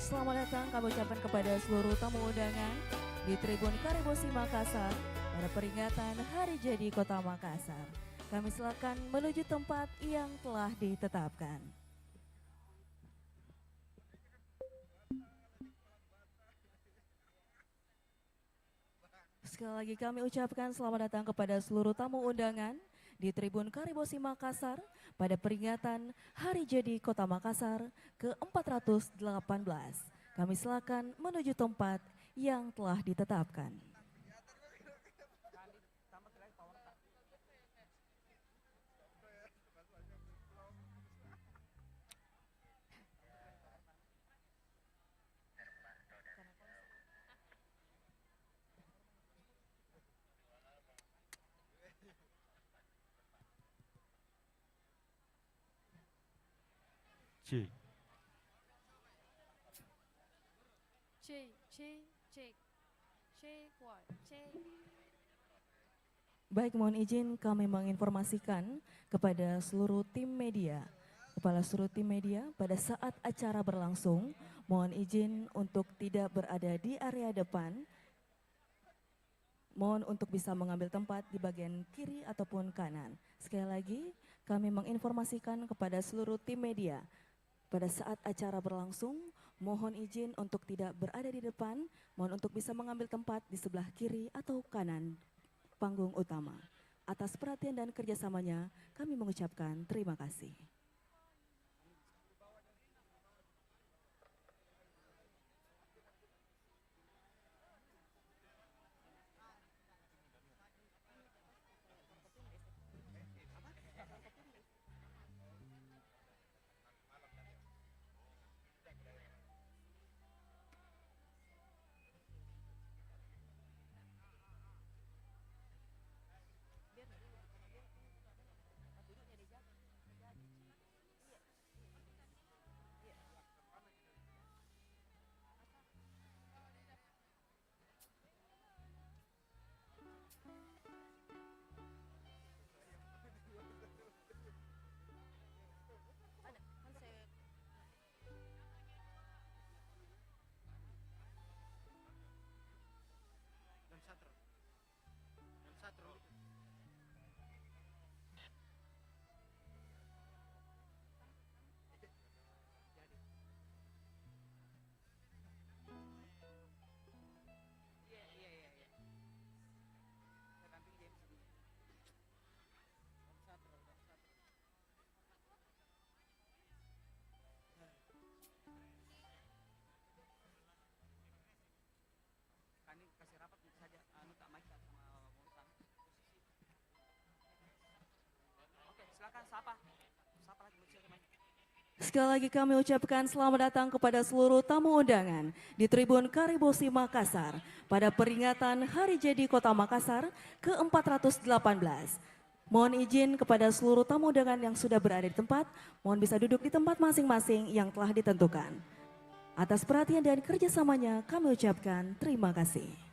Selamat datang kami ucapkan kepada seluruh tamu undangan di Tribun Karibosi Makassar pada peringatan Hari Jadi Kota Makassar. Kami silakan menuju tempat yang telah ditetapkan. Sekali lagi kami ucapkan selamat datang kepada seluruh tamu undangan di Tribun Karibosi Makassar pada peringatan Hari Jadi Kota Makassar ke-418. Kami silakan menuju tempat yang telah ditetapkan. C. Baik, mohon izin kami menginformasikan kepada seluruh tim media, kepala seluruh tim media pada saat acara berlangsung, mohon izin untuk tidak berada di area depan, mohon untuk bisa mengambil tempat di bagian kiri ataupun kanan. Sekali lagi, kami menginformasikan kepada seluruh tim media, pada saat acara berlangsung, mohon izin untuk tidak berada di depan, mohon untuk bisa mengambil tempat di sebelah kiri atau kanan panggung utama. Atas perhatian dan kerjasamanya, kami mengucapkan terima kasih. Sekali lagi kami ucapkan selamat datang kepada seluruh tamu undangan di Tribun Karibosi Makassar pada peringatan Hari Jadi Kota Makassar ke-418. Mohon izin kepada seluruh tamu undangan yang sudah berada di tempat, mohon bisa duduk di tempat masing-masing yang telah ditentukan. Atas perhatian dan kerjasamanya kami ucapkan terima kasih.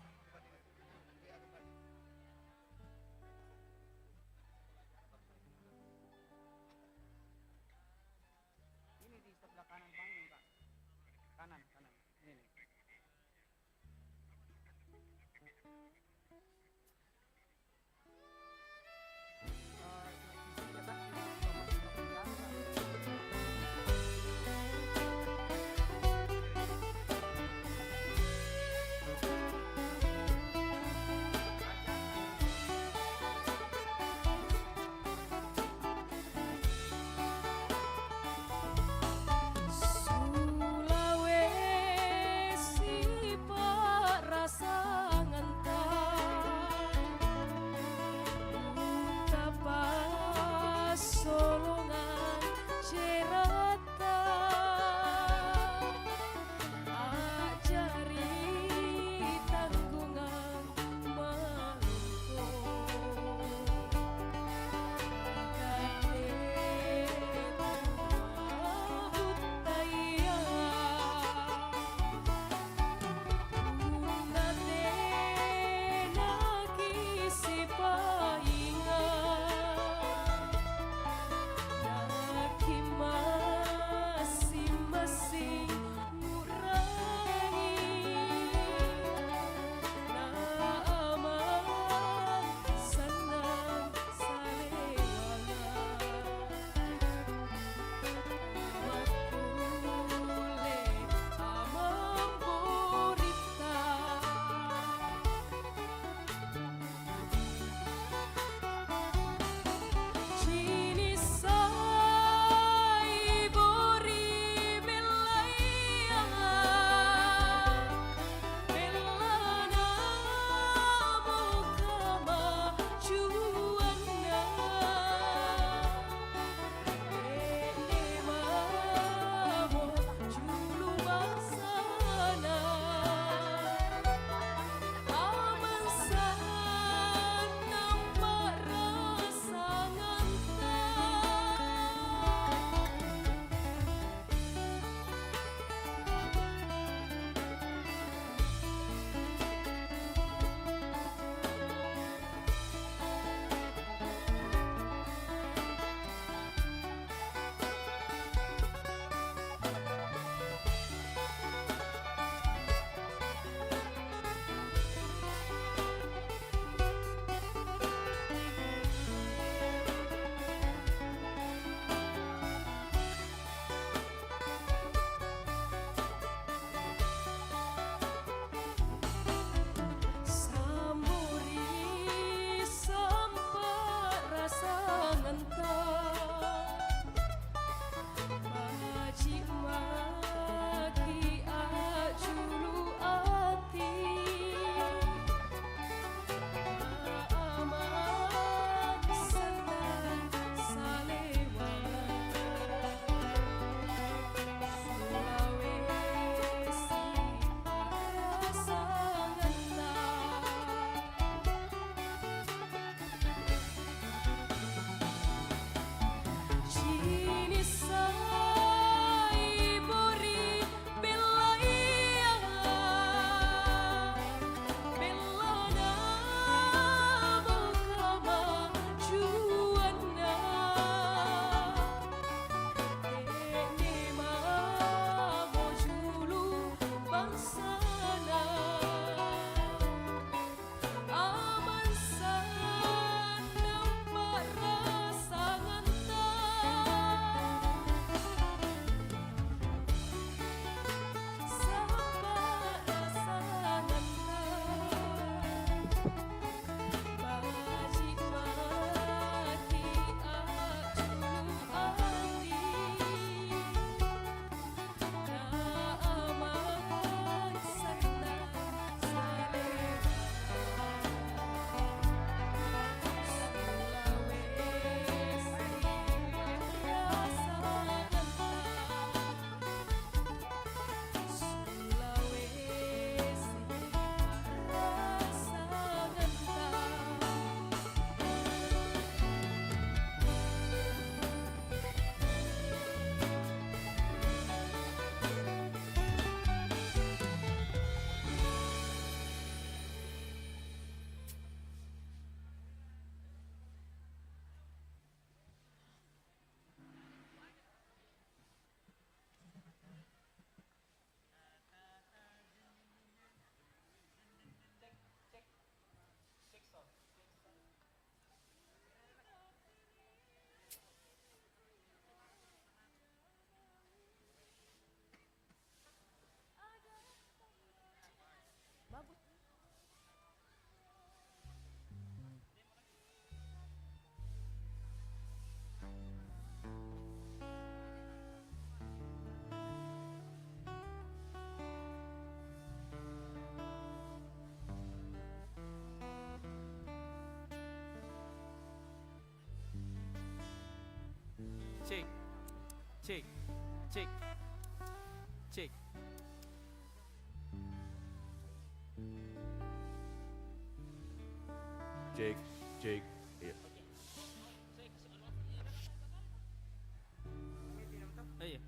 Cek, cek, cek. Cek, cek. Iya. Oh iya.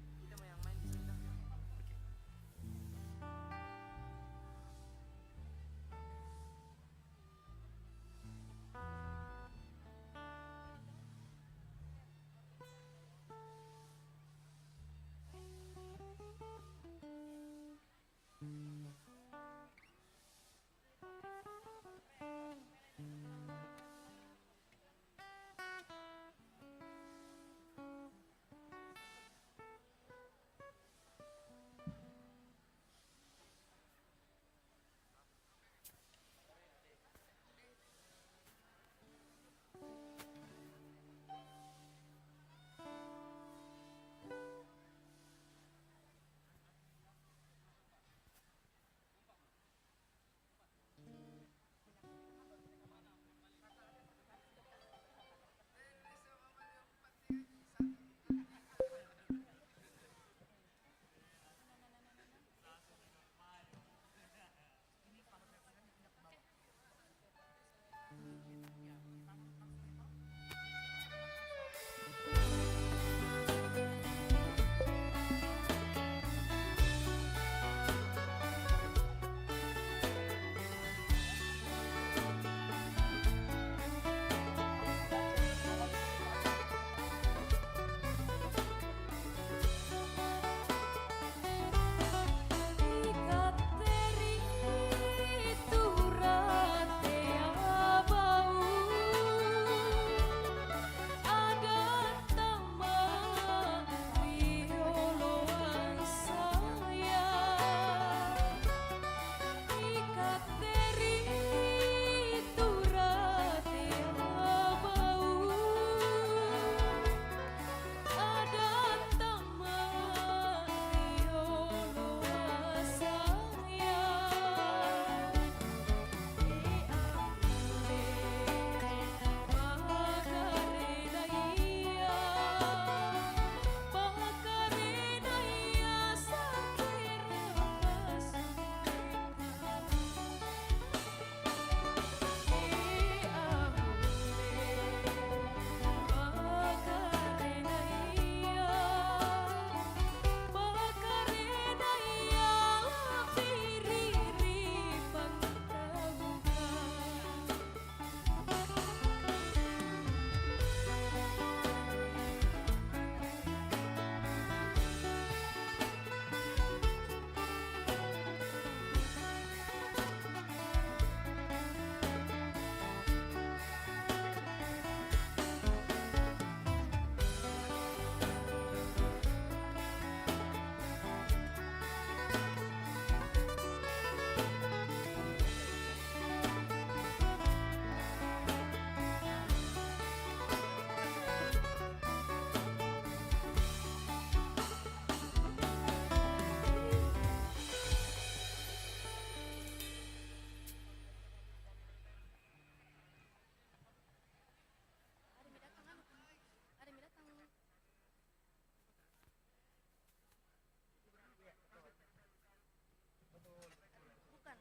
Bukan,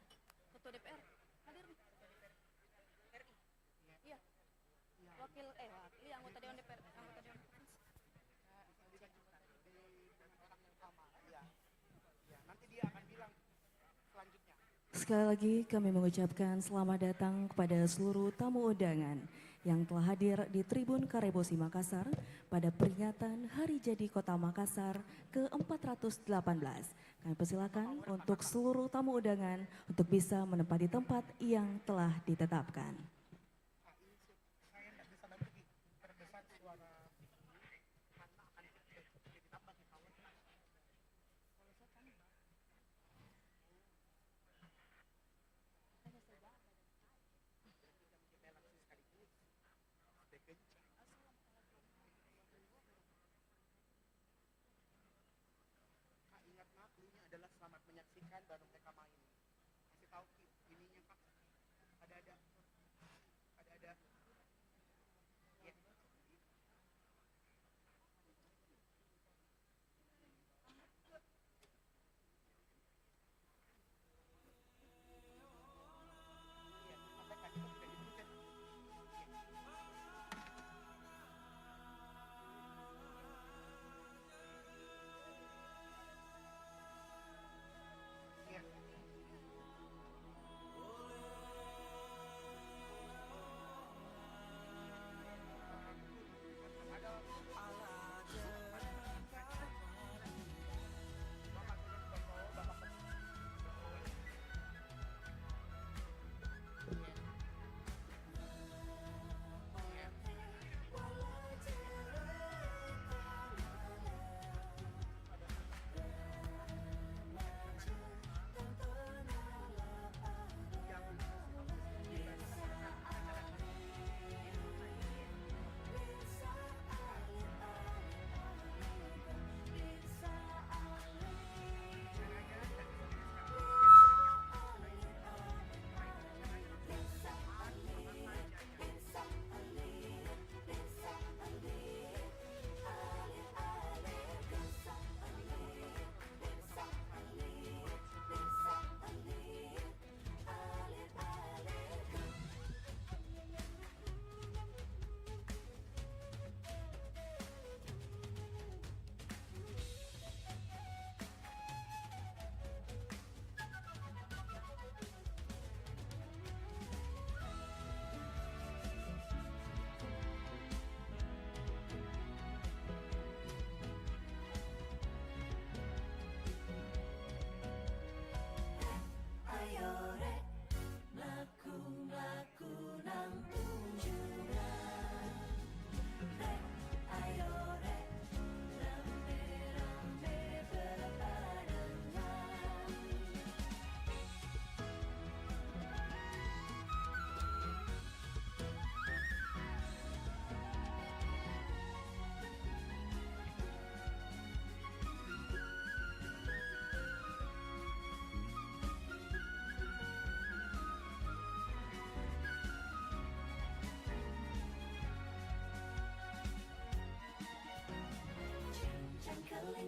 Ketua DPR hadir nih. RI. Iya. Wakil anggota Dewan DPR, anggota Dewan Provinsi. Sekali lagi kami mengucapkan selamat datang kepada seluruh tamu undangan yang telah hadir di Tribun Karebosi Makassar pada peringatan Hari Jadi Kota Makassar ke-418. Kami persilakan untuk seluruh tamu undangan untuk bisa menempati tempat yang telah ditetapkan. Adalah selamat menyaksikan baru mereka main. Kasih tahu ininya Pak. Ada ya.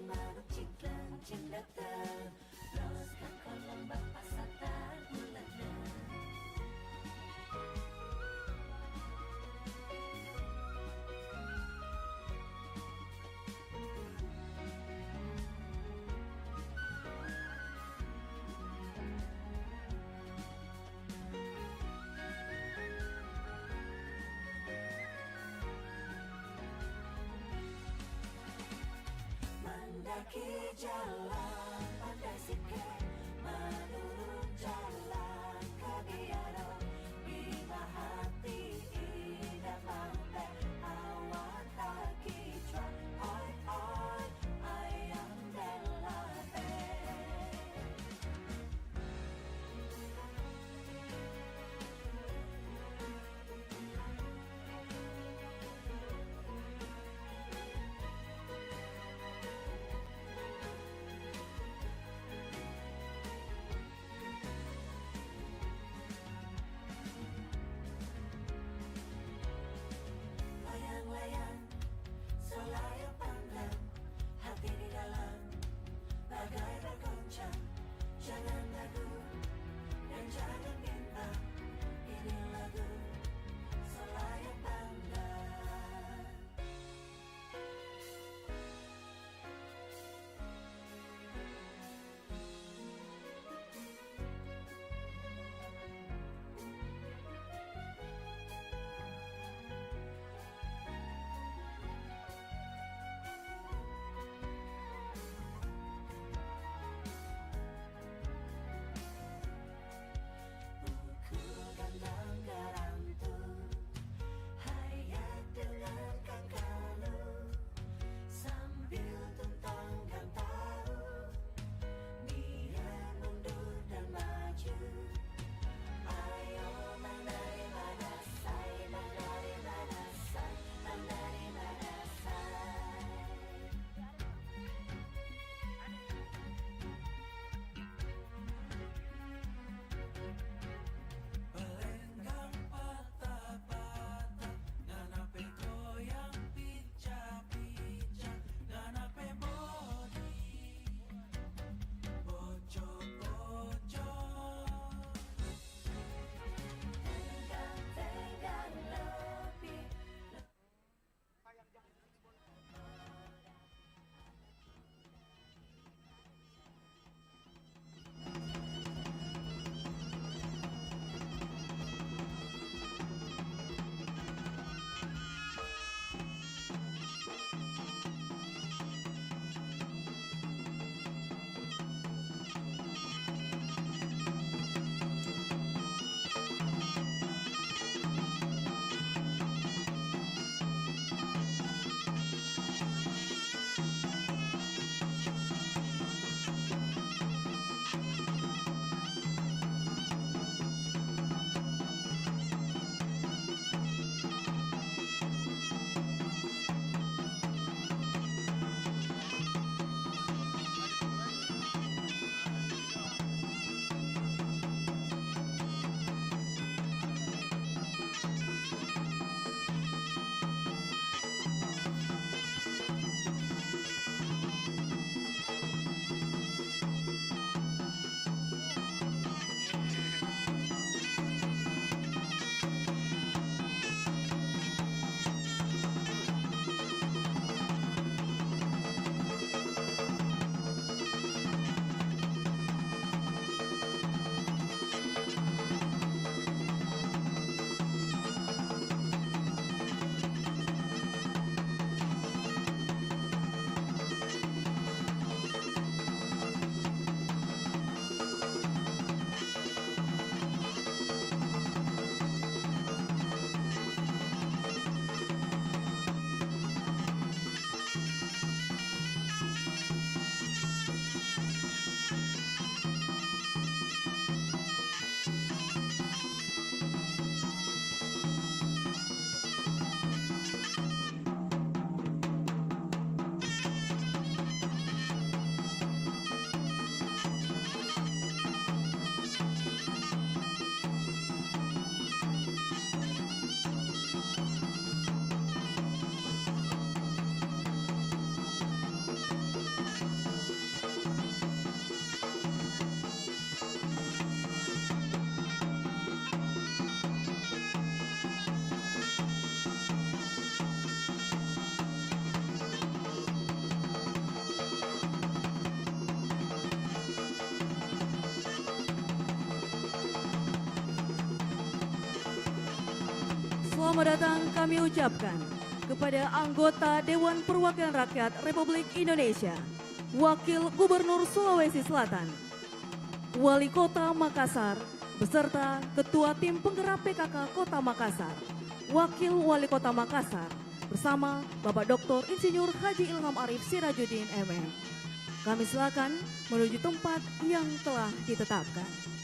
manuk ciklang cing datang teruskan kau lembah pasatan ulana. Mendaki jalan pandai sikit, menurun jalan kebiasaan, bina hati indah mampai awan tak kicau, oi oi ayam belate. Selamat datang kami ucapkan kepada anggota Dewan Perwakilan Rakyat Republik Indonesia, Wakil Gubernur Sulawesi Selatan, Wali Kota Makassar, beserta Ketua Tim Penggerak PKK Kota Makassar, Wakil Wali Kota Makassar, bersama Bapak Dr. Insinyur Haji Ilham Arif Sirajuddin MM. Kami silakan menuju tempat yang telah ditetapkan.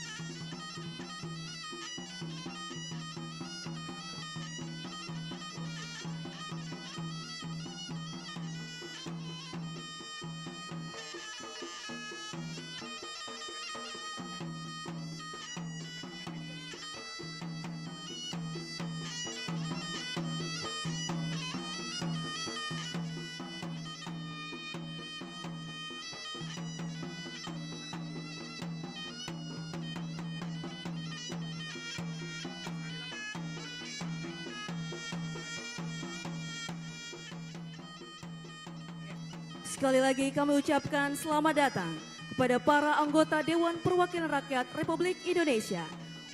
Sekali lagi kami ucapkan selamat datang kepada para anggota Dewan Perwakilan Rakyat Republik Indonesia,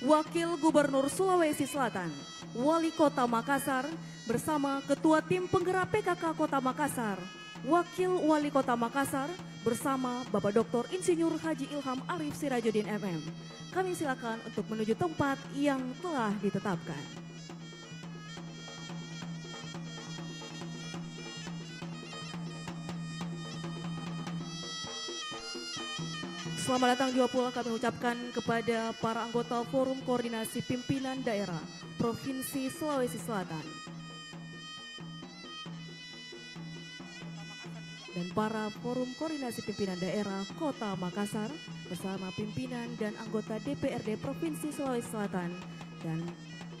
Wakil Gubernur Sulawesi Selatan, Wali Kota Makassar, bersama Ketua Tim Penggerak PKK Kota Makassar, Wakil Wali Kota Makassar, bersama Bapak Dr. Insinyur Haji Ilham Arif Sirajuddin MM. Kami silakan untuk menuju tempat yang telah ditetapkan. Selamat datang juga pula kami ucapkan kepada para anggota Forum Koordinasi Pimpinan Daerah Provinsi Sulawesi Selatan dan para Forum Koordinasi Pimpinan Daerah Kota Makassar bersama pimpinan dan anggota DPRD Provinsi Sulawesi Selatan dan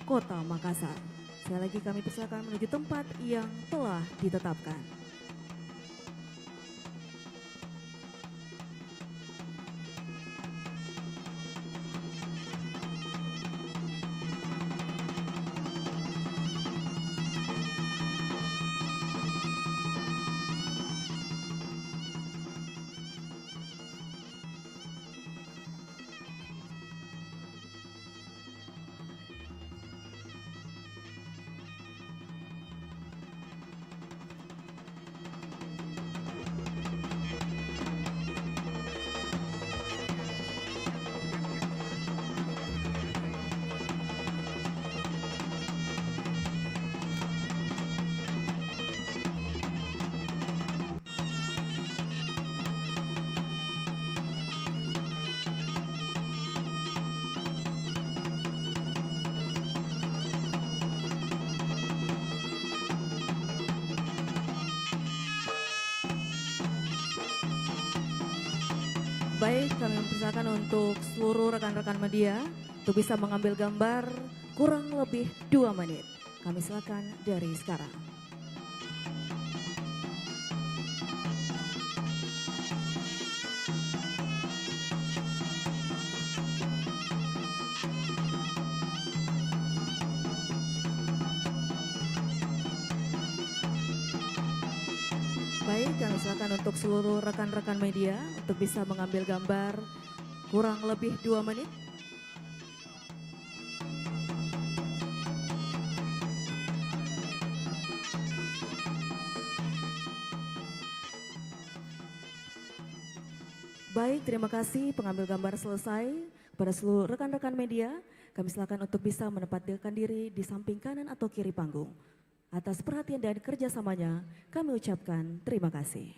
Kota Makassar. Sekali lagi kami persilakan menuju tempat yang telah ditetapkan. Baik, kami mempersilakan untuk seluruh rekan-rekan media untuk bisa mengambil gambar kurang lebih 2 menit. Kami silakan dari sekarang. Baik, kami silakan untuk seluruh rekan-rekan media untuk bisa mengambil gambar kurang lebih 2 menit. Baik, terima kasih pengambil gambar selesai. Kepada seluruh rekan-rekan media, kami silakan untuk bisa menempatkan diri di samping kanan atau kiri panggung. Atas perhatian dan kerjasamanya, kami ucapkan terima kasih.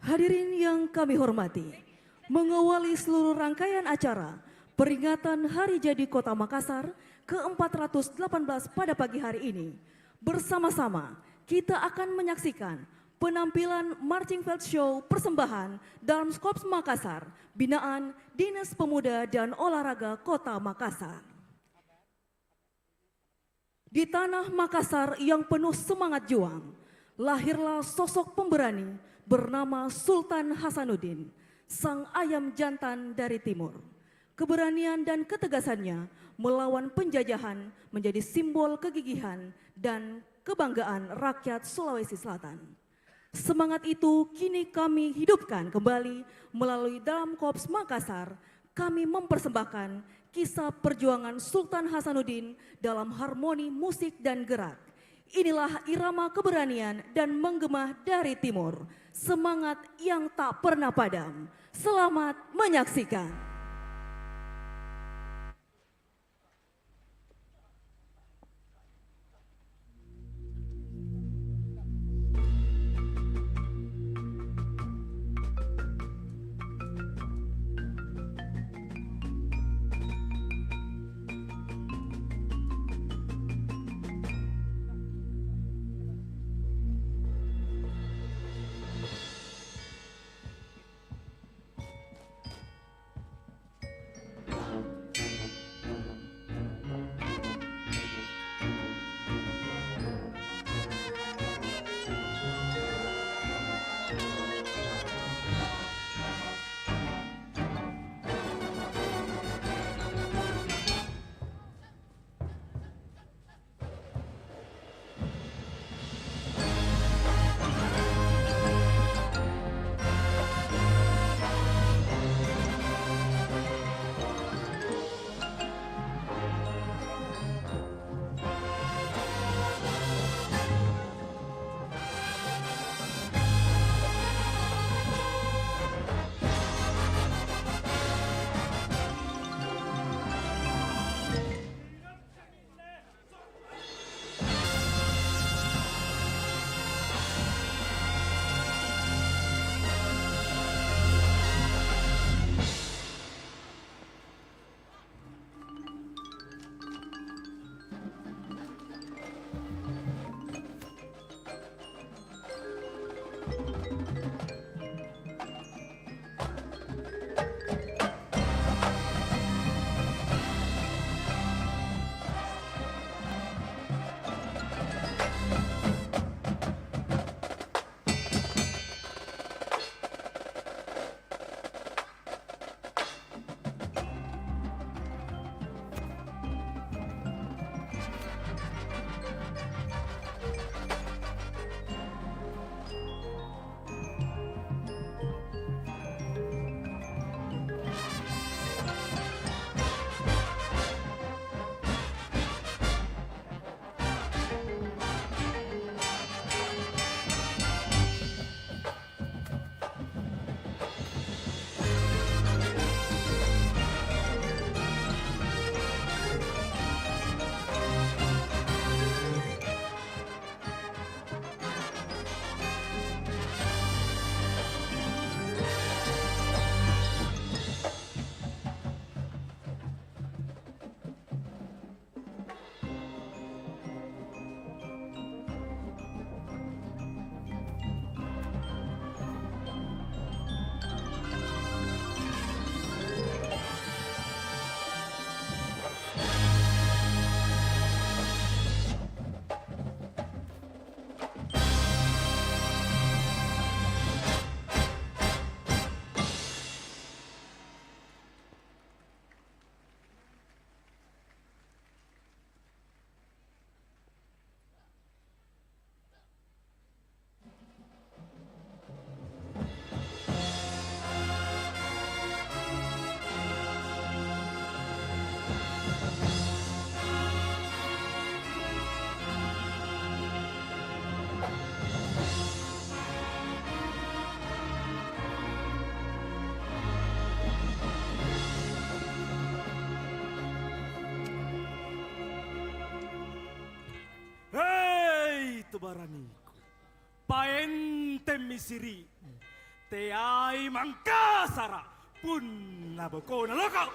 Hadirin yang kami hormati, mengawali seluruh rangkaian acara peringatan Hari Jadi Kota Makassar ke-418 pada pagi hari ini, bersama-sama kita akan menyaksikan penampilan Marching Field Show persembahan dalam Korps Makassar, binaan Dinas Pemuda dan Olahraga Kota Makassar. Di tanah Makassar yang penuh semangat juang, lahirlah sosok pemberani bernama Sultan Hasanuddin, sang ayam jantan dari timur. Keberanian dan ketegasannya melawan penjajahan menjadi simbol kegigihan dan kebanggaan rakyat Sulawesi Selatan. Semangat itu kini kami hidupkan kembali melalui dalam Korps Makassar. Kami mempersembahkan kisah perjuangan Sultan Hasanuddin dalam harmoni musik dan gerak. Inilah irama keberanian dan menggema dari timur. Semangat yang tak pernah padam. Selamat menyaksikan. Tebaraniku, paentem misiri, te ai mangkasara pun naboko na loko.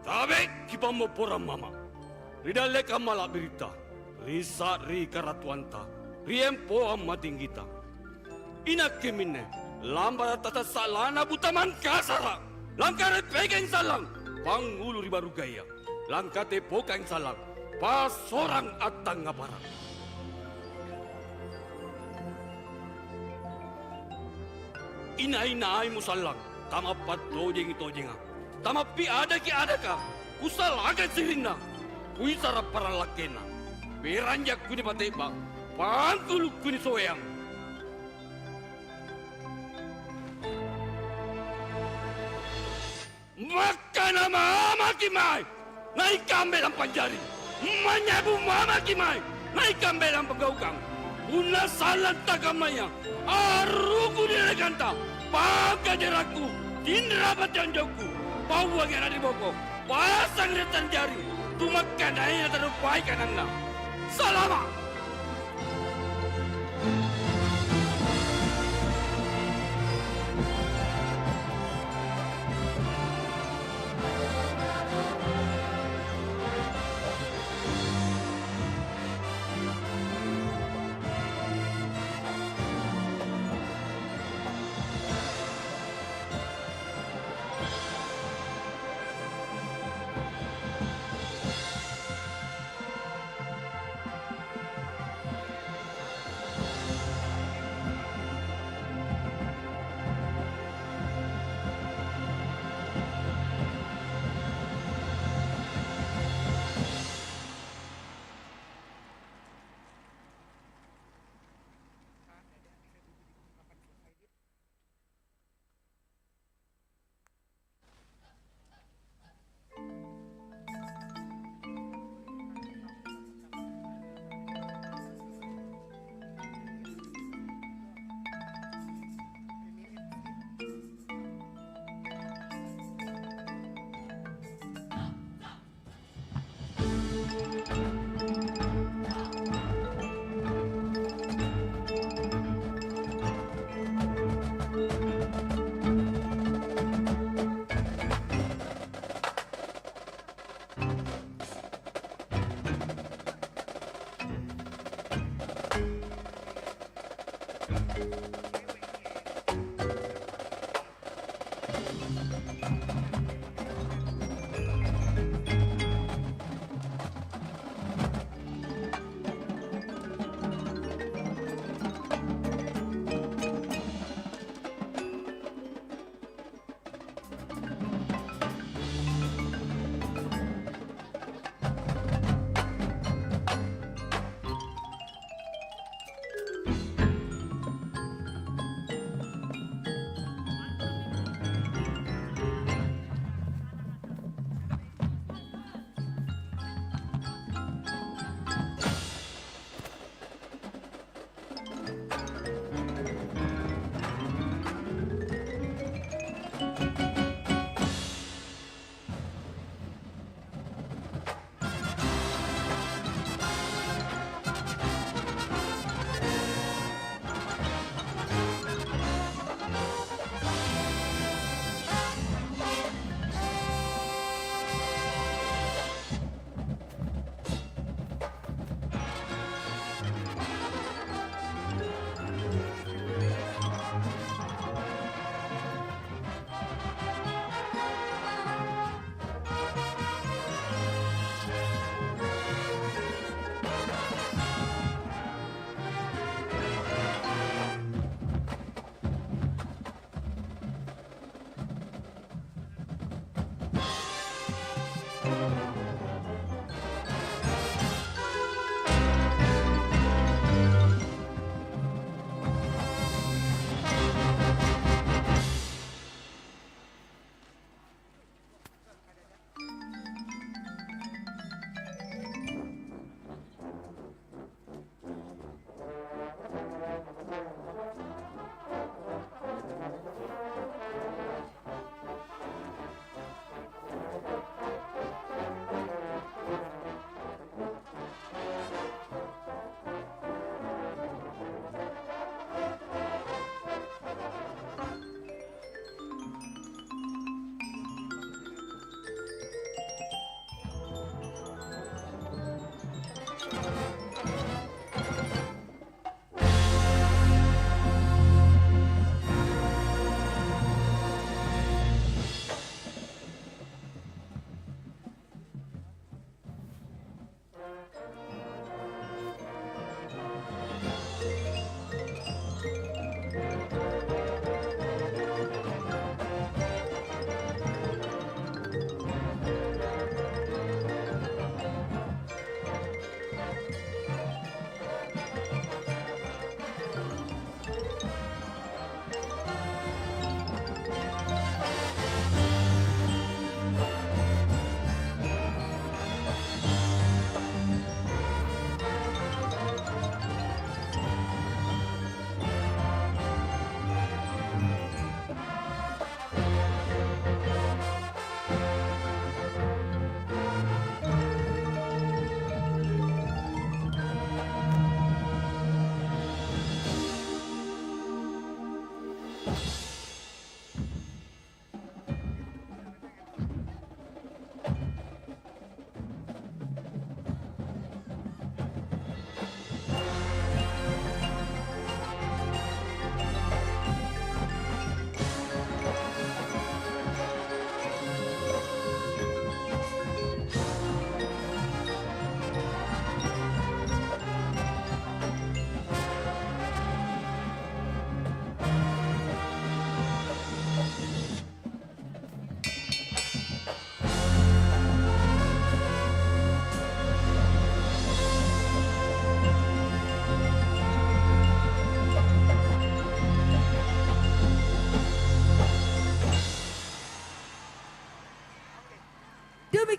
Tabe kipamo poram mama. Ridale kamala berita. Risa ri karatuanta. Riempo amatinggita. Inak kemine. Lambara tata salana butaman kasara. Langkare pegeng salang. Pangulu ribaru gaya. Langkate pokang salang. Pas sorang atang ngaparang. Ina-ina ay musalang. Tamapat tojeng-tojenga. Tamapi ada ki ada ka. Kusal agak sirina. Kuisara para lakena. Beranjak kuni pateba. Pangkulu kuni soyang. Maka nama mama kimai. Naik kambel ang panjari. Manyabu mama kimai. Naik kambel ang paggaukang. Una salat tagamaya. Aruku dinaganta. Pagkajaraku. Dinrapat yang jauhku. Bawa yang ada di boko. Pasang retan jari. Tumakan air terlupai kananna. Salama.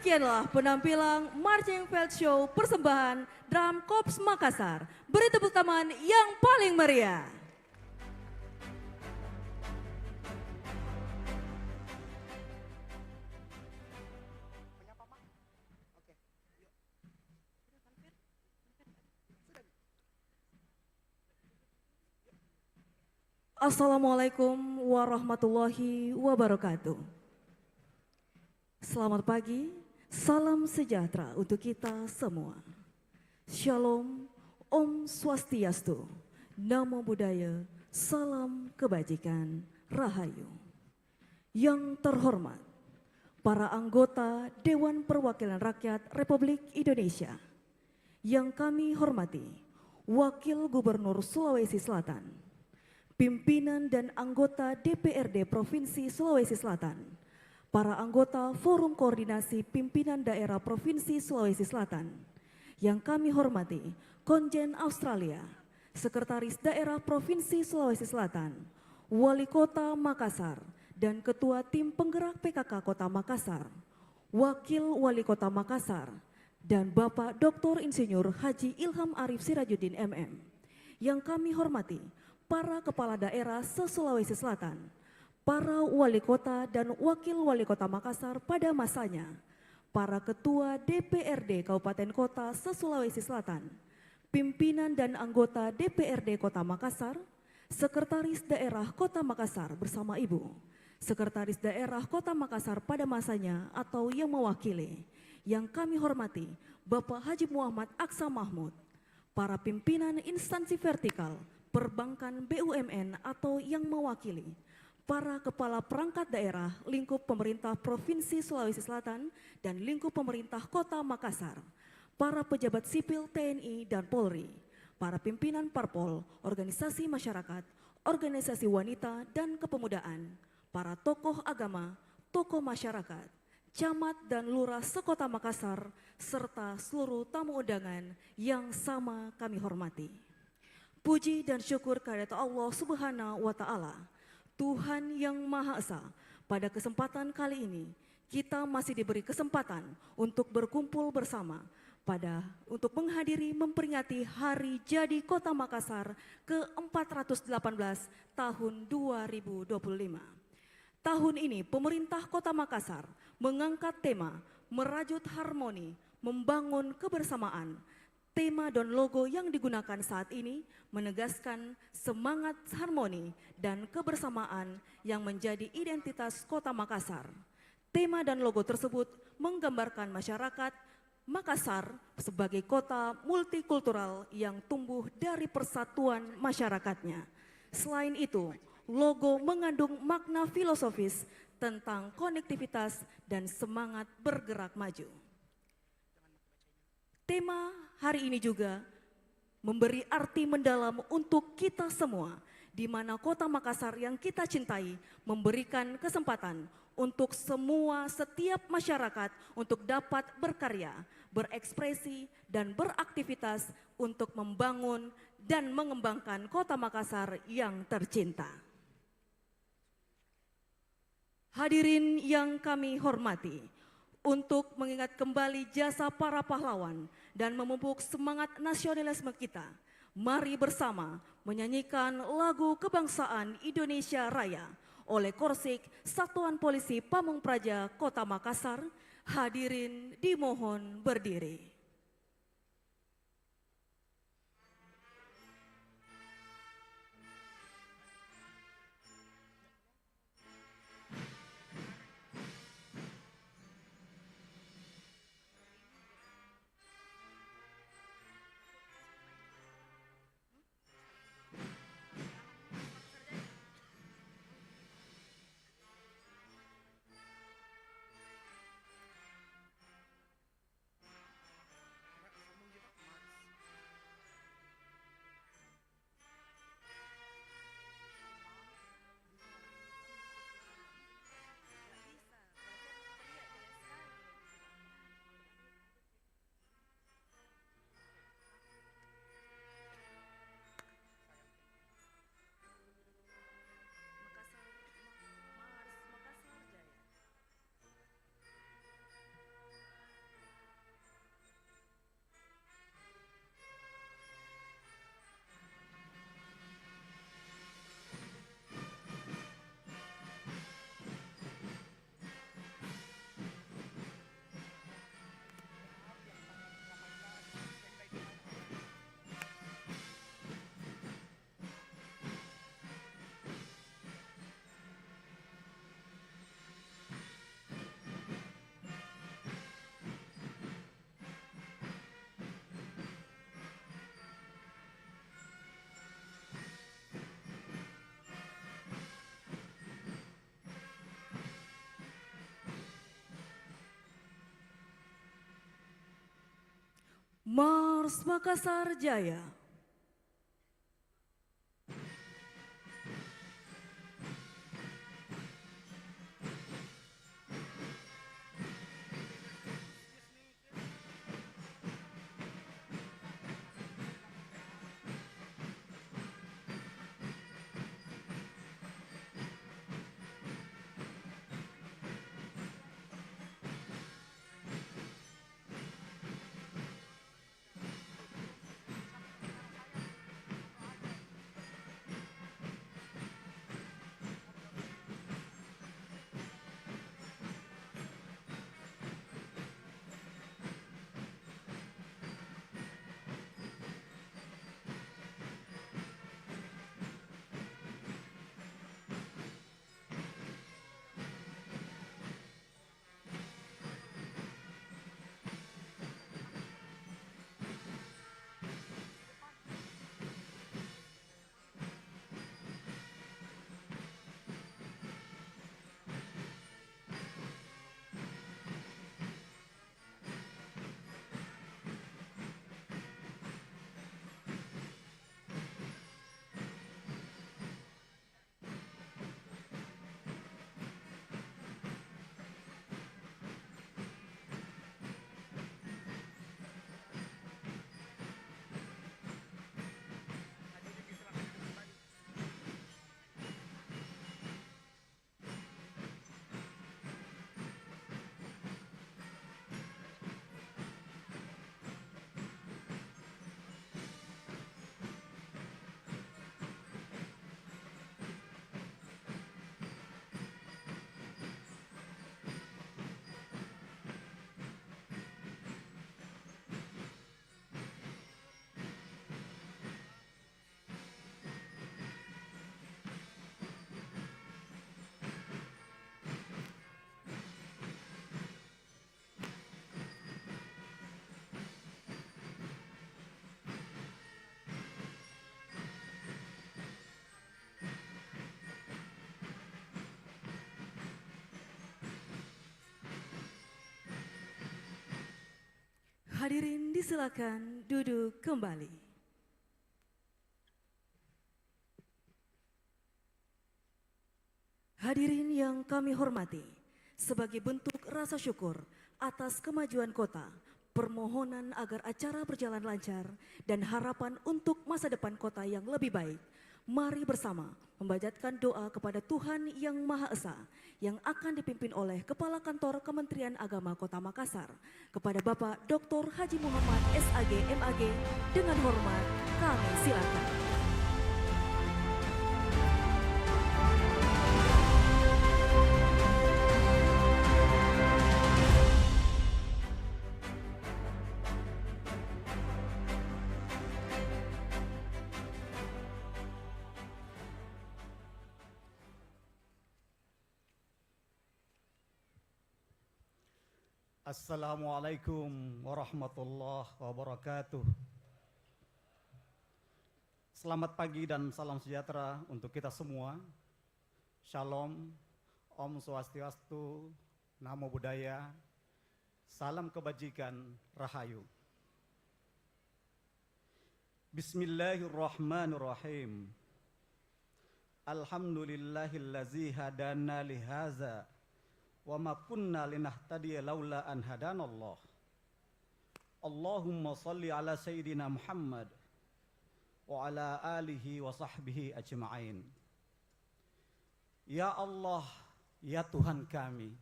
Demikianlah penampilan Marching Field Show persembahan Drum Corps Makassar. Beri tepuk tangan yang paling meriah. Menyapa Mak? Oke, yuk. Assalamualaikum warahmatullahi wabarakatuh. Selamat pagi, salam sejahtera untuk kita semua. Shalom, Om Swastiastu, Namo Buddhaya, salam kebajikan, Rahayu. Yang terhormat, para anggota Dewan Perwakilan Rakyat Republik Indonesia, yang kami hormati, Wakil Gubernur Sulawesi Selatan, pimpinan dan anggota DPRD Provinsi Sulawesi Selatan, para anggota Forum Koordinasi Pimpinan Daerah Provinsi Sulawesi Selatan, yang kami hormati Konjen Australia, Sekretaris Daerah Provinsi Sulawesi Selatan, Wali Kota Makassar, dan Ketua Tim Penggerak PKK Kota Makassar, Wakil Wali Kota Makassar, dan Bapak Dr. Insinyur Haji Ilham Arif Sirajuddin MM, yang kami hormati para Kepala Daerah se-Sulawesi Selatan, para Wali Kota dan Wakil Wali Kota Makassar pada masanya, para Ketua DPRD Kabupaten Kota se-Sulawesi Selatan, pimpinan dan anggota DPRD Kota Makassar, Sekretaris Daerah Kota Makassar bersama Ibu, Sekretaris Daerah Kota Makassar pada masanya atau yang mewakili, yang kami hormati Bapak Haji Muhammad Aksa Mahmud, para pimpinan instansi vertikal, perbankan BUMN atau yang mewakili, para kepala perangkat daerah lingkup pemerintah Provinsi Sulawesi Selatan dan lingkup pemerintah Kota Makassar, para pejabat sipil TNI dan Polri, para pimpinan parpol, organisasi masyarakat, organisasi wanita dan kepemudaan, para tokoh agama, tokoh masyarakat, camat dan lurah sekota Makassar, serta seluruh tamu undangan yang sama kami hormati. Puji dan syukur kehadirat Allah Subhanahu wa Ta'ala, Tuhan yang Maha Esa. Pada kesempatan kali ini, kita masih diberi kesempatan untuk berkumpul bersama untuk menghadiri memperingati Hari Jadi Kota Makassar ke-418 tahun 2025. Tahun ini pemerintah Kota Makassar mengangkat tema merajut harmoni, membangun kebersamaan. Tema dan logo yang digunakan saat ini menegaskan semangat harmoni dan kebersamaan yang menjadi identitas Kota Makassar. Tema dan logo tersebut menggambarkan masyarakat Makassar sebagai kota multikultural yang tumbuh dari persatuan masyarakatnya. Selain itu, logo mengandung makna filosofis tentang konektivitas dan semangat bergerak maju. Tema hari ini juga memberi arti mendalam untuk kita semua, di mana Kota Makassar yang kita cintai memberikan kesempatan untuk setiap masyarakat untuk dapat berkarya, berekspresi, dan beraktivitas untuk membangun dan mengembangkan Kota Makassar yang tercinta. Hadirin yang kami hormati, untuk mengingat kembali jasa para pahlawan dan memupuk semangat nasionalisme kita, mari bersama menyanyikan lagu kebangsaan Indonesia Raya oleh Korsik Satuan Polisi Pamung Praja Kota Makassar. Hadirin dimohon berdiri. Mars Makassar Jaya. Hadirin disilakan duduk kembali. Hadirin yang kami hormati, sebagai bentuk rasa syukur atas kemajuan kota, permohonan agar acara berjalan lancar dan harapan untuk masa depan kota yang lebih baik, mari bersama membajatkan doa kepada Tuhan Yang Maha Esa yang akan dipimpin oleh Kepala Kantor Kementerian Agama Kota Makassar kepada Bapak Dr. Haji Muhammad SAG MAG. Dengan hormat kami silakan. Assalamualaikum warahmatullahi wabarakatuh. Selamat pagi dan salam sejahtera untuk kita semua. Shalom, Om Swastiastu, Namo Buddhaya, salam kebajikan, Rahayu. Bismillahirrahmanirrahim. Alhamdulillahillazi hadana lihaza wa ma kunna linahtadiya laula an hadanallah. Allahumma salli ala sayyidina Muhammad wa ala alihi wa sahbihi ajma'in. Ya Allah, ya Tuhan kami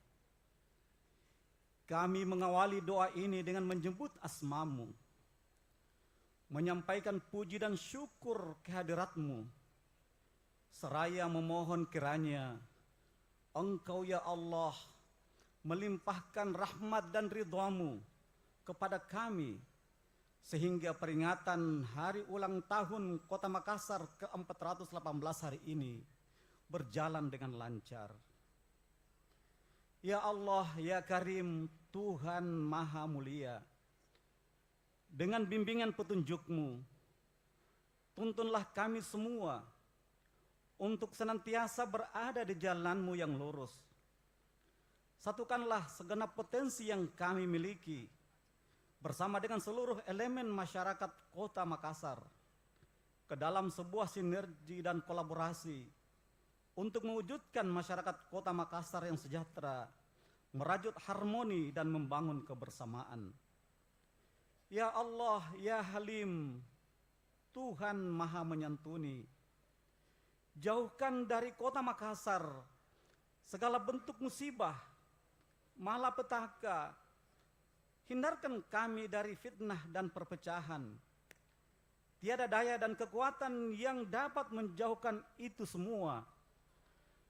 mengawali doa ini dengan menjemput asmamu, menyampaikan puji dan syukur kehadiratmu, seraya memohon kiranya Engkau ya Allah melimpahkan rahmat dan ridhamu kepada kami sehingga peringatan hari ulang tahun Kota Makassar ke-418 hari ini berjalan dengan lancar. Ya Allah, ya Karim, Tuhan Maha Mulia, dengan bimbingan petunjuk-Mu, tuntunlah kami semua untuk senantiasa berada di jalan-Mu yang lurus. Satukanlah segenap potensi yang kami miliki bersama dengan seluruh elemen masyarakat Kota Makassar ke dalam sebuah sinergi dan kolaborasi untuk mewujudkan masyarakat Kota Makassar yang sejahtera, merajut harmoni dan membangun kebersamaan. Ya Allah, ya Halim, Tuhan Maha Menyantuni, jauhkan dari Kota Makassar segala bentuk musibah, malapetaka. Hindarkan kami dari fitnah dan perpecahan. Tiada daya dan kekuatan yang dapat menjauhkan itu semua,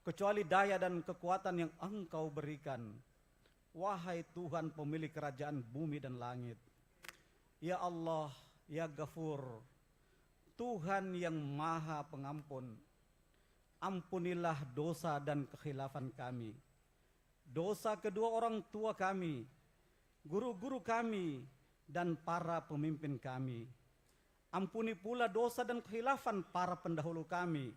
kecuali daya dan kekuatan yang Engkau berikan. Wahai Tuhan pemilik kerajaan bumi dan langit. Ya Allah, ya Ghafur, Tuhan yang Maha Pengampun, ampunilah dosa dan kekhilafan kami, dosa kedua orang tua kami, guru-guru kami, dan para pemimpin kami. Ampuni pula dosa dan kekhilafan para pendahulu kami,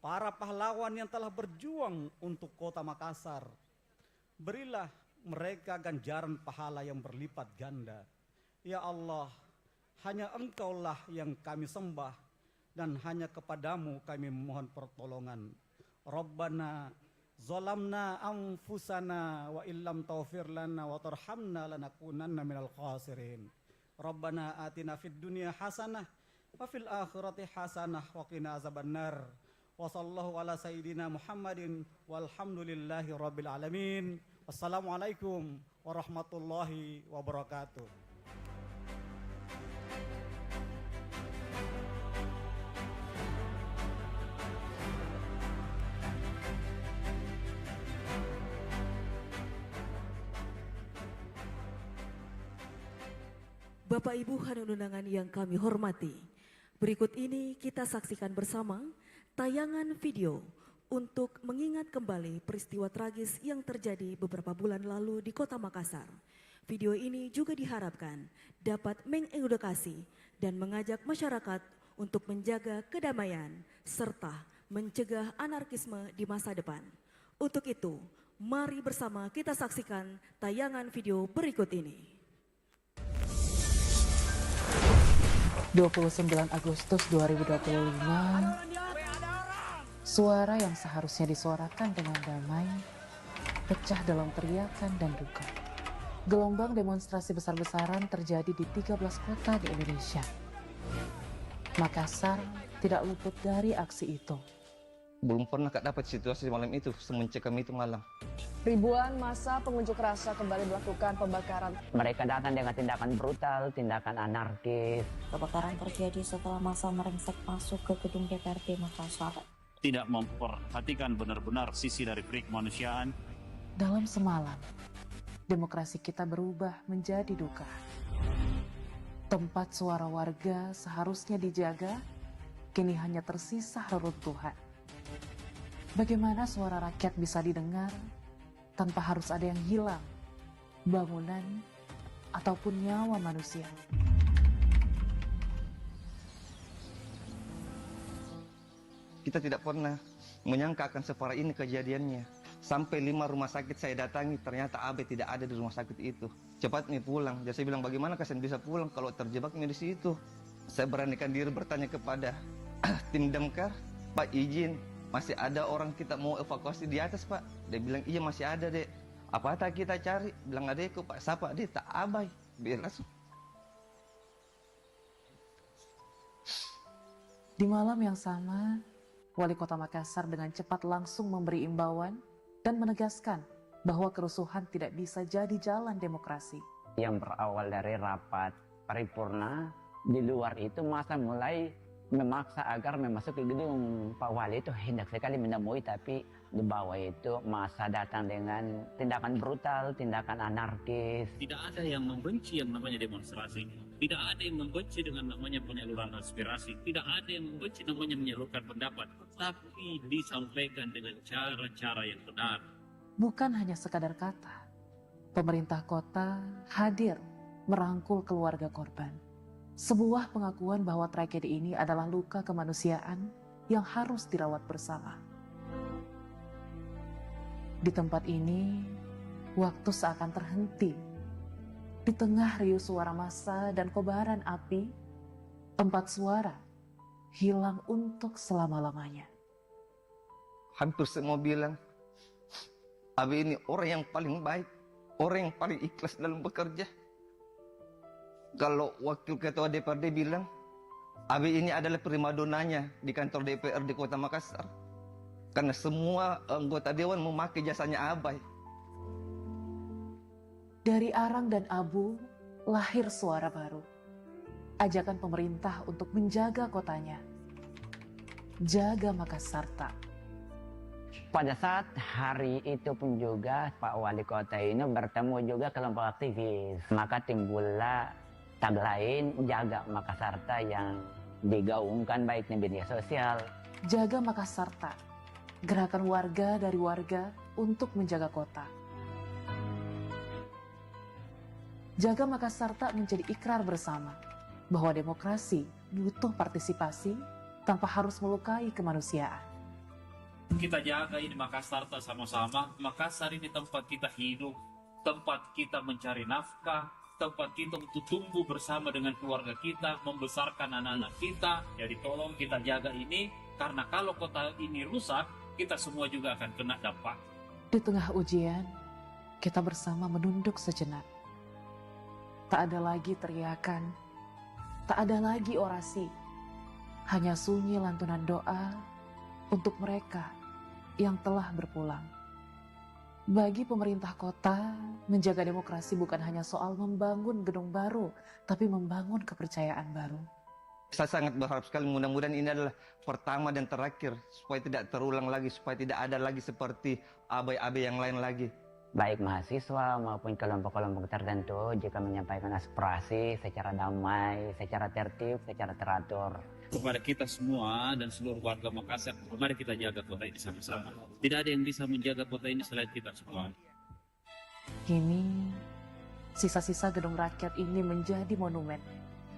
para pahlawan yang telah berjuang untuk Kota Makassar. Berilah mereka ganjaran pahala yang berlipat ganda. Ya Allah, hanya Engkaulah yang kami sembah dan hanya kepadamu kami mohon pertolongan. Rabbana zalamna anfusana wa illam taghfir lana wa tarhamna lanakunanna minal khasirin. Rabbana atina fid dunya hasanah wa fil akhirati hasanah wa qina azabannar. Wa sallallahu ala sayyidina Muhammadin walhamdulillahi rabbil alamin. Wassalamualaikum warahmatullahi wabarakatuh. Bapak Ibu hadirin undangan yang kami hormati, berikut ini kita saksikan bersama tayangan video untuk mengingat kembali peristiwa tragis yang terjadi beberapa bulan lalu di Kota Makassar. Video ini juga diharapkan dapat mengedukasi dan mengajak masyarakat untuk menjaga kedamaian serta mencegah anarkisme di masa depan. Untuk itu, mari bersama kita saksikan tayangan video berikut ini. 29 Agustus 2025, suara yang seharusnya disuarakan dengan damai, pecah dalam teriakan dan duka. Gelombang demonstrasi besar-besaran terjadi di 13 kota di Indonesia. Makassar tidak luput dari aksi itu. Belum pernah dapat situasi malam itu, semencekam itu malam. Ribuan massa pengunjuk rasa kembali melakukan pembakaran. Mereka datang dengan tindakan brutal, tindakan anarkis. Kebakaran terjadi setelah massa merengsek masuk ke gedung DPRD Makassar. Tidak memperhatikan benar-benar sisi dari kemanusiaan. Dalam semalam, demokrasi kita berubah menjadi duka. Tempat suara warga seharusnya dijaga, kini hanya tersisa reruntuhan. Bagaimana suara rakyat bisa didengar tanpa harus ada yang hilang, bangunan, ataupun nyawa manusia? Kita tidak pernah menyangka akan separah ini kejadiannya. Sampai 5 rumah sakit saya datangi, ternyata Abe tidak ada di rumah sakit itu. Cepat nih pulang. Jadi saya bilang, bagaimana kalian bisa pulang kalau terjebaknya di situ? Saya beranikan diri bertanya kepada tim damkar, Pak izin, masih ada orang kita mau evakuasi di atas Pak. Dia bilang iya masih ada dek. Apa tak kita cari? Bilang adekku Pak siapa? Dia tak abai. Biar langsung. Di malam yang sama, Wali Kota Makassar dengan cepat langsung memberi imbauan dan menegaskan bahwa kerusuhan tidak bisa jadi jalan demokrasi. Yang berawal dari rapat paripurna, di luar itu masa mulai memaksa agar memasuki gedung. Pak Wali itu hendak sekali menemui, tapi di bawah itu masa datang dengan tindakan brutal, tindakan anarkis. Tidak ada yang membenci yang namanya demonstrasi. Tidak ada yang membenci dengan namanya penyaluran aspirasi. Tidak ada yang membenci namanya menyalurkan pendapat. Tapi disampaikan dengan cara-cara yang benar. Bukan hanya sekadar kata, pemerintah kota hadir merangkul keluarga korban. Sebuah pengakuan bahwa tragedi ini adalah luka kemanusiaan yang harus dirawat bersama. Di tempat ini, waktu seakan terhenti. Di tengah riuh suara massa dan kobaran api, 4 suara hilang untuk selama-lamanya. Hampir semua bilang, Abe ini orang yang paling baik, orang yang paling ikhlas dalam bekerja. Kalau wakil ketua DPRD bilang, Abe ini adalah primadonanya di kantor DPR di Kota Makassar. Karena semua anggota dewan memakai jasanya Abai. Dari arang dan abu, lahir suara baru. Ajakan pemerintah untuk menjaga kotanya. Jaga Makassarta. Pada saat hari itu pun juga Pak Wali Kota ini bertemu juga kelompok aktivis. Maka timbullah tagline Jaga Makassarta yang digaungkan baik di media sosial. Jaga Makassarta, gerakan warga dari warga untuk menjaga kota. Jaga Makassarta menjadi ikrar bersama bahwa demokrasi butuh partisipasi tanpa harus melukai kemanusiaan. Kita jaga ini Makassarta sama-sama. Makassar ini tempat kita hidup, tempat kita mencari nafkah, tempat kita untuk tumbuh bersama dengan keluarga kita, membesarkan anak-anak kita. Jadi tolong kita jaga ini, karena kalau kota ini rusak, kita semua juga akan kena dampak. Di tengah ujian, kita bersama menunduk sejenak. Tak ada lagi teriakan, tak ada lagi orasi, hanya sunyi lantunan doa untuk mereka yang telah berpulang. Bagi pemerintah kota, menjaga demokrasi bukan hanya soal membangun gedung baru, tapi membangun kepercayaan baru. Saya sangat berharap sekali, mudah-mudahan ini adalah pertama dan terakhir, supaya tidak terulang lagi, supaya tidak ada lagi seperti abai-abai yang lain lagi. Baik mahasiswa maupun kelompok-kelompok tertentu jika menyampaikan aspirasi secara damai, secara tertib, secara teratur. Kepada kita semua dan seluruh warga Makassar, mari kita jaga kota ini sama-sama. Tidak ada yang bisa menjaga kota ini selain kita semua. Kini, sisa-sisa gedung rakyat ini menjadi monumen,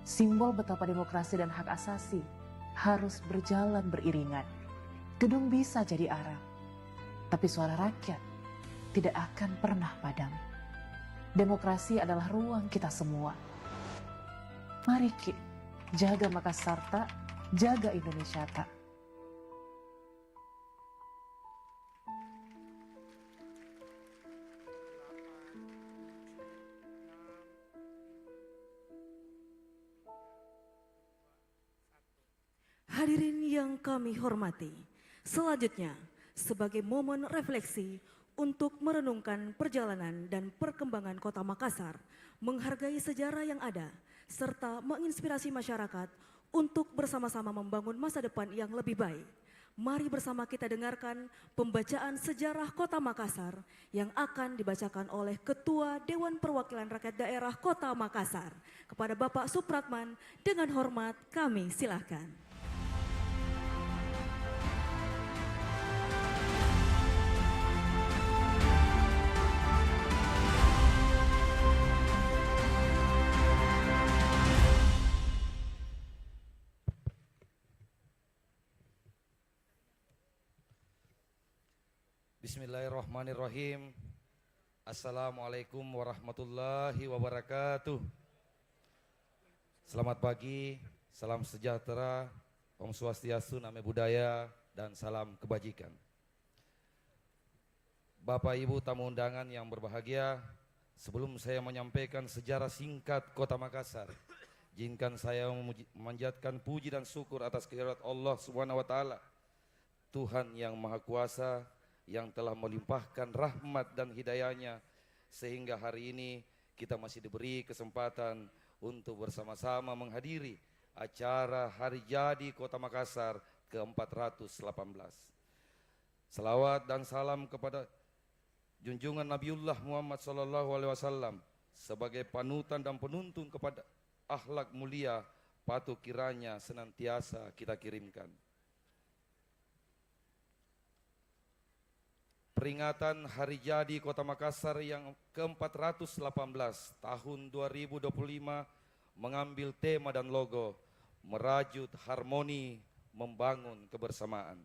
simbol betapa demokrasi dan hak asasi harus berjalan beriringan. Gedung bisa jadi arang, tapi suara rakyat tidak akan pernah padam. Demokrasi adalah ruang kita semua. Mari jaga Makassarta, jaga Indonesia tak. Hadirin yang kami hormati, selanjutnya sebagai momen refleksi untuk merenungkan perjalanan dan perkembangan Kota Makassar, menghargai sejarah yang ada, serta menginspirasi masyarakat untuk bersama-sama membangun masa depan yang lebih baik. Mari bersama kita dengarkan pembacaan sejarah Kota Makassar yang akan dibacakan oleh Ketua Dewan Perwakilan Rakyat Daerah Kota Makassar. Kepada Bapak Supratman, dengan hormat kami silahkan. Bismillahirrahmanirrahim. Assalamualaikum warahmatullahi wabarakatuh. Selamat pagi, salam sejahtera, Om Swastiastu, Namo Buddhaya, dan salam kebajikan. Bapak Ibu tamu undangan yang berbahagia, sebelum saya menyampaikan sejarah singkat Kota Makassar, izinkan saya memanjatkan puji dan syukur atas kehadirat Allah Subhanahu wa taala, Tuhan yang Maha Kuasa, yang telah melimpahkan rahmat dan hidayahnya sehingga hari ini kita masih diberi kesempatan untuk bersama-sama menghadiri acara Hari Jadi Kota Makassar ke-418. Salawat dan salam kepada junjungan Nabiullah Muhammad SAW sebagai panutan dan penuntun kepada akhlak mulia, patut kiranya senantiasa kita kirimkan. Peringatan Hari Jadi Kota Makassar yang ke-418 tahun 2025 mengambil tema dan logo merajut harmoni, membangun kebersamaan.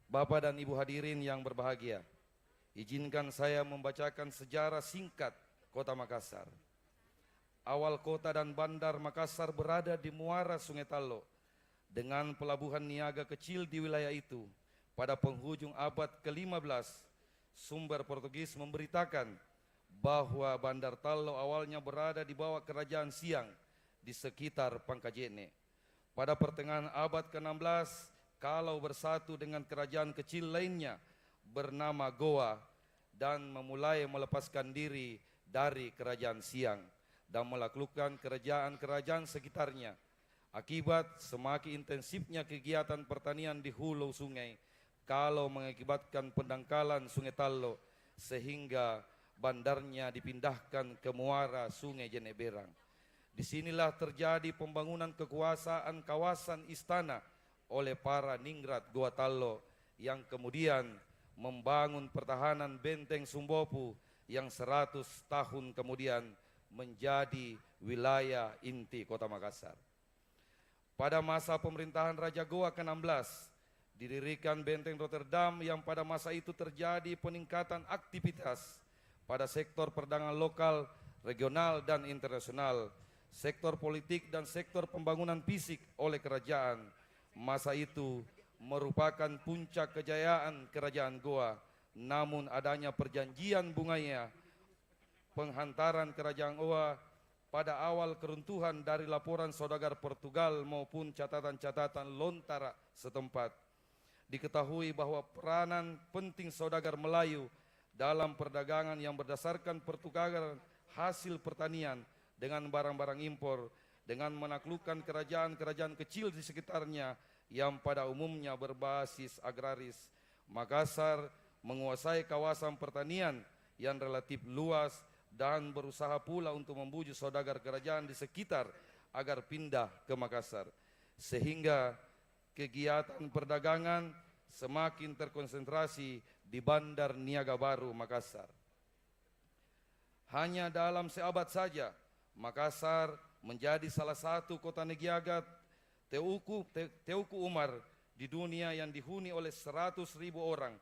Bapak dan Ibu hadirin yang berbahagia, Izinkan saya membacakan sejarah singkat Kota Makassar. Awal kota dan bandar Makassar berada di muara Sungai Tallo dengan pelabuhan niaga kecil di wilayah itu. Pada penghujung abad ke-15, sumber Portugis memberitakan bahwa Bandar Tallo awalnya berada di bawah kerajaan Siang di sekitar Pangkajene. Pada pertengahan abad ke-16, Kalau bersatu dengan kerajaan kecil lainnya bernama Goa dan memulai melepaskan diri dari kerajaan Siang dan melaklukkan kerajaan-kerajaan sekitarnya. Akibat semakin intensifnya kegiatan pertanian di hulu sungai, kalau mengakibatkan pendangkalan Sungai Tallo sehingga bandarnya dipindahkan ke muara Sungai Jeneberang. Disinilah terjadi pembangunan kekuasaan kawasan istana oleh para ningrat Goa Tallo yang kemudian membangun pertahanan benteng Sumbopu yang 100 tahun kemudian menjadi wilayah inti Kota Makassar. Pada masa pemerintahan Raja Goa ke-16, didirikan benteng Rotterdam yang pada masa itu terjadi peningkatan aktivitas pada sektor perdagangan lokal, regional, dan internasional, sektor politik dan sektor pembangunan fisik oleh kerajaan. Masa itu merupakan puncak kejayaan kerajaan Goa, namun adanya perjanjian bunganya penghantaran kerajaan Goa pada awal keruntuhan dari laporan saudagar Portugal maupun catatan-catatan lontara setempat. Diketahui bahwa peranan penting saudagar Melayu dalam perdagangan yang berdasarkan pertukaran hasil pertanian dengan barang-barang impor dengan menaklukkan kerajaan-kerajaan kecil di sekitarnya yang pada umumnya berbasis agraris. Makassar menguasai kawasan pertanian yang relatif luas dan berusaha pula untuk membujuk saudagar kerajaan di sekitar agar pindah ke Makassar, sehingga kegiatan perdagangan semakin terkonsentrasi di Bandar Niaga Baru Makassar. Hanya dalam seabad saja, Makassar menjadi salah satu kota niaga Teuku Umar di dunia yang dihuni oleh 100.000 orang.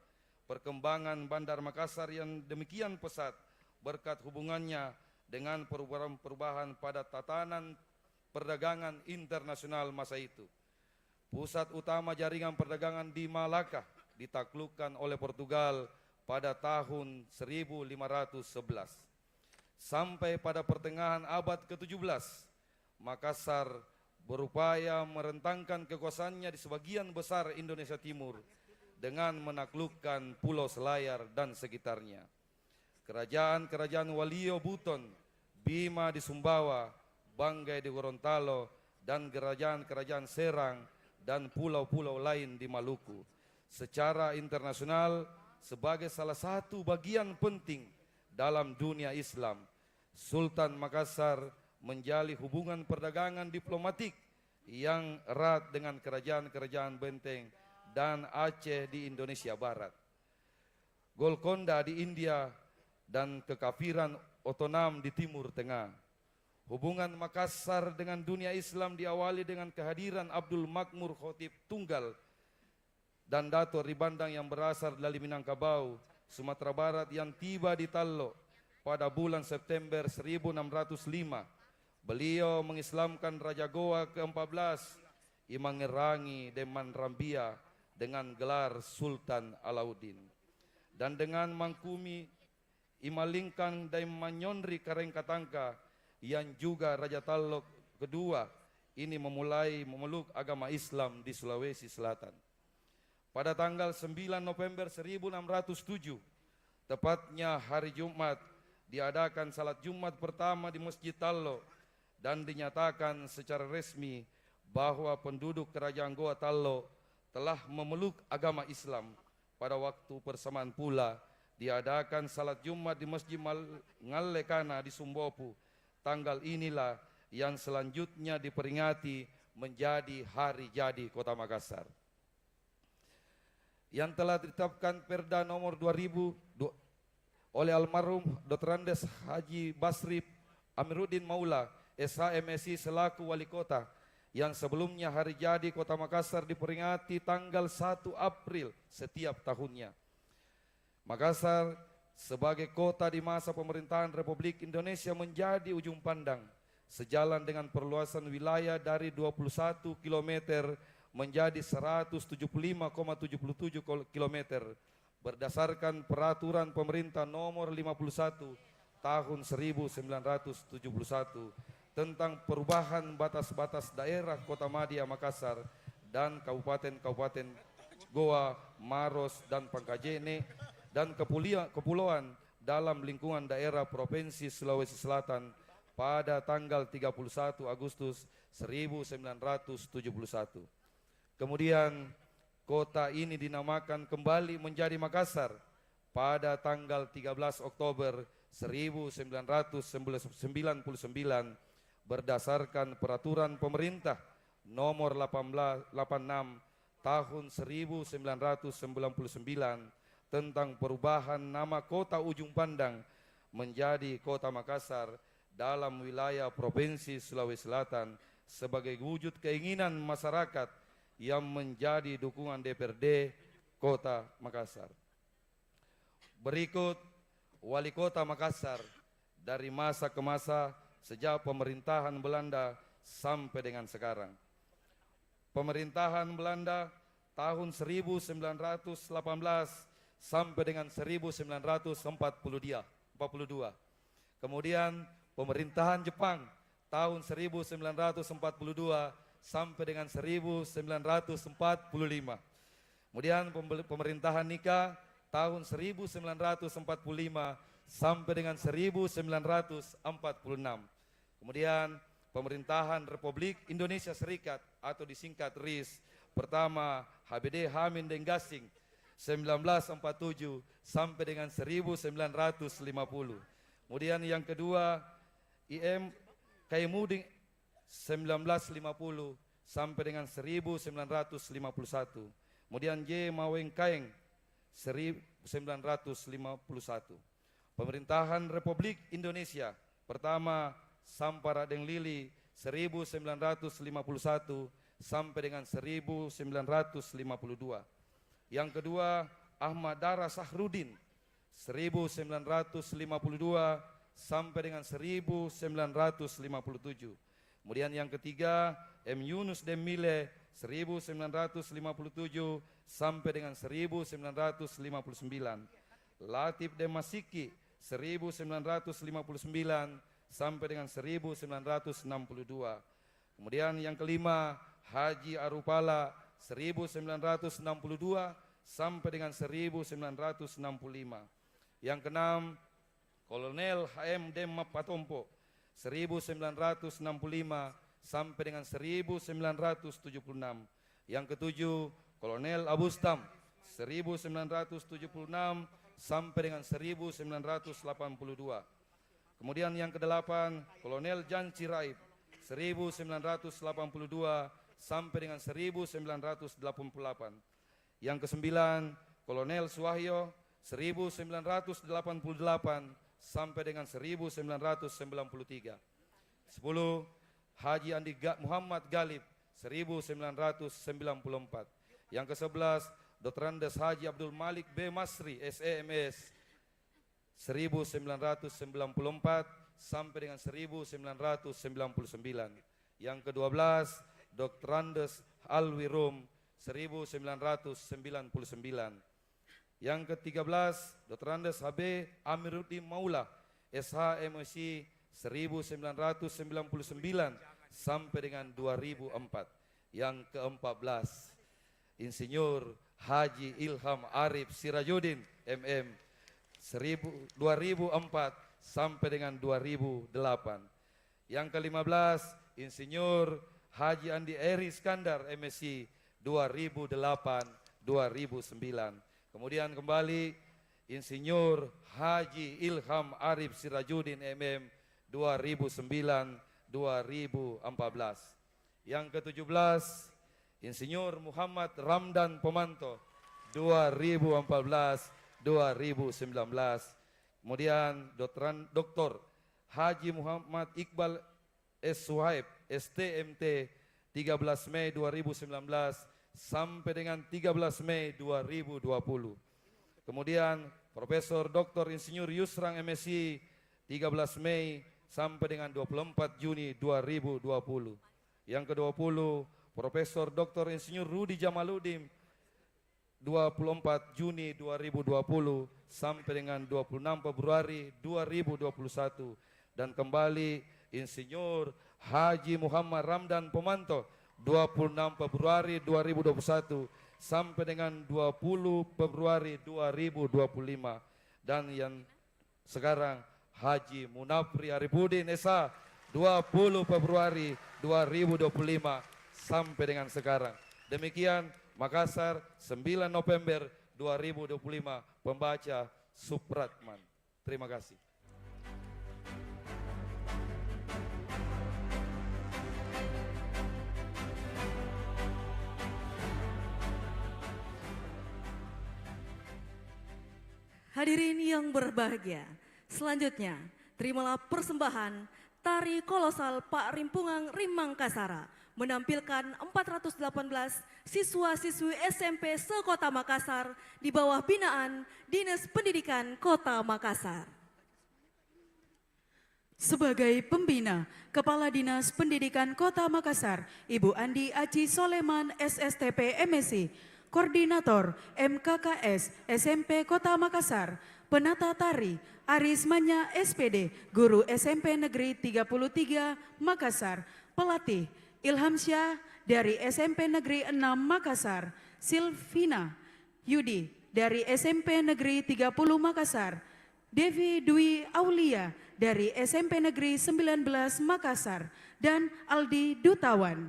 Perkembangan Bandar Makassar yang demikian pesat berkat hubungannya dengan perubahan-perubahan pada tatanan perdagangan internasional masa itu. Pusat utama jaringan perdagangan di Malaka ditaklukkan oleh Portugal pada tahun 1511. Sampai pada pertengahan abad ke-17, Makassar berupaya merentangkan kekuasaannya di sebagian besar Indonesia Timur dengan menaklukkan Pulau Selayar dan sekitarnya. Kerajaan-kerajaan Waluyo Buton, Bima di Sumbawa, Banggai di Gorontalo, dan kerajaan-kerajaan Serang dan pulau-pulau lain di Maluku. Secara internasional, sebagai salah satu bagian penting dalam dunia Islam, Sultan Makassar menjalin hubungan perdagangan diplomatik yang erat dengan kerajaan-kerajaan Benteng dan Aceh di Indonesia Barat, Golconda di India, dan kekafiran Ottoman di Timur Tengah. Hubungan Makassar dengan dunia Islam diawali dengan kehadiran Abdul Makmur Khotib Tunggal dan Dato' Ribandang yang berasal dari Minangkabau, Sumatera Barat yang tiba di Tallo pada bulan September 1605. Beliau mengislamkan Raja Goa ke-14, Imangerangi Deman Rambia, dengan gelar Sultan Alauddin. Dan dengan mangkumi Imalingkan dan Manyonri Karengkatangka yang juga Raja Tallo kedua ini memulai memeluk agama Islam di Sulawesi Selatan. Pada tanggal 9 November 1607, tepatnya hari Jumat, diadakan salat Jumat pertama di Masjid Tallo dan dinyatakan secara resmi bahwa penduduk kerajaan Goa Tallo telah memeluk agama Islam. Pada waktu bersamaan pula diadakan salat Jumat di Masjid Ngallekana di Sumbopu. Tanggal inilah yang selanjutnya diperingati menjadi hari jadi Kota Makassar, yang telah ditetapkan Perda nomor 2000 oleh almarhum Dr. Andes Haji Basri Amiruddin Maula SHMSI selaku wali kota, yang sebelumnya hari jadi Kota Makassar diperingati tanggal 1 April setiap tahunnya. Makassar sebagai kota di masa pemerintahan Republik Indonesia menjadi ujung pandang sejalan dengan perluasan wilayah dari 21 km menjadi 175,77 km berdasarkan peraturan pemerintah nomor 51 tahun 1971 tentang perubahan batas-batas daerah Kota Madia Makassar dan kabupaten-kabupaten Goa, Maros, dan Pangkajene dan kepulauan dalam lingkungan daerah Provinsi Sulawesi Selatan pada tanggal 31 Agustus 1971. Kemudian kota ini dinamakan kembali menjadi Makassar pada tanggal 13 Oktober 1999 berdasarkan peraturan pemerintah nomor 86 tahun 1999 tentang perubahan nama kota Ujung Pandang menjadi Kota Makassar dalam wilayah Provinsi Sulawesi Selatan sebagai wujud keinginan masyarakat yang menjadi dukungan DPRD Kota Makassar. Berikut Wali Kota Makassar dari masa ke masa sejak pemerintahan Belanda sampai dengan sekarang. Pemerintahan Belanda tahun 1918 sampai dengan 1942. Kemudian pemerintahan Jepang tahun 1942 sampai dengan 1945. Kemudian pemerintahan Nika tahun 1945 sampai dengan 1946. Kemudian pemerintahan Republik Indonesia Serikat atau disingkat RIS pertama HBD Hamin Denggasing 1947 sampai dengan 1950. Kemudian yang kedua IM Kaimuding 1950 sampai dengan 1951. Kemudian J Maweng Kaeng 1951. Pemerintahan Republik Indonesia pertama Sampara Deng Lili 1951 sampai dengan 1952. Yang kedua Ahmad Dara Sahrudin 1952 sampai dengan 1957. Kemudian yang ketiga M. Yunus Demile 1957 sampai dengan 1959. Latif Demasiki 1959 sampai dengan 1962. Kemudian yang kelima Haji Arupala 1962 sampai dengan 1965. Yang keenam Kolonel HM Demma Patompo 1965 sampai dengan 1976. Yang ketujuh Kolonel Abustam 1976 sampai dengan 1982. Kemudian yang kedelapan Kolonel Jan Ciraib 1982 sampai dengan 1988. Yang kesembilan Kolonel Suwahyo 1988 sampai dengan 1993. 10 Haji Andi Muhammad Galib 1994. Yang ke-11 Dr. Andes Haji Abdul Malik B. Masri SEMS 1994 sampai dengan 1999. Yang ke-12 Dr. Andes Alwi Rum 1999. Yang ke-13 Dr. Andes HB Amiruddin Maula SHMSI 1999 sampai dengan 2004. Yang ke-14 Insinyur Haji Ilham Arif Sirajuddin MM 2004 sampai dengan 2008. Yang ke-15 Insinyur Haji Andi Eri Iskandar MSc 2008-2009. Kemudian kembali Insinyur Haji Ilham Arif Sirajuddin MM 2009-2014. Yang ke-17 Insinyur Muhammad Ramdan Pomanto 2014-2019. Kemudian Dr. Haji Muhammad Iqbal S. Suhaib STMT 13 Mei 2019 sampai dengan 13 Mei 2020. Kemudian Profesor Dr. Insinyur Yusrang MSc 13 Mei sampai dengan 24 Juni 2020. Yang ke-20, Profesor Dr. Insinyur Rudi Jamaluddin 24 Juni 2020 sampai dengan 26 Februari 2021. Dan kembali Insinyur Haji Muhammad Ramdan Pomanto 26 Februari 2021 sampai dengan 20 Februari 2025. Dan yang sekarang Haji Munafri Arifudin Esa 20 Februari 2025 sampai dengan sekarang. Demikian Makassar 9 November 2025, pembaca Supratman. Terima kasih. Hadirin yang berbahagia, selanjutnya terimalah persembahan Tari Kolosal Pak Rimpungang Rimangkasara menampilkan 418 siswa-siswi SMP se-Kota Makassar di bawah binaan Dinas Pendidikan Kota Makassar. Sebagai pembina, Kepala Dinas Pendidikan Kota Makassar, Ibu Andi Aji Soleman SSTP MSc, Koordinator MKKS SMP Kota Makassar, Penata Tari Aris Manya SPD, Guru SMP Negeri 33 Makassar, Pelatih Ilham Syah dari SMP Negeri 6 Makassar, Silvina Yudi dari SMP Negeri 30 Makassar, Devi Dwi Aulia dari SMP Negeri 19 Makassar, dan Aldi Dutawan.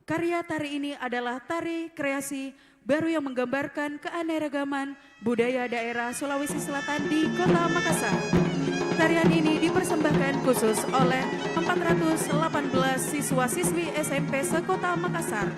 Karya tari ini adalah tari kreasi baru yang menggambarkan keanekaragaman budaya daerah Sulawesi Selatan di Kota Makassar. Tarian ini dipersembahkan khusus oleh 418 siswa-siswi SMP se-Kota Makassar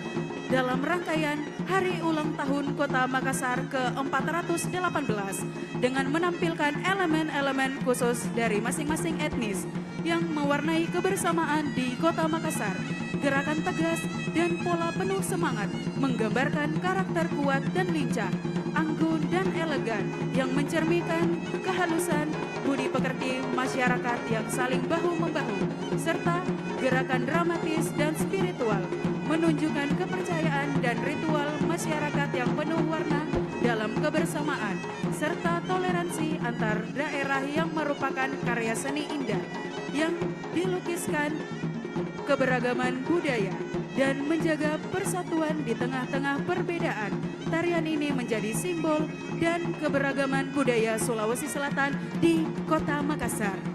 dalam rangkaian Hari Ulang Tahun Kota Makassar ke-418 dengan menampilkan elemen-elemen khusus dari masing-masing etnis yang mewarnai kebersamaan di Kota Makassar. Gerakan tegas dan pola penuh semangat menggambarkan karakter kuat dan lincah, anggun dan elegan yang mencerminkan kehalusan budi pekerti masyarakat yang saling bahu-membahu, serta gerakan dramatis dan spiritual menunjukkan kepercayaan dan ritual masyarakat yang penuh warna dalam kebersamaan, serta toleransi antar daerah yang merupakan karya seni indah yang dilukiskan keberagaman budaya dan menjaga persatuan di tengah-tengah perbedaan. Tarian ini menjadi simbol dan keberagaman budaya Sulawesi Selatan di Kota Makassar.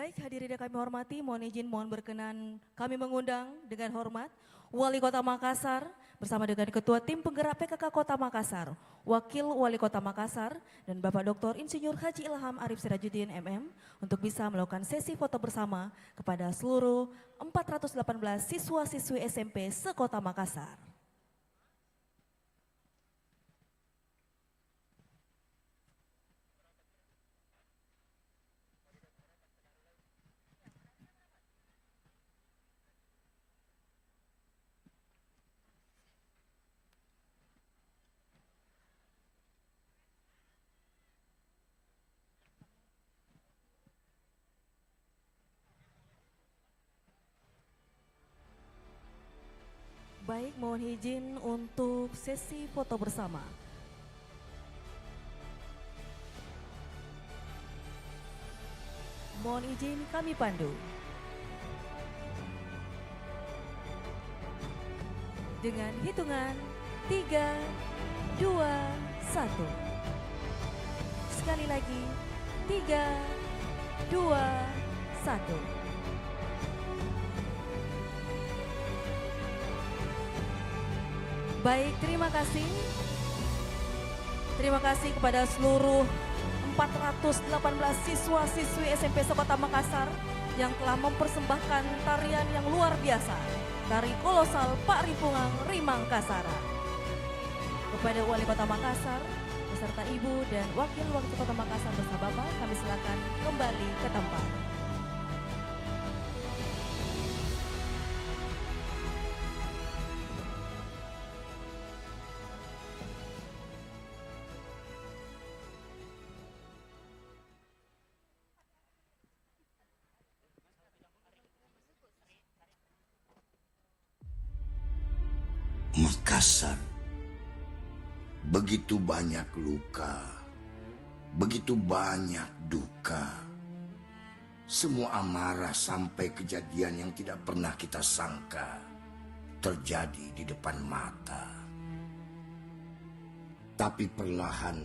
Baik, hadirin yang kami hormati, mohon izin, mohon berkenan kami mengundang dengan hormat Wali Kota Makassar bersama dengan Ketua Tim Penggerak PKK Kota Makassar, Wakil Wali Kota Makassar, dan Bapak Dr. Insinyur Haji Ilham Arif Sirajuddin MM untuk bisa melakukan sesi foto bersama kepada seluruh 418 siswa-siswi SMP se-Kota Makassar. Baik, mohon izin untuk sesi foto bersama. Mohon izin kami pandu. Dengan hitungan 3, 2, 1. Sekali lagi, 3, 2, 1. Baik, terima kasih. Terima kasih kepada seluruh 418 siswa-siswi SMP se-Kota Makassar yang telah mempersembahkan tarian yang luar biasa, tari kolosal Pak Ripungang Rimang Kasara. Kepada Wali Kota Makassar beserta Ibu dan Wakil Kota Makassar beserta Bapak, kami silakan kembali ke tempat. Makassar, begitu banyak luka, begitu banyak duka. Semua amarah sampai kejadian yang tidak pernah kita sangka terjadi di depan mata. Tapi perlahan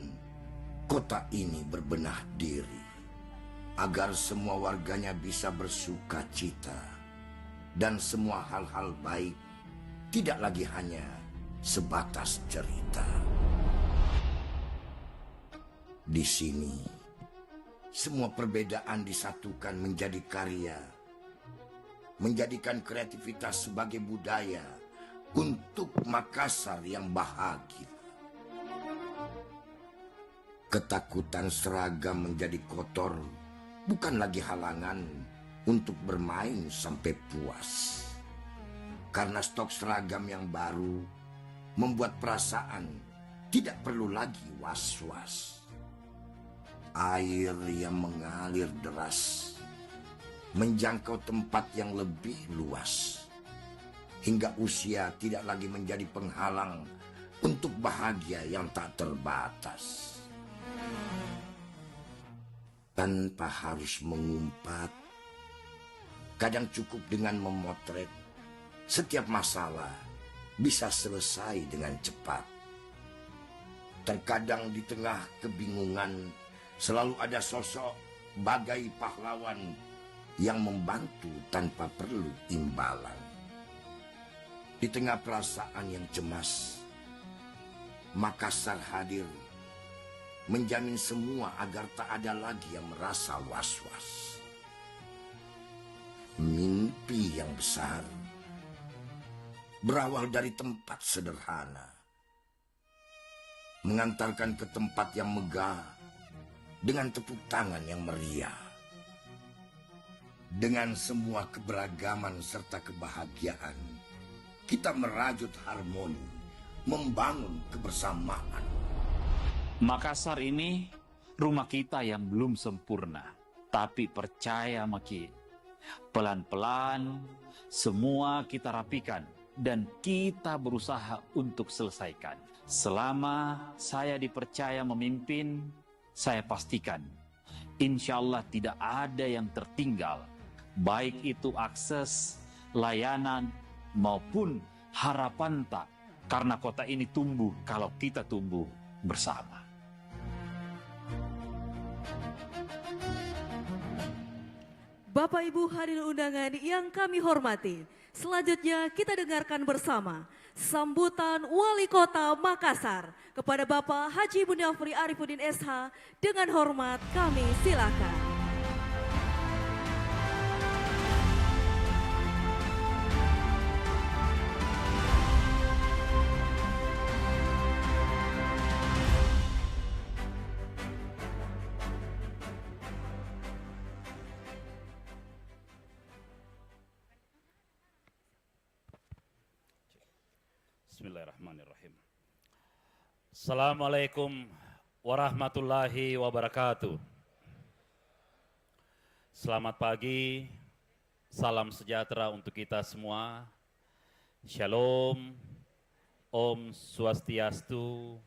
kota ini berbenah diri agar semua warganya bisa bersuka cita dan semua hal-hal baik tidak lagi hanya sebatas cerita. Di sini, semua perbedaan disatukan menjadi karya, menjadikan kreativitas sebagai budaya untuk Makassar yang bahagia. Ketakutan seragam menjadi kotor bukan lagi halangan untuk bermain sampai puas. Karena stok seragam yang baru membuat perasaan tidak perlu lagi was-was. Air yang mengalir deras menjangkau tempat yang lebih luas. Hingga usia tidak lagi menjadi penghalang untuk bahagia yang tak terbatas. Tanpa harus mengumpat, kadang cukup dengan memotret. Setiap masalah bisa selesai dengan cepat. Terkadang di tengah kebingungan selalu ada sosok bagai pahlawan yang membantu tanpa perlu imbalan. Di tengah perasaan yang cemas, Makassar hadir menjamin semua agar tak ada lagi yang merasa was-was. Mimpi yang besar berawal dari tempat sederhana, mengantarkan ke tempat yang megah dengan tepuk tangan yang meriah. Dengan semua keberagaman serta kebahagiaan, kita merajut harmoni, membangun kebersamaan. Makassar ini rumah kita yang belum sempurna, tapi percaya Maki, pelan-pelan semua kita rapikan dan kita berusaha untuk selesaikan. Selama saya dipercaya memimpin, saya pastikan insya Allah tidak ada yang tertinggal, baik itu akses, layanan, maupun harapan tak, karena kota ini tumbuh kalau kita tumbuh bersama. Bapak Ibu hadirin undangan yang kami hormati, selanjutnya kita dengarkan bersama sambutan Wali Kota Makassar kepada Bapak Haji Munafri Arifuddin SH. Dengan hormat kami silakan. Bismillahirrahmanirrahim. Assalamualaikum warahmatullahi wabarakatuh. Selamat pagi, salam sejahtera untuk kita semua. Shalom, Om Swastiastu,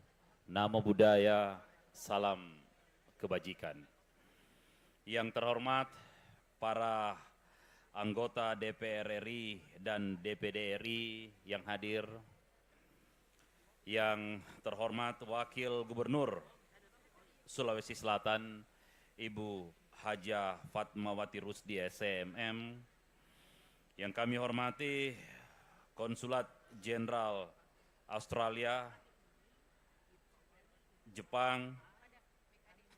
Namo Buddhaya, salam kebajikan. Yang terhormat para anggota DPR RI dan DPD RI yang hadir, yang terhormat Wakil Gubernur Sulawesi Selatan Ibu Haja Fatmawati Rusdi SMM, yang kami hormati Konsulat Jenderal Australia, Jepang,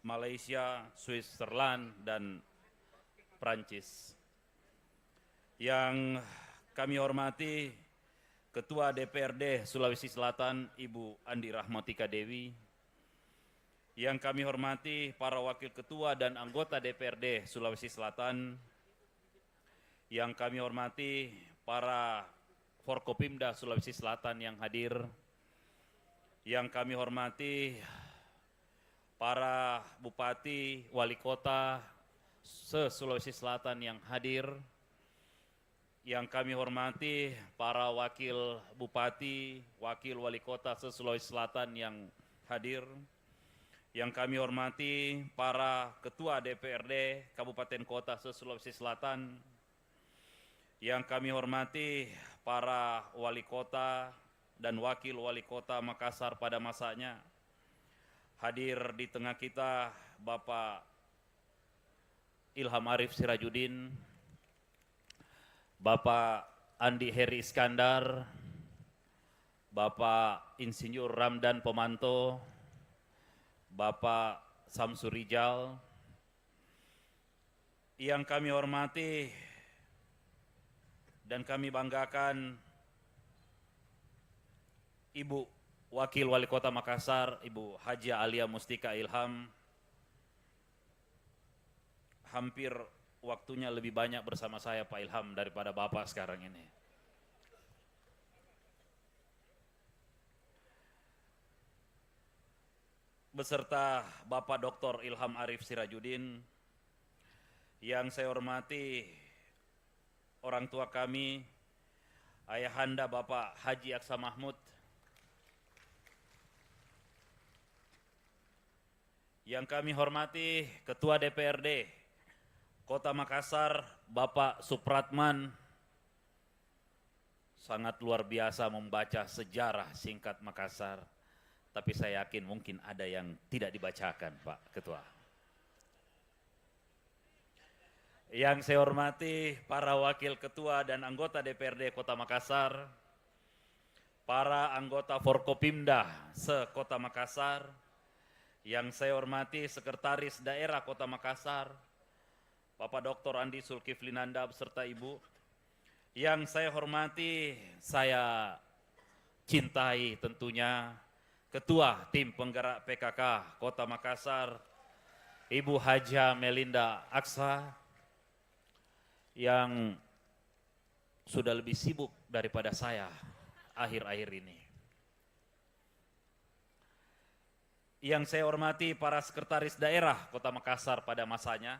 Malaysia, Switzerland, dan Prancis. Yang kami hormati Ketua DPRD Sulawesi Selatan Ibu Andi Rahmatika Dewi, yang kami hormati para Wakil Ketua dan anggota DPRD Sulawesi Selatan, yang kami hormati para Forkopimda Sulawesi Selatan yang hadir, yang kami hormati para Bupati, Wali Kota se-Sulawesi Selatan yang hadir, yang kami hormati para wakil bupati, wakil wali kota se-Sulawesi Selatan yang hadir, yang kami hormati para ketua DPRD Kabupaten Kota se-Sulawesi Selatan, yang kami hormati para wali kota dan wakil wali kota Makassar pada masanya. Hadir di tengah kita Bapak Ilham Arif Sirajuddin, Bapak Andi Heri Iskandar, Bapak Insinyur Ramdan Pomanto, Bapak Samsur Rijal, yang kami hormati dan kami banggakan Ibu Wakil Wali Kota Makassar, Ibu Haja Alia Mustika Ilham. Hampir waktunya lebih banyak bersama saya Pak Ilham daripada Bapak sekarang ini. Beserta Bapak Dr. Ilham Arif Sirajuddin, yang saya hormati orang tua kami, Ayahanda Bapak Haji Aksa Mahmud, yang kami hormati Ketua DPRD Kota Makassar, Bapak Supratman, sangat luar biasa membaca sejarah singkat Makassar, tapi saya yakin mungkin ada yang tidak dibacakan, Pak Ketua. Yang saya hormati para wakil ketua dan anggota DPRD Kota Makassar, para anggota Forkopimda se-Kota Makassar, yang saya hormati Sekretaris Daerah Kota Makassar, Bapak Dr. Andi Zulkiflinanda beserta Ibu, yang saya hormati, saya cintai tentunya Ketua Tim Penggerak PKK Kota Makassar, Ibu Haja Melinda Aksa, yang sudah lebih sibuk daripada saya akhir-akhir ini. Yang saya hormati para Sekretaris Daerah Kota Makassar pada masanya,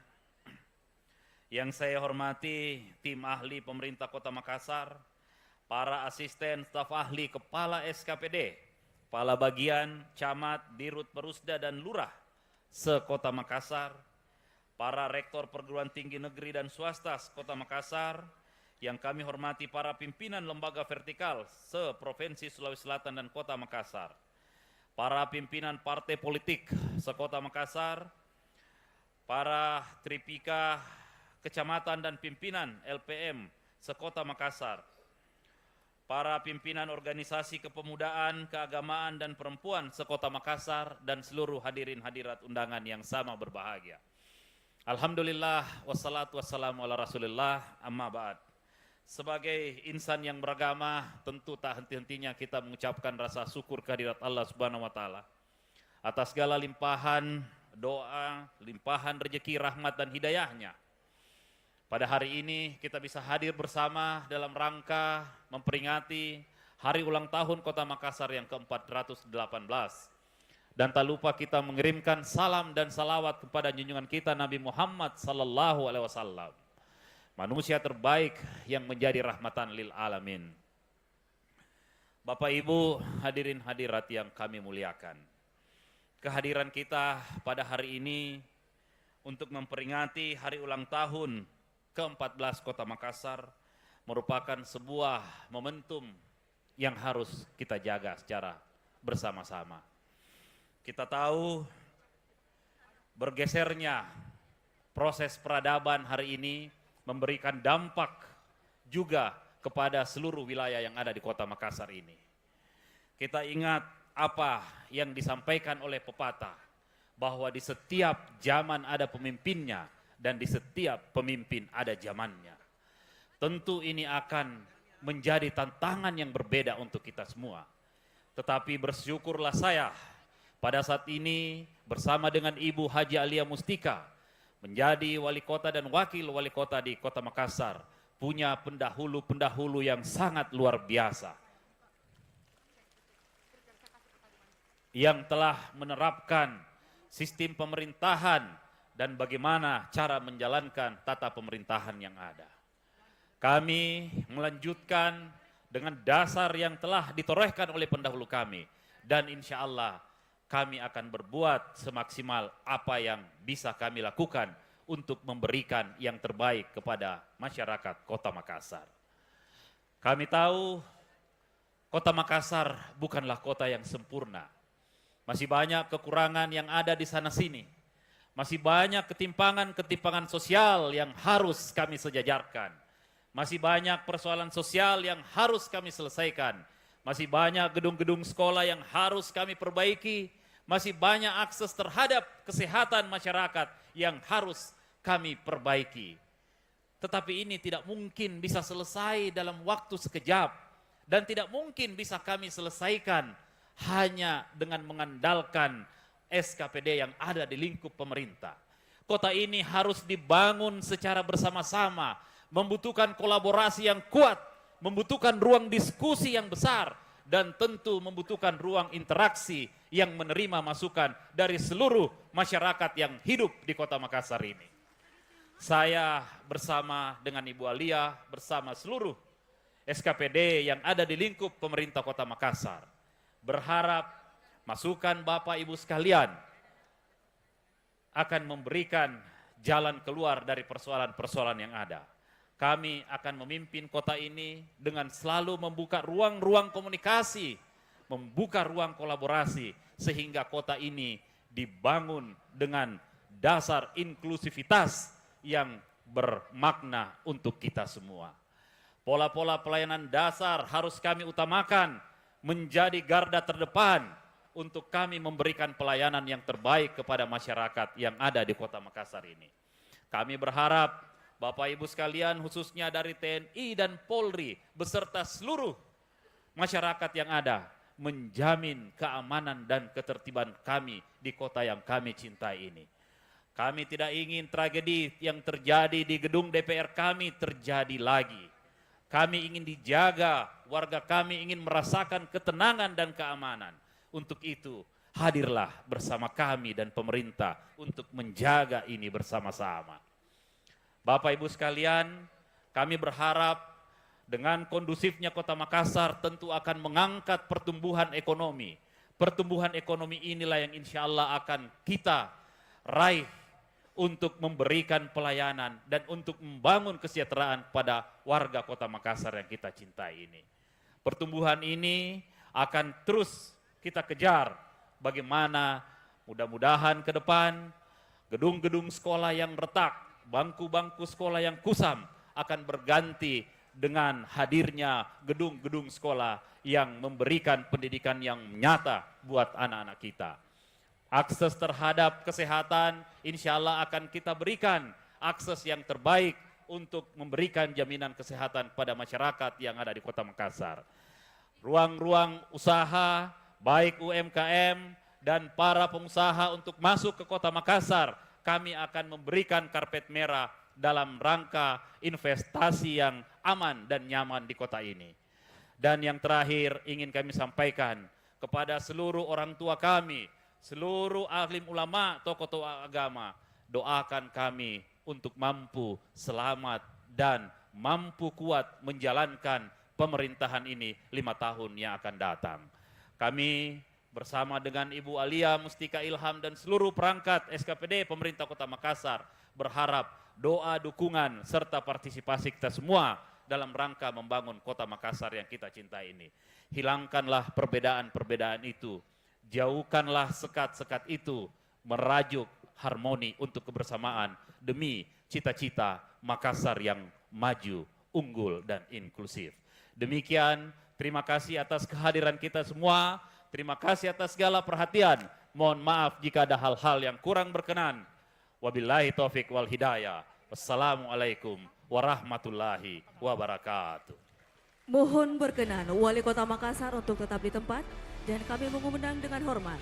yang saya hormati tim ahli pemerintah Kota Makassar, para asisten staf ahli kepala SKPD, kepala bagian, camat, dirut perusda dan lurah se-Kota Makassar, para rektor perguruan tinggi negeri dan swasta Kota Makassar, yang kami hormati para pimpinan lembaga vertikal se-Provinsi Sulawesi Selatan dan Kota Makassar, para pimpinan partai politik se-Kota Makassar, para Tripika kecamatan dan pimpinan LPM sekota Makassar, para pimpinan organisasi kepemudaan, keagamaan, dan perempuan sekota Makassar, dan seluruh hadirin hadirat undangan yang sama berbahagia. Alhamdulillah, wassalatu wassalamu ala rasulillah, amma ba'd. Sebagai insan yang beragama, tentu tak henti-hentinya kita mengucapkan rasa syukur kehadirat Allah Subhanahu wa Ta'ala atas segala limpahan doa, limpahan rezeki, rahmat, dan hidayahnya. Pada hari ini kita bisa hadir bersama dalam rangka memperingati hari ulang tahun Kota Makassar yang ke-418. Dan tak lupa kita mengirimkan salam dan salawat kepada junjungan kita Nabi Muhammad sallallahu alaihi wasallam, manusia terbaik yang menjadi rahmatan lil alamin. Bapak Ibu hadirin hadirat yang kami muliakan, kehadiran kita pada hari ini untuk memperingati hari ulang tahun ke-14 Kota Makassar merupakan sebuah momentum yang harus kita jaga secara bersama-sama. Kita tahu bergesernya proses peradaban hari ini memberikan dampak juga kepada seluruh wilayah yang ada di Kota Makassar ini. Kita ingat apa yang disampaikan oleh pepatah, bahwa di setiap zaman ada pemimpinnya dan di setiap pemimpin ada zamannya. Tentu ini akan menjadi tantangan yang berbeda untuk kita semua. Tetapi bersyukurlah saya pada saat ini bersama dengan Ibu Haji Alia Mustika menjadi wali kota dan wakil wali kota di Kota Makassar, punya pendahulu-pendahulu yang sangat luar biasa, yang telah menerapkan sistem pemerintahan dan bagaimana cara menjalankan tata pemerintahan yang ada. Kami melanjutkan dengan dasar yang telah ditorehkan oleh pendahulu kami, dan insya Allah kami akan berbuat semaksimal apa yang bisa kami lakukan untuk memberikan yang terbaik kepada masyarakat Kota Makassar. Kami tahu Kota Makassar bukanlah kota yang sempurna. Masih banyak kekurangan yang ada di sana-sini. Masih banyak ketimpangan-ketimpangan sosial yang harus kami sejajarkan. Masih banyak persoalan sosial yang harus kami selesaikan. Masih banyak gedung-gedung sekolah yang harus kami perbaiki. Masih banyak akses terhadap kesehatan masyarakat yang harus kami perbaiki. Tetapi ini tidak mungkin bisa selesai dalam waktu sekejap. Dan tidak mungkin bisa kami selesaikan hanya dengan mengandalkan SKPD yang ada di lingkup pemerintah. Kota ini harus dibangun secara bersama-sama, membutuhkan kolaborasi yang kuat, membutuhkan ruang diskusi yang besar, dan tentu membutuhkan ruang interaksi yang menerima masukan dari seluruh masyarakat yang hidup di Kota Makassar ini. Saya bersama dengan Ibu Alia, bersama seluruh SKPD yang ada di lingkup pemerintah Kota Makassar, berharap masukan Bapak Ibu sekalian akan memberikan jalan keluar dari persoalan-persoalan yang ada. Kami akan memimpin kota ini dengan selalu membuka ruang-ruang komunikasi, membuka ruang kolaborasi, sehingga kota ini dibangun dengan dasar inklusivitas yang bermakna untuk kita semua. Pola-pola pelayanan dasar harus kami utamakan menjadi garda terdepan untuk kami memberikan pelayanan yang terbaik kepada masyarakat yang ada di Kota Makassar ini. Kami berharap Bapak Ibu sekalian, khususnya dari TNI dan Polri beserta seluruh masyarakat yang ada, menjamin keamanan dan ketertiban kami di kota yang kami cintai ini. Kami tidak ingin tragedi yang terjadi di gedung DPR kami terjadi lagi. Kami ingin dijaga, warga kami ingin merasakan ketenangan dan keamanan. Untuk itu, hadirlah bersama kami dan pemerintah untuk menjaga ini bersama-sama. Bapak Ibu sekalian, kami berharap dengan kondusifnya Kota Makassar tentu akan mengangkat pertumbuhan ekonomi. Pertumbuhan ekonomi inilah yang insya Allah akan kita raih untuk memberikan pelayanan dan untuk membangun kesejahteraan pada warga Kota Makassar yang kita cintai ini. Pertumbuhan ini akan terus kita kejar, bagaimana mudah-mudahan ke depan gedung-gedung sekolah yang retak bangku-bangku sekolah yang kusam akan berganti dengan hadirnya gedung-gedung sekolah yang memberikan pendidikan yang nyata buat anak-anak kita. Akses terhadap kesehatan insya Allah akan kita berikan akses yang terbaik untuk memberikan jaminan kesehatan pada masyarakat yang ada di Kota Makassar. Ruang-ruang usaha, baik UMKM dan para pengusaha untuk masuk ke Kota Makassar, kami akan memberikan karpet merah dalam rangka investasi yang aman dan nyaman di kota ini. Dan yang terakhir ingin kami sampaikan kepada seluruh orang tua kami, seluruh alim ulama, tokoh-tokoh agama, doakan kami untuk mampu selamat dan mampu kuat menjalankan pemerintahan ini 5 tahun yang akan datang. Kami bersama dengan Ibu Alia Mustika Ilham dan seluruh perangkat SKPD pemerintah Kota Makassar berharap doa, dukungan, serta partisipasi kita semua dalam rangka membangun Kota Makassar yang kita cintai ini. Hilangkanlah perbedaan-perbedaan itu, jauhkanlah sekat-sekat itu, merajuk harmoni untuk kebersamaan demi cita-cita Makassar yang maju, unggul, dan inklusif. Demikian, terima kasih atas kehadiran kita semua, terima kasih atas segala perhatian. Mohon maaf jika ada hal-hal yang kurang berkenan. Wabillahi taufik wal hidayah. Wassalamualaikum warahmatullahi wabarakatuh. Mohon berkenan Wali Kota Makassar untuk tetap di tempat dan kami mengundang dengan hormat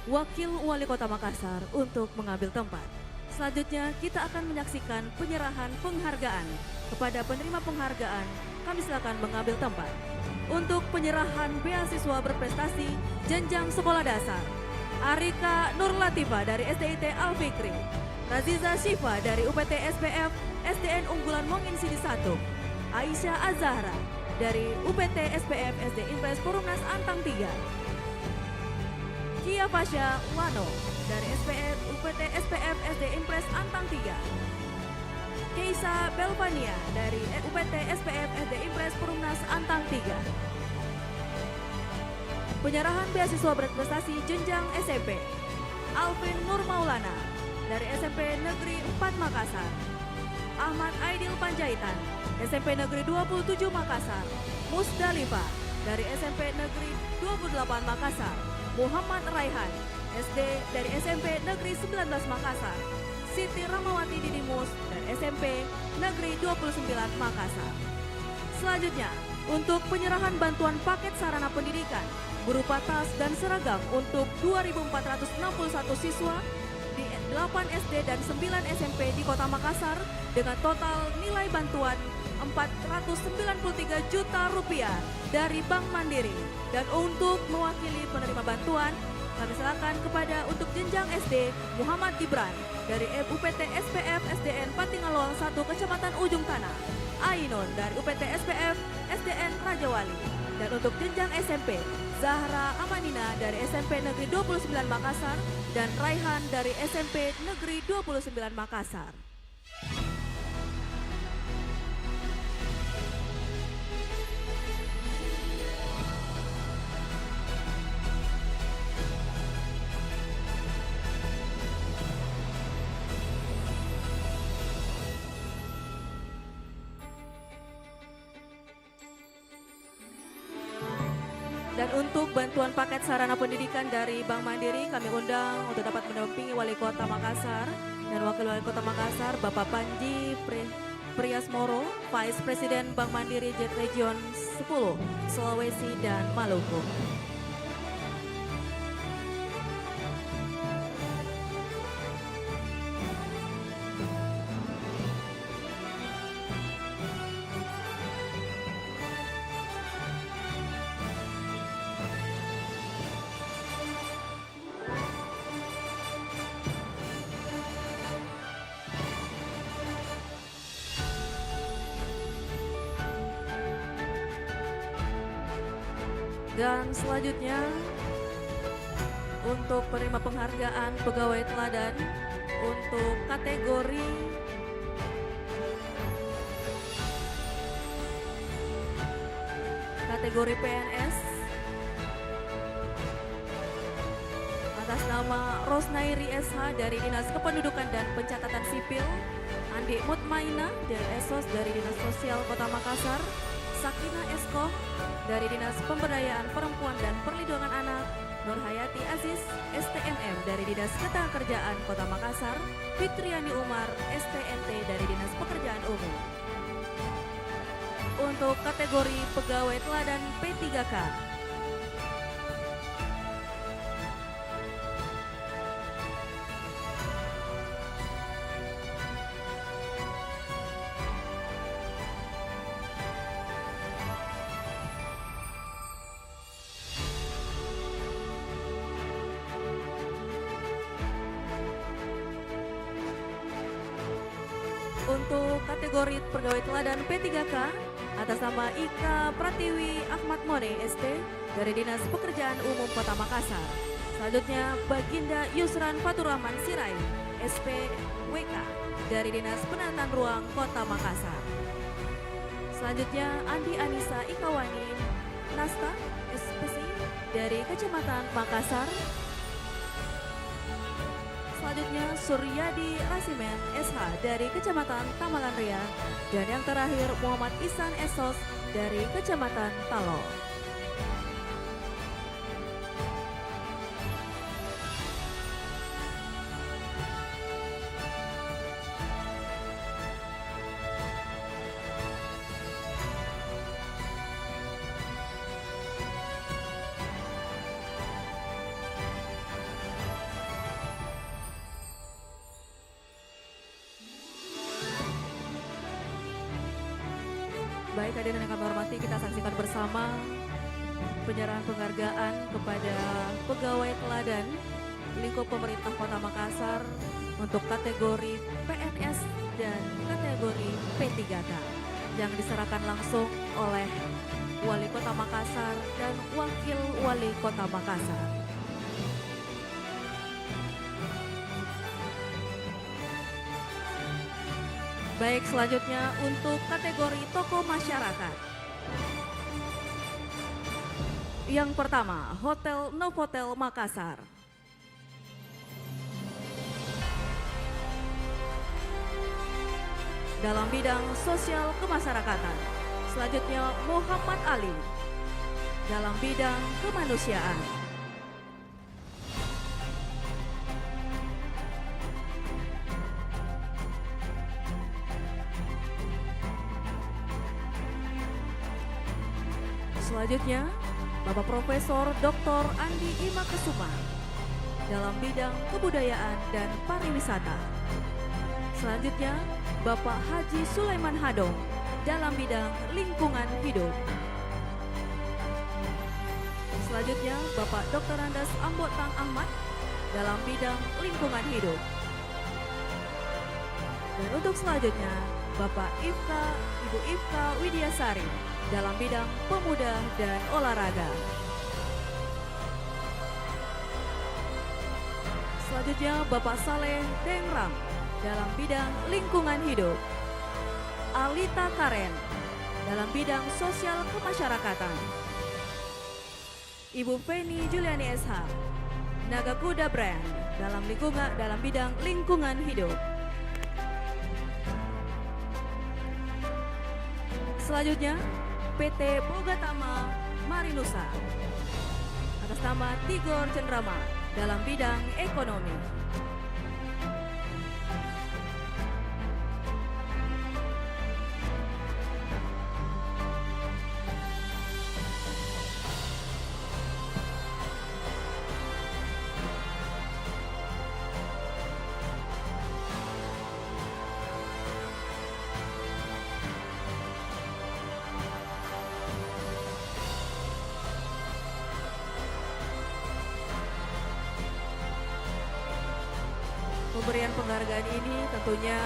Wakil Wali Kota Makassar untuk mengambil tempat. Selanjutnya kita akan menyaksikan penyerahan penghargaan kepada penerima penghargaan. Kami silakan mengambil tempat. Untuk penyerahan beasiswa berprestasi jenjang sekolah dasar, Arika Nur Latifah dari SDIT Al-Fikri, Raziza Syifa dari UPT SPF SDN Unggulan Monginsidi 1, Aisyah Azahra dari UPT SPF SD Impres Perumnas Antang 3, Kia Fasya Wano dari UPT SPF SD Impres Antang 3, Keisa Belvania dari UPT SPF SD Impres Perumnas Antang 3. Penyerahan beasiswa berprestasi jenjang SMP, Alvin Nur Maulana dari SMP Negeri 4 Makassar, Ahmad Aidil Panjaitan, SMP Negeri 27 Makassar, Musdalifah dari SMP Negeri 28 Makassar, Muhammad Raihan, SD dari SMP Negeri 19 Makassar, Siti Ramawati Didimus dari SMP Negeri 29 Makassar. Selanjutnya, untuk penyerahan bantuan paket sarana pendidikan berupa tas dan seragam untuk 2.461 siswa di 8 SD dan 9 SMP di Kota Makassar dengan total nilai bantuan Rp493 juta dari Bank Mandiri. Dan untuk mewakili penerima bantuan, kami silakan kepada untuk jenjang SD Muhammad Gibran dari UPT SPF SDN Patingalol 1 Kecamatan Ujung Tanah, Ainun dari UPT SPF SDN Rajawali. Dan untuk jenjang SMP, Zahra Amanina dari SMP Negeri 29 Makassar dan Raihan dari SMP Negeri 29 Makassar. Dan untuk bantuan paket sarana pendidikan dari Bank Mandiri, kami undang untuk dapat mendampingi Wali Kota Makassar dan Wakil Wali Kota Makassar, Bapak Panji Priasmoro, Vice Presiden Bank Mandiri Region 10, Sulawesi dan Maluku. Dan selanjutnya untuk penerima penghargaan pegawai teladan untuk kategori PNS Atas nama Rosnairi SH dari Dinas Kependudukan dan Pencatatan Sipil, Andi Mutmaina dari Esos dari Dinas Sosial Kota Makassar, Sakina Esko dari Dinas Pemberdayaan Perempuan dan Perlindungan Anak, Nur Hayati Aziz, STMM dari Dinas Ketenagakerjaan Kota Makassar, Fitriani Umar, STNT dari Dinas Pekerjaan Umum. Untuk kategori pegawai teladan P3K, untuk kategori pegawai teladan P3K atas nama Ika Pratiwi Ahmad More ST dari Dinas Pekerjaan Umum Kota Makassar. Selanjutnya Baginda Yusran Faturrahman Sirai SPWK dari Dinas Penataan Ruang Kota Makassar. Selanjutnya Andi Anissa Ikawani Nasta SPC dari Kecamatan Makassar. Selanjutnya Suryadi Rasimen SH dari Kecamatan Tamalan Ria. Dan yang terakhir Muhammad Ihsan Esos dari Kecamatan Talo. Baik, hadirin yang kami hormati, kita saksikan bersama penyerahan penghargaan kepada pegawai teladan lingkup pemerintah Kota Makassar untuk kategori PNS dan kategori P3K yang diserahkan langsung oleh Wali Kota Makassar dan Wakil Wali Kota Makassar. Baik, selanjutnya untuk kategori tokoh masyarakat. Yang pertama, Hotel Novotel Makassar. Dalam bidang sosial kemasyarakatan. Selanjutnya, Muhammad Ali. Dalam bidang kemanusiaan. Selanjutnya, Bapak Profesor Dr. Andi Imakesuma dalam bidang kebudayaan dan pariwisata. Selanjutnya, Bapak Haji Sulaiman Hadong dalam bidang lingkungan hidup. Selanjutnya, Bapak Dr. Andas Ambotang Ahmad dalam bidang lingkungan hidup. Dan untuk selanjutnya, Bapak Ibu Ifka Widiasari dalam bidang pemuda dan olahraga. Selanjutnya Bapak Saleh Dengram dalam bidang lingkungan hidup. Alita Karen dalam bidang sosial kemasyarakatan. Ibu Feni Juliani SH Nagakuda Brand dalam bidang lingkungan hidup. Selanjutnya PT Bogatama Marinusa atas nama Tigor Cendrama dalam bidang ekonomi. Pemberian penghargaan ini tentunya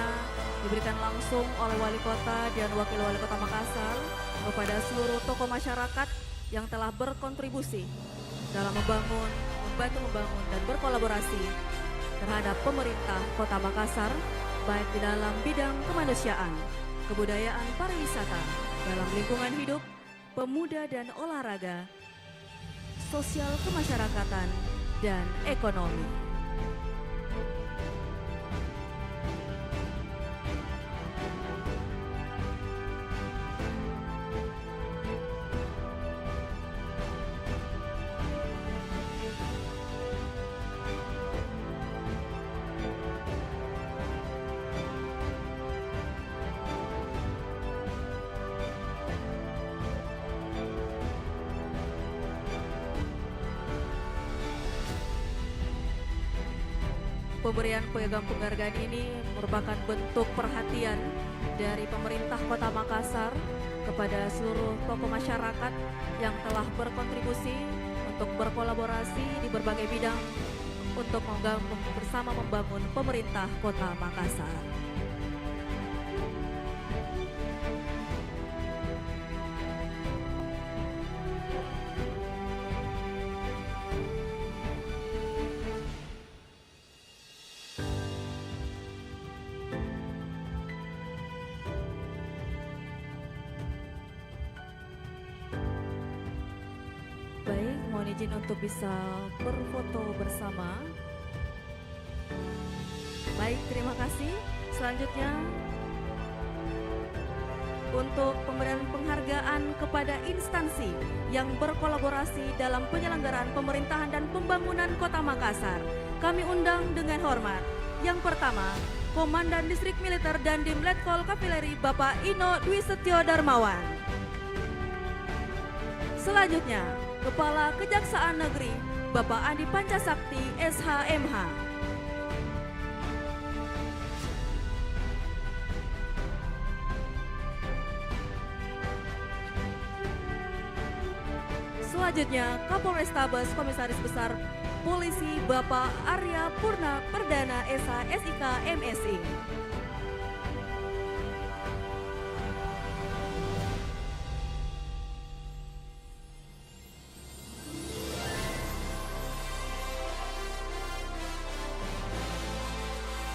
diberikan langsung oleh Wali Kota dan Wakil Wali Kota Makassar kepada seluruh tokoh masyarakat yang telah berkontribusi dalam membantu membangun dan berkolaborasi terhadap pemerintah Kota Makassar, baik di dalam bidang kemanusiaan, kebudayaan, pariwisata, dalam lingkungan hidup, pemuda dan olahraga, sosial kemasyarakatan, dan ekonomi. Pemberian piagam penghargaan ini merupakan bentuk perhatian dari pemerintah Kota Makassar kepada seluruh tokoh masyarakat yang telah berkontribusi untuk berkolaborasi di berbagai bidang untuk bersama membangun pemerintah Kota Makassar. Baik, mohon izin untuk bisa berfoto bersama. Baik, terima kasih. Selanjutnya untuk pemberian penghargaan kepada instansi yang berkolaborasi dalam penyelenggaraan pemerintahan dan pembangunan Kota Makassar. Kami undang dengan hormat. Yang pertama, Komandan Distrik Militer Dandim Letkol Kavaleri Bapak Ino Dwi Setio Darmawan. Selanjutnya, Kepala Kejaksaan Negeri Bapak Andi Pancasakti SHMH. Selanjutnya, Kapolrestabes Komisaris Besar Polisi Bapak Arya Purna Perdana SH SIK MSI.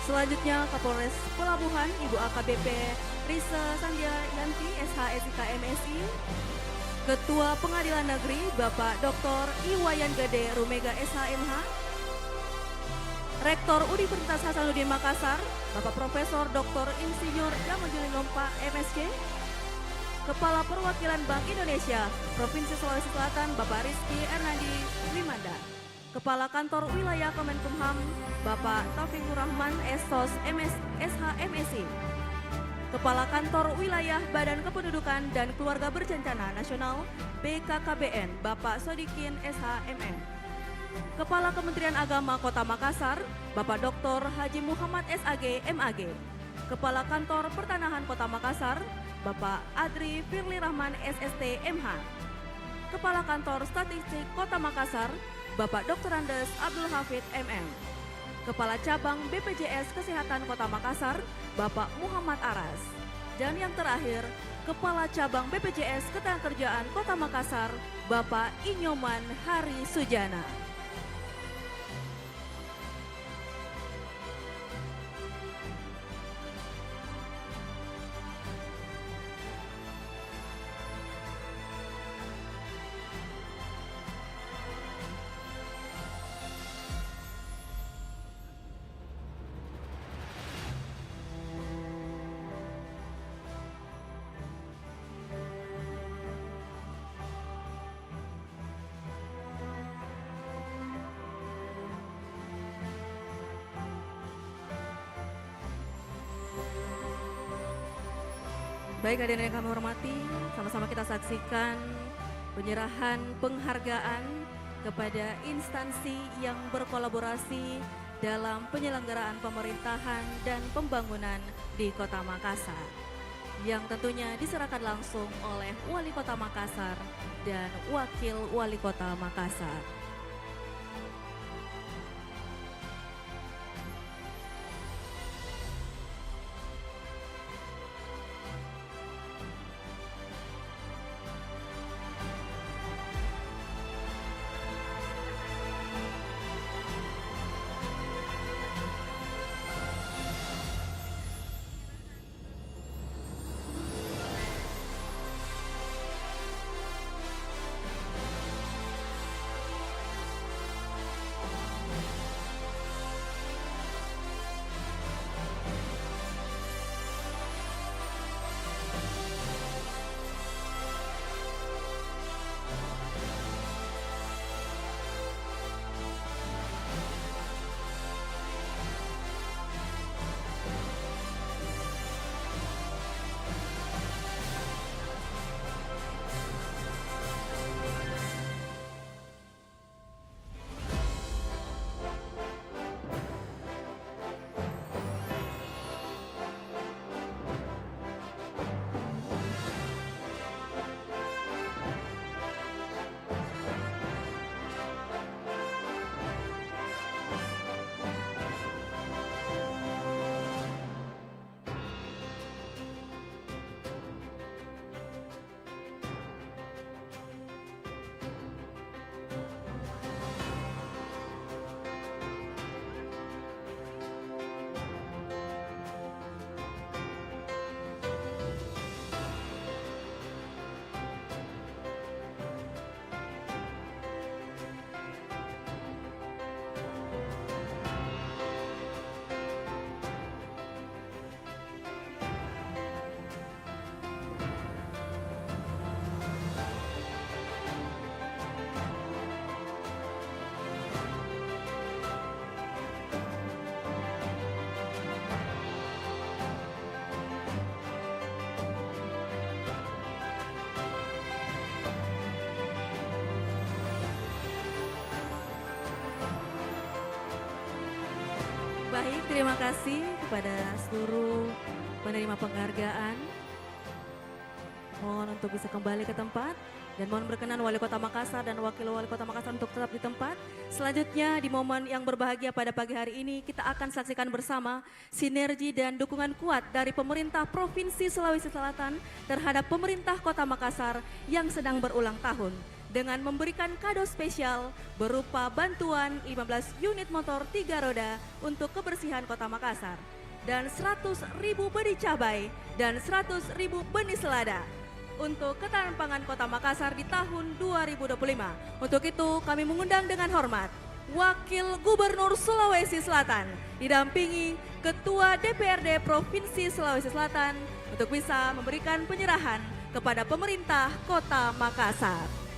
Selanjutnya, Kapolres Pelabuhan Ibu AKBP Risa Sandiayanti SH SIK MSI. Ketua Pengadilan Negeri Bapak Dr. Iwayan Gede Rumega SHMH. Rektor Universitas Hasanuddin Makassar Bapak Profesor Dr. Insinyur Jamanjuli Lompa MSc. Kepala Perwakilan Bank Indonesia Provinsi Sulawesi Selatan Bapak Rizky Ernandi Wimanda. Kepala Kantor Wilayah Kemenkumham Bapak Taufikur Rahman SOS SHMSI. Kepala Kantor Wilayah Badan Kependudukan dan Keluarga Berencana Nasional BKKBN Bapak Sodikin SHMN. Kepala Kementerian Agama Kota Makassar Bapak Dr. Haji Muhammad SAG MAG. Kepala Kantor Pertanahan Kota Makassar Bapak Adri Firly Rahman SST MH. Kepala Kantor Statistik Kota Makassar Bapak Dr. Andes Abdul Hafid MM. Kepala Cabang BPJS Kesehatan Kota Makassar Bapak Muhammad Aras. Dan yang terakhir, Kepala Cabang BPJS Ketenagakerjaan Kota Makassar Bapak Inyoman Hari Sujana. Baik, hadirin yang kami hormati, sama-sama kita saksikan penyerahan penghargaan kepada instansi yang berkolaborasi dalam penyelenggaraan pemerintahan dan pembangunan di Kota Makassar, yang tentunya diserahkan langsung oleh Wali Kota Makassar dan Wakil Wali Kota Makassar. Baik, terima kasih kepada seluruh penerima penghargaan. Mohon untuk bisa kembali ke tempat dan mohon berkenan Wali Kota Makassar dan Wakil Wali Kota Makassar untuk tetap di tempat. Selanjutnya di momen yang berbahagia pada pagi hari ini kita akan saksikan bersama sinergi dan dukungan kuat dari pemerintah Provinsi Sulawesi Selatan terhadap pemerintah Kota Makassar yang sedang berulang tahun dengan memberikan kado spesial berupa bantuan 15 unit motor 3 roda untuk kebersihan Kota Makassar dan 100.000 benih cabai dan 100.000 benih selada untuk ketahanan pangan Kota Makassar di tahun 2025. Untuk itu kami mengundang dengan hormat Wakil Gubernur Sulawesi Selatan didampingi Ketua DPRD Provinsi Sulawesi Selatan untuk bisa memberikan penyerahan kepada pemerintah Kota Makassar.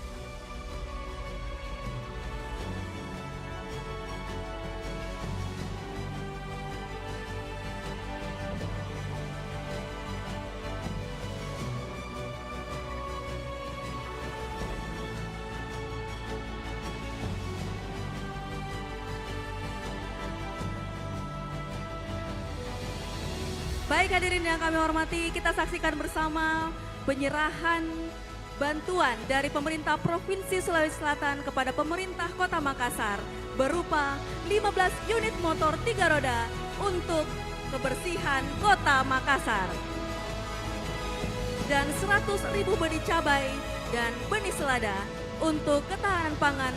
Baik hadirin yang kami hormati, kita saksikan bersama penyerahan bantuan dari pemerintah Provinsi Sulawesi Selatan kepada pemerintah Kota Makassar berupa 15 unit motor 3 roda untuk kebersihan Kota Makassar dan 100.000 benih cabai dan benih selada untuk ketahanan pangan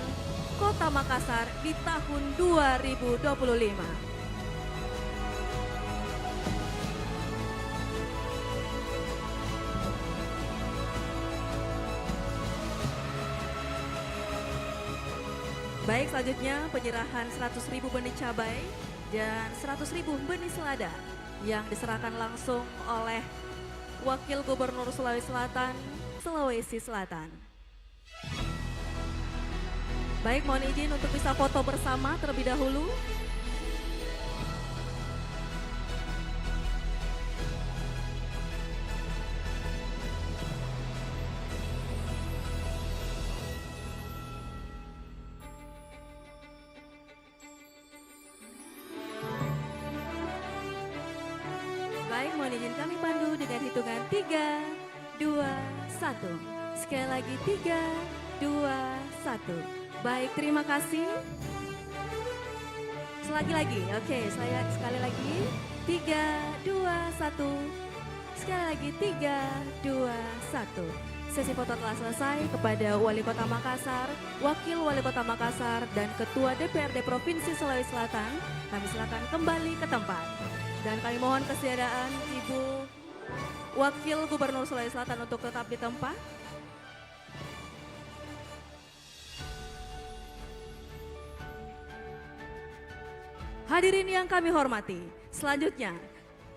Kota Makassar di tahun 2025. Baik, selanjutnya penyerahan 100.000 benih cabai dan 100.000 benih selada yang diserahkan langsung oleh Wakil Gubernur Sulawesi Selatan, Sulawesi Selatan. Baik, mohon izin untuk bisa foto bersama terlebih dahulu. Baik, mohon izin kami pandu dengan hitungan 3, 2, 1. Sekali lagi 3, 2, 1. Baik, terima kasih. Selagi-lagi, oke, saya sekali lagi. 3, 2, 1. Sekali lagi 3, 2, 1. Sesi foto telah selesai. Kepada Wali Kota Makassar, Wakil Wali Kota Makassar, dan Ketua DPRD Provinsi Sulawesi Selatan, kami silakan kembali ke tempat. Dan kami mohon kesediaan Ibu Wakil Gubernur Sulawesi Selatan untuk tetap di tempat. Hadirin yang kami hormati, selanjutnya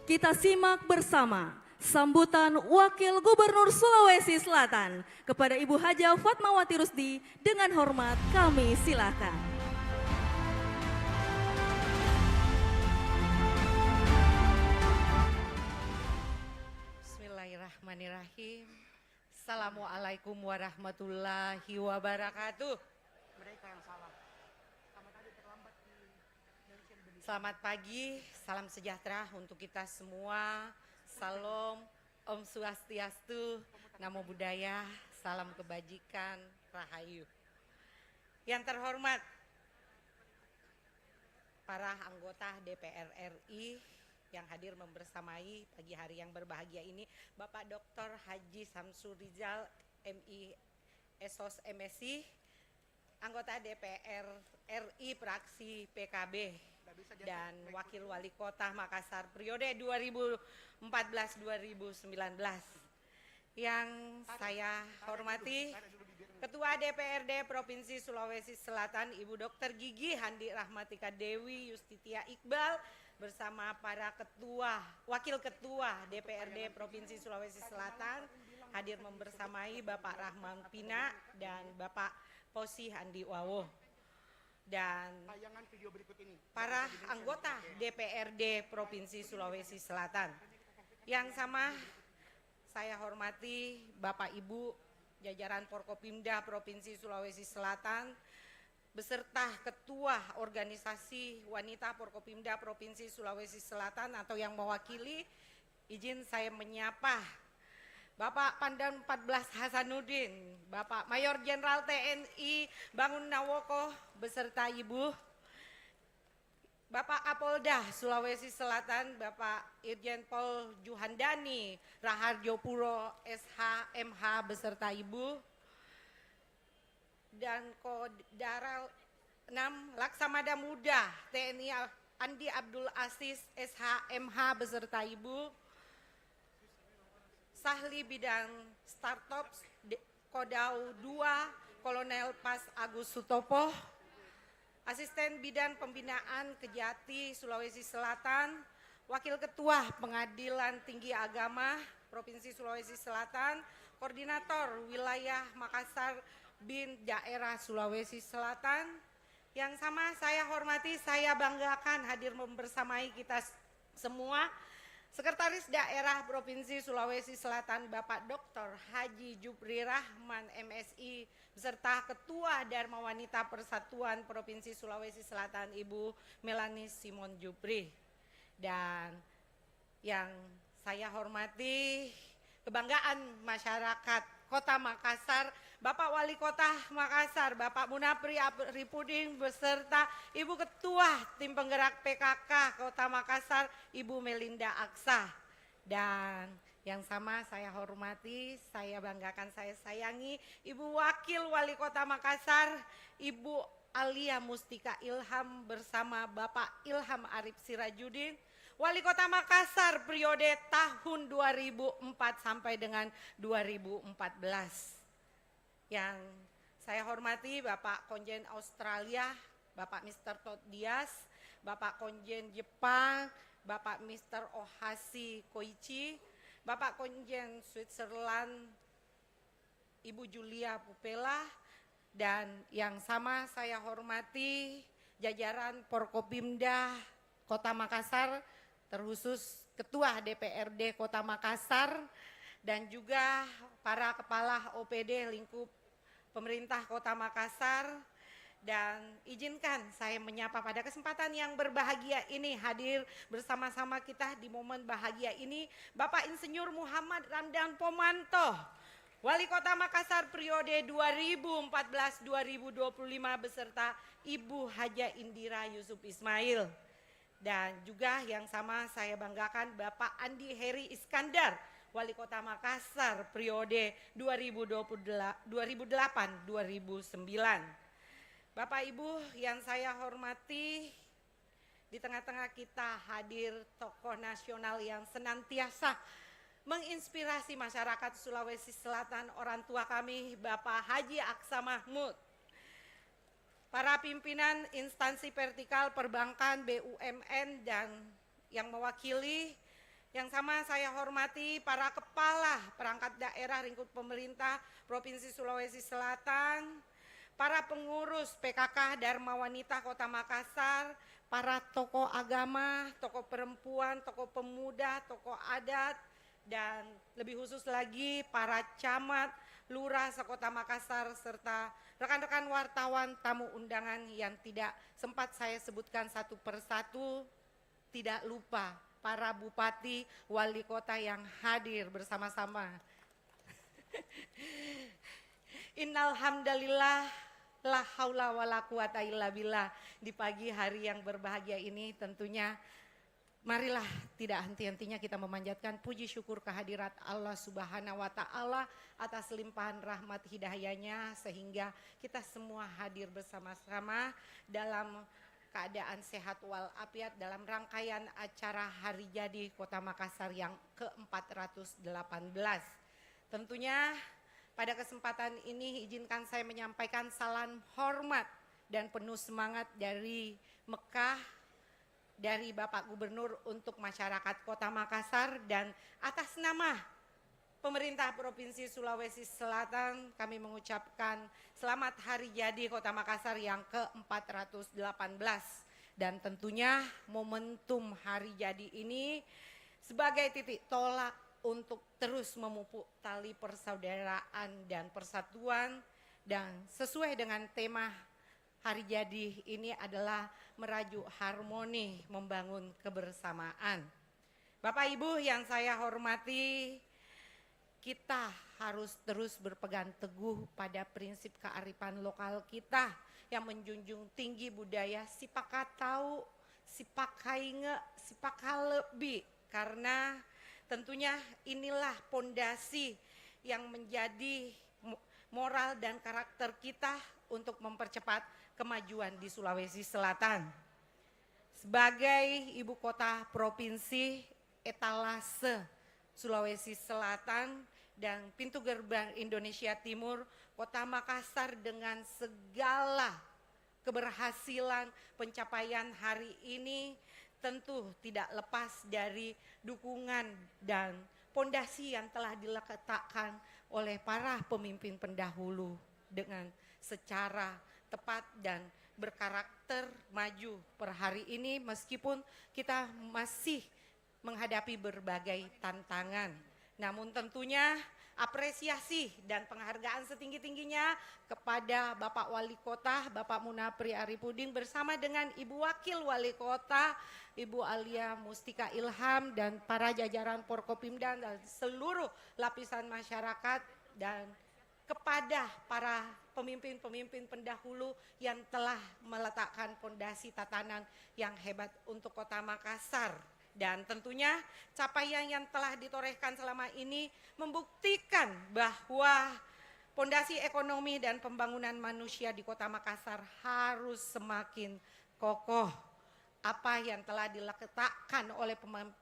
kita simak bersama sambutan Wakil Gubernur Sulawesi Selatan kepada Ibu Haja Fatmawati Rusdi. Dengan hormat kami silakan. Bismillahirrahmanirrahim. Assalamualaikum warahmatullahi wabarakatuh. Mereka yang salah. Selamat pagi, salam sejahtera untuk kita semua. Salam, Om Swastiastu, Namo Buddhaya, salam kebajikan, Rahayu. Yang terhormat, para anggota DPR RI yang hadir membersamai pagi hari yang berbahagia ini, Bapak Dr. Haji Samsur Rizal, MI Esos MSI, anggota DPR RI fraksi PKB, dan Wakil Wali Kota Makassar periode 2014-2019. Yang saya hormati Ketua DPRD Provinsi Sulawesi Selatan Ibu Dr. Gigi Handi Rahmatika Dewi Yustitia Iqbal bersama para Wakil Ketua DPRD Provinsi Sulawesi Selatan hadir membersamai Bapak Rahman Pina dan Bapak Posi Handi Wawo. Dan para anggota DPRD Provinsi Sulawesi Selatan. Yang sama saya hormati Bapak Ibu jajaran Forkopimda Provinsi Sulawesi Selatan beserta Ketua Organisasi Wanita Forkopimda Provinsi Sulawesi Selatan atau yang mewakili, izin saya menyapa Bapak Pandam 14 Hasanuddin, Bapak Mayor Jenderal TNI Bangun Nawoko beserta Ibu, Bapak Kapolda Sulawesi Selatan, Bapak Irjen Pol Juhandani Raharjo Puro SH MH beserta Ibu, dan Kodaral 6 Laksamada Muda TNI Andi Abdul Aziz SH MH beserta Ibu, Sahli Bidang Startup Kodau 2 Kolonel Pas Agus Sutopo, Asisten Bidang Pembinaan Kejati Sulawesi Selatan, Wakil Ketua Pengadilan Tinggi Agama Provinsi Sulawesi Selatan, Koordinator Wilayah Makassar BIN Daerah Sulawesi Selatan. Yang sama saya hormati, saya banggakan hadir membersamai kita semua, Sekretaris Daerah Provinsi Sulawesi Selatan Bapak Dr. Haji Jupri Rahman MSI beserta Ketua Dharma Wanita Persatuan Provinsi Sulawesi Selatan Ibu Melani Simon Jupri. Dan yang saya hormati kebanggaan masyarakat Kota Makassar, Bapak Wali Kota Makassar, Bapak Munapri Ripuding beserta Ibu Ketua Tim Penggerak PKK Kota Makassar, Ibu Melinda Aksa. Dan yang sama saya hormati, saya banggakan, saya sayangi Ibu Wakil Wali Kota Makassar, Ibu Alia Mustika Ilham bersama Bapak Ilham Arif Sirajudin, Wali Kota Makassar periode tahun 2004 sampai dengan 2014. Yang saya hormati Bapak Konjen Australia, Bapak Mr. Todd Dias, Bapak Konjen Jepang, Bapak Mr. Ohashi Koichi, Bapak Konjen Switzerland, Ibu Julia Pupela, dan yang sama saya hormati jajaran Forkopimda Kota Makassar, terkhusus Ketua DPRD Kota Makassar, dan juga para kepala OPD lingkup pemerintah Kota Makassar. Dan izinkan saya menyapa pada kesempatan yang berbahagia ini, hadir bersama-sama kita di momen bahagia ini Bapak Insinyur Muhammad Ramdan Pomanto, Wali Kota Makassar periode 2014-2025 beserta Ibu Haja Indira Yusuf Ismail. Dan juga yang sama saya banggakan Bapak Andi Heri Iskandar, Wali Kota Makassar periode 2008-2009. Bapak Ibu yang saya hormati, di tengah-tengah kita hadir tokoh nasional yang senantiasa menginspirasi masyarakat Sulawesi Selatan, orang tua kami Bapak Haji Aksa Mahmud, para pimpinan instansi vertikal perbankan, BUMN, dan yang mewakili. Yang sama saya hormati para kepala perangkat daerah lingkup pemerintah Provinsi Sulawesi Selatan, para pengurus PKK Dharma Wanita Kota Makassar, para tokoh agama, tokoh perempuan, tokoh pemuda, tokoh adat, dan lebih khusus lagi para camat, lurah sekota Makassar, serta rekan-rekan wartawan, tamu undangan yang tidak sempat saya sebutkan satu persatu. Tidak lupa para bupati, wali kota yang hadir bersama-sama. Innalhamdalillah, la haula wala quwata illa billah. Di pagi hari yang berbahagia ini tentunya marilah tidak henti-hentinya kita memanjatkan puji syukur kehadirat Allah Subhanahu wa Ta'ala atas limpahan rahmat hidayahnya sehingga kita semua hadir bersama-sama dalam keadaan sehat walafiat dalam rangkaian acara Hari Jadi Kota Makassar yang ke-418. Tentunya pada kesempatan ini izinkan saya menyampaikan salam hormat dan penuh semangat dari Mekah, dari Bapak Gubernur untuk masyarakat Kota Makassar, dan atas nama pemerintah Provinsi Sulawesi Selatan kami mengucapkan selamat Hari Jadi Kota Makassar yang ke-418. Dan tentunya momentum Hari Jadi ini sebagai titik tolak untuk terus memupuk tali persaudaraan dan persatuan, dan sesuai dengan tema hari jadi ini adalah merajuk harmoni, membangun kebersamaan. Bapak Ibu yang saya hormati, kita harus terus berpegang teguh pada prinsip kearifan lokal kita yang menjunjung tinggi budaya sipakatau, sipakainge, sipakalebi, karena tentunya inilah pondasi yang menjadi moral dan karakter kita untuk mempercepat kemajuan di Sulawesi Selatan. Sebagai ibu kota provinsi etalase Sulawesi Selatan dan pintu gerbang Indonesia Timur, Kota Makassar dengan segala keberhasilan pencapaian hari ini tentu tidak lepas dari dukungan dan pondasi yang telah diletakkan oleh para pemimpin pendahulu dengan secara tepat dan berkarakter maju per hari ini, meskipun kita masih menghadapi berbagai tantangan. Namun tentunya apresiasi dan penghargaan setinggi-tingginya kepada Bapak Wali Kota, Bapak Munapri Arifudin bersama dengan Ibu Wakil Wali Kota, Ibu Alia Mustika Ilham dan para jajaran Forkopimda dan seluruh lapisan masyarakat, dan kepada para pemimpin-pemimpin pendahulu yang telah meletakkan fondasi tatanan yang hebat untuk Kota Makassar. Dan tentunya capaian yang telah ditorehkan selama ini membuktikan bahwa fondasi ekonomi dan pembangunan manusia di Kota Makassar harus semakin kokoh. Apa yang telah diletakkan oleh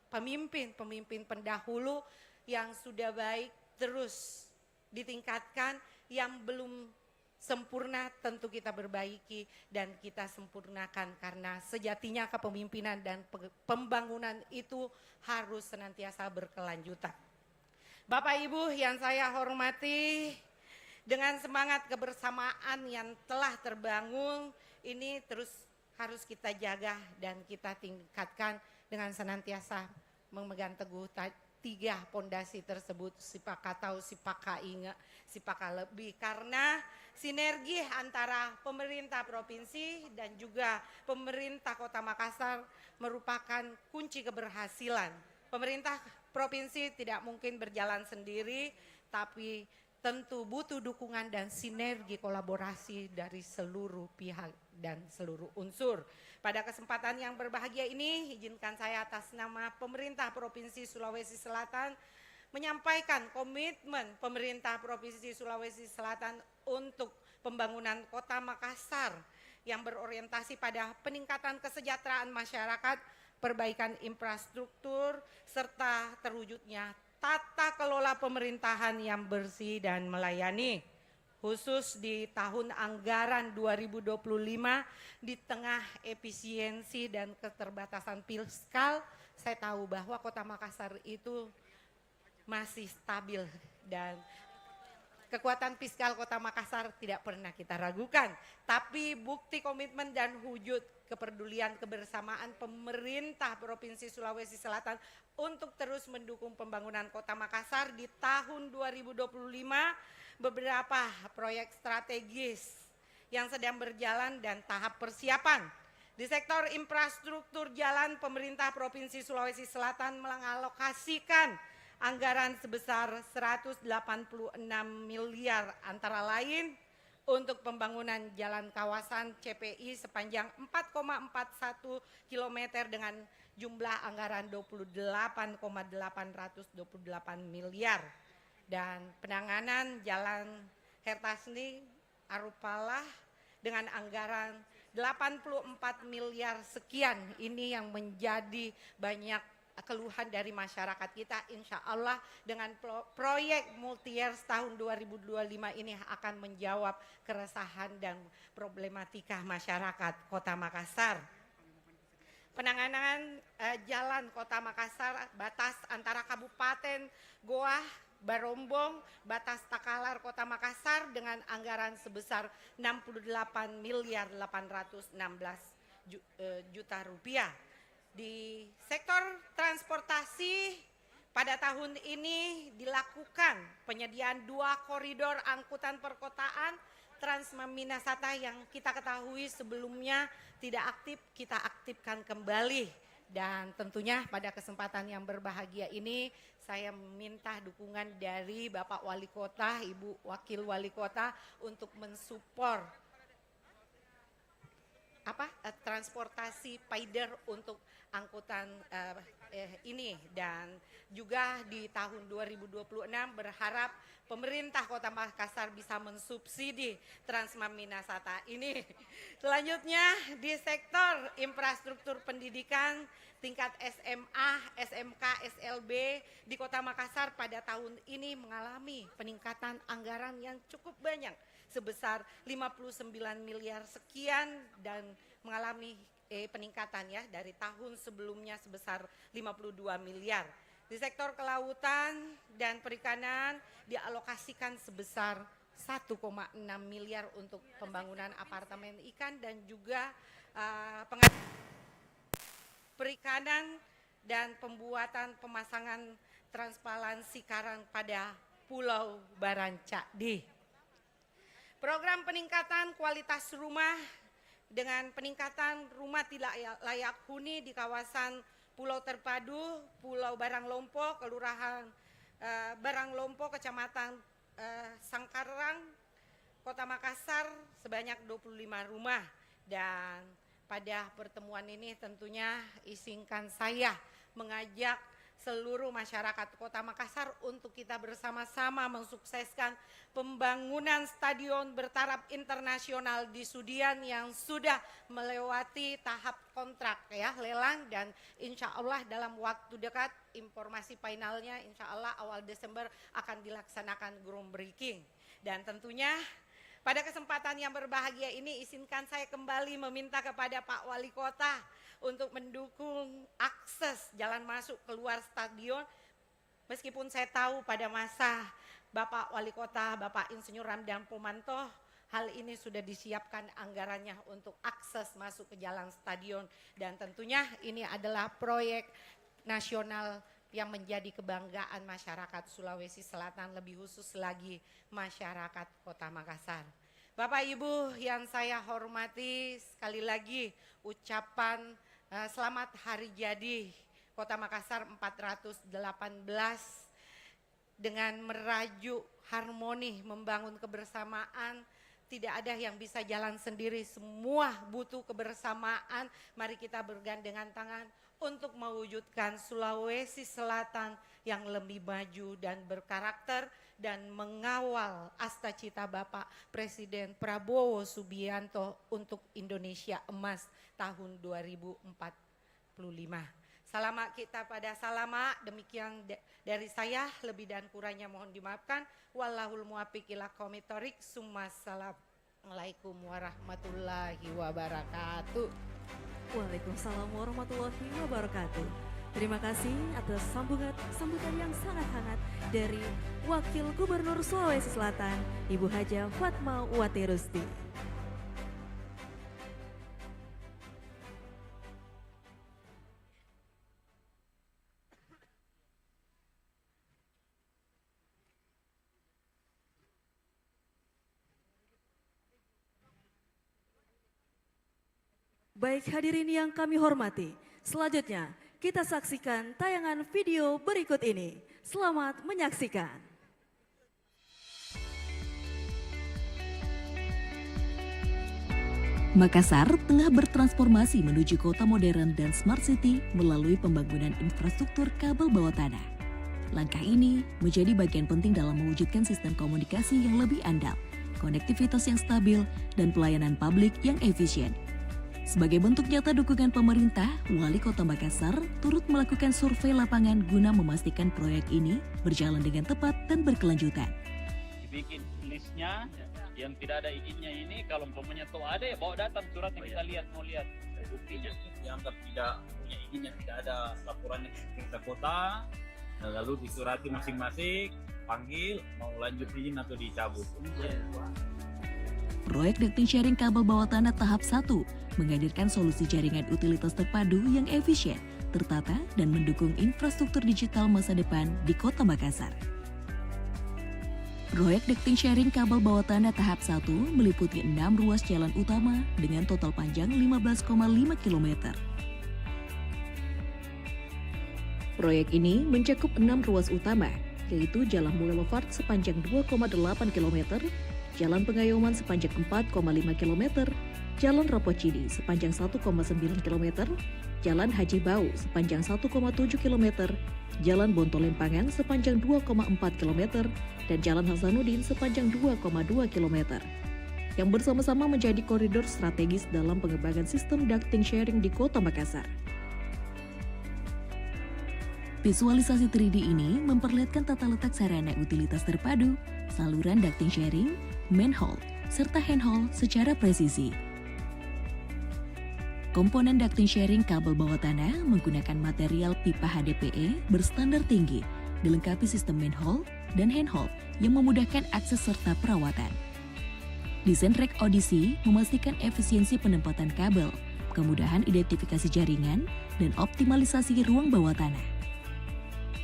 pemimpin-pemimpin pendahulu yang sudah baik terus ditingkatkan, yang belum sempurna tentu kita perbaiki dan kita sempurnakan, karena sejatinya kepemimpinan dan pembangunan itu harus senantiasa berkelanjutan. Bapak Ibu yang saya hormati, dengan semangat kebersamaan yang telah terbangun ini terus harus kita jaga dan kita tingkatkan dengan senantiasa memegang teguh tiga pondasi tersebut, sipakatau, sipakainge, sipakalebi, karena sinergi antara pemerintah provinsi dan juga pemerintah Kota Makassar merupakan kunci keberhasilan. Pemerintah provinsi tidak mungkin berjalan sendiri, tapi tentu butuh dukungan dan sinergi kolaborasi dari seluruh pihak dan seluruh unsur. Pada kesempatan yang berbahagia ini, izinkan saya atas nama pemerintah Provinsi Sulawesi Selatan menyampaikan komitmen pemerintah Provinsi Sulawesi Selatan untuk pembangunan Kota Makassar yang berorientasi pada peningkatan kesejahteraan masyarakat, perbaikan infrastruktur, serta terwujudnya tata kelola pemerintahan yang bersih dan melayani. Khusus di tahun anggaran 2025, di tengah efisiensi dan keterbatasan fiskal, saya tahu bahwa Kota Makassar itu masih stabil dan kekuatan fiskal Kota Makassar tidak pernah kita ragukan. Tapi bukti komitmen dan wujud kepedulian kebersamaan pemerintah Provinsi Sulawesi Selatan untuk terus mendukung pembangunan Kota Makassar di tahun 2025, beberapa proyek strategis yang sedang berjalan dan tahap persiapan. Di sektor infrastruktur jalan, pemerintah Provinsi Sulawesi Selatan mengalokasikan anggaran sebesar 186 miliar, antara lain untuk pembangunan jalan kawasan CPI sepanjang 4,41 km dengan jumlah anggaran 28,828 miliar. Dan penanganan jalan Hertasni Arupalah dengan anggaran 84 miliar sekian. Ini yang menjadi banyak keluhan dari masyarakat kita. Insya Allah dengan proyek multi-year tahun 2025 ini akan menjawab keresahan dan problematika masyarakat Kota Makassar. Penanganan jalan Kota Makassar, batas antara Kabupaten Goa, Barombong, batas Takalar Kota Makassar dengan anggaran sebesar 68 miliar 816 juta rupiah. Di sektor transportasi pada tahun ini dilakukan penyediaan 2 koridor angkutan perkotaan Transmart Minasata yang kita ketahui sebelumnya tidak aktif, kita aktifkan kembali. Dan tentunya pada kesempatan yang berbahagia ini saya meminta dukungan dari Bapak Wali Kota, Ibu Wakil Wali Kota untuk mensupport transportasi paider untuk angkutan ini. Dan juga di tahun 2026 berharap pemerintah Kota Makassar bisa mensubsidi Transmart Minasata ini. Selanjutnya di sektor infrastruktur pendidikan tingkat SMA, SMK, SLB di Kota Makassar pada tahun ini mengalami peningkatan anggaran yang cukup banyak sebesar 59 miliar sekian dan mengalami peningkatan ya dari tahun sebelumnya sebesar 52 miliar. Di sektor kelautan dan perikanan dialokasikan sebesar 1,6 miliar untuk pembangunan apartemen ikan dan juga perikanan dan pembuatan pemasangan transparansi karang pada Pulau Barancadi. Program peningkatan kualitas rumah dengan peningkatan rumah tidak layak huni di kawasan Pulau Terpadu, Pulau Baranglompo, Kelurahan Baranglompo, Kecamatan Sangkarang, Kota Makassar sebanyak 25 rumah. Dan pada pertemuan ini tentunya izinkan saya mengajak seluruh masyarakat Kota Makassar untuk kita bersama-sama mensukseskan pembangunan stadion bertaraf internasional di Sudian yang sudah melewati tahap kontrak ya lelang, dan insya Allah dalam waktu dekat informasi finalnya insya Allah awal Desember akan dilaksanakan groundbreaking. Dan tentunya pada kesempatan yang berbahagia ini izinkan saya kembali meminta kepada Pak Wali Kota untuk mendukung akses jalan masuk keluar stadion. Meskipun saya tahu pada masa Bapak Wali Kota, Bapak Insinyur Ramdan Pomanto, hal ini sudah disiapkan anggarannya untuk akses masuk ke jalan stadion. Dan tentunya ini adalah proyek nasional yang menjadi kebanggaan masyarakat Sulawesi Selatan, lebih khusus lagi masyarakat Kota Makassar. Bapak Ibu yang saya hormati, sekali lagi ucapan selamat hari jadi Kota Makassar 418 dengan merajuk harmoni, membangun kebersamaan. Tidak ada yang bisa jalan sendiri, semua butuh kebersamaan. Mari kita bergandengan tangan untuk mewujudkan Sulawesi Selatan yang lebih maju dan berkarakter dan mengawal asta-cita Bapak Presiden Prabowo Subianto untuk Indonesia Emas tahun 2045. Salamat kita pada salama, demikian dari saya, lebih dan kurangnya mohon dimaafkan. Wallahul muwaffiq ila aqwamit thoriq. Assalamualaikum warahmatullahi wabarakatuh. Waalaikumsalam warahmatullahi wabarakatuh. Terima kasih atas sambutan yang sangat hangat dari Wakil Gubernur Sulawesi Selatan, Ibu Haja Fatma Wati Rusti. Baik hadirin yang kami hormati, selanjutnya kita saksikan tayangan video berikut ini. Selamat menyaksikan. Makassar tengah bertransformasi menuju kota modern dan smart city melalui pembangunan infrastruktur kabel bawah tanah. Langkah ini menjadi bagian penting dalam mewujudkan sistem komunikasi yang lebih andal, konektivitas yang stabil, dan pelayanan publik yang efisien. Sebagai bentuk nyata dukungan pemerintah, Wali Kota Makassar turut melakukan survei lapangan guna memastikan proyek ini berjalan dengan tepat dan berkelanjutan. Dibikin listnya, yang tidak ada izinnya ini, kalau umpamanya tuh ada ya bawa datang suratnya kita lihat, mau lihat buktinya. Dianggap tidak punya izin, yang tidak ada laporannya ke pemerintah kota, lalu disurati masing-masing, panggil, mau lanjut izin atau dicabut. Proyek ducting sharing kabel bawah tanah tahap 1 menghadirkan solusi jaringan utilitas terpadu yang efisien, tertata, dan mendukung infrastruktur digital masa depan di Kota Makassar. Proyek ducting sharing kabel bawah tanah tahap 1 meliputi 6 ruas jalan utama dengan total panjang 15,5 km. Proyek ini mencakup 6 ruas utama, yaitu Jalan Boulevard sepanjang 2,8 km, Jalan Pengayoman sepanjang 4,5 km, Jalan Rapocini sepanjang 1,9 km, Jalan Haji Bau sepanjang 1,7 km, Jalan Bontolempangan sepanjang 2,4 km, dan Jalan Hasanuddin sepanjang 2,2 km, yang bersama-sama menjadi koridor strategis dalam pengembangan sistem ducting sharing di Kota Makassar. Visualisasi 3D ini memperlihatkan tata letak sarana utilitas terpadu, saluran ducting sharing, manhole, serta handhole secara presisi. Komponen ducting sharing kabel bawah tanah menggunakan material pipa HDPE berstandar tinggi, dilengkapi sistem manhole dan handhole yang memudahkan akses serta perawatan. Desain rek audisi memastikan efisiensi penempatan kabel, kemudahan identifikasi jaringan, dan optimalisasi ruang bawah tanah.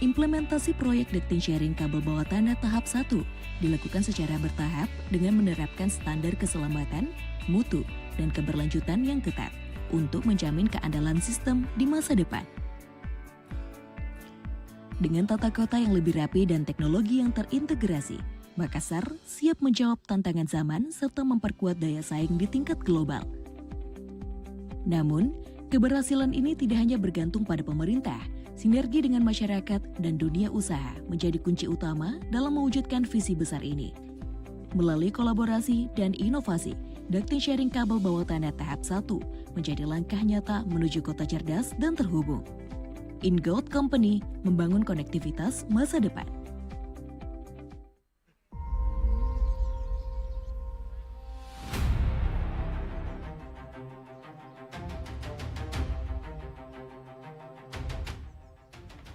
Implementasi proyek ducting sharing kabel bawah tanah tahap 1 dilakukan secara bertahap dengan menerapkan standar keselamatan, mutu, dan keberlanjutan yang ketat untuk menjamin keandalan sistem di masa depan. Dengan tata kota yang lebih rapi dan teknologi yang terintegrasi, Makassar siap menjawab tantangan zaman serta memperkuat daya saing di tingkat global. Namun, keberhasilan ini tidak hanya bergantung pada pemerintah. Sinergi dengan masyarakat dan dunia usaha menjadi kunci utama dalam mewujudkan visi besar ini. Melalui kolaborasi dan inovasi, ducting sharing kabel bawah tanah tahap 1 menjadi langkah nyata menuju kota cerdas dan terhubung. InGold Company membangun konektivitas masa depan.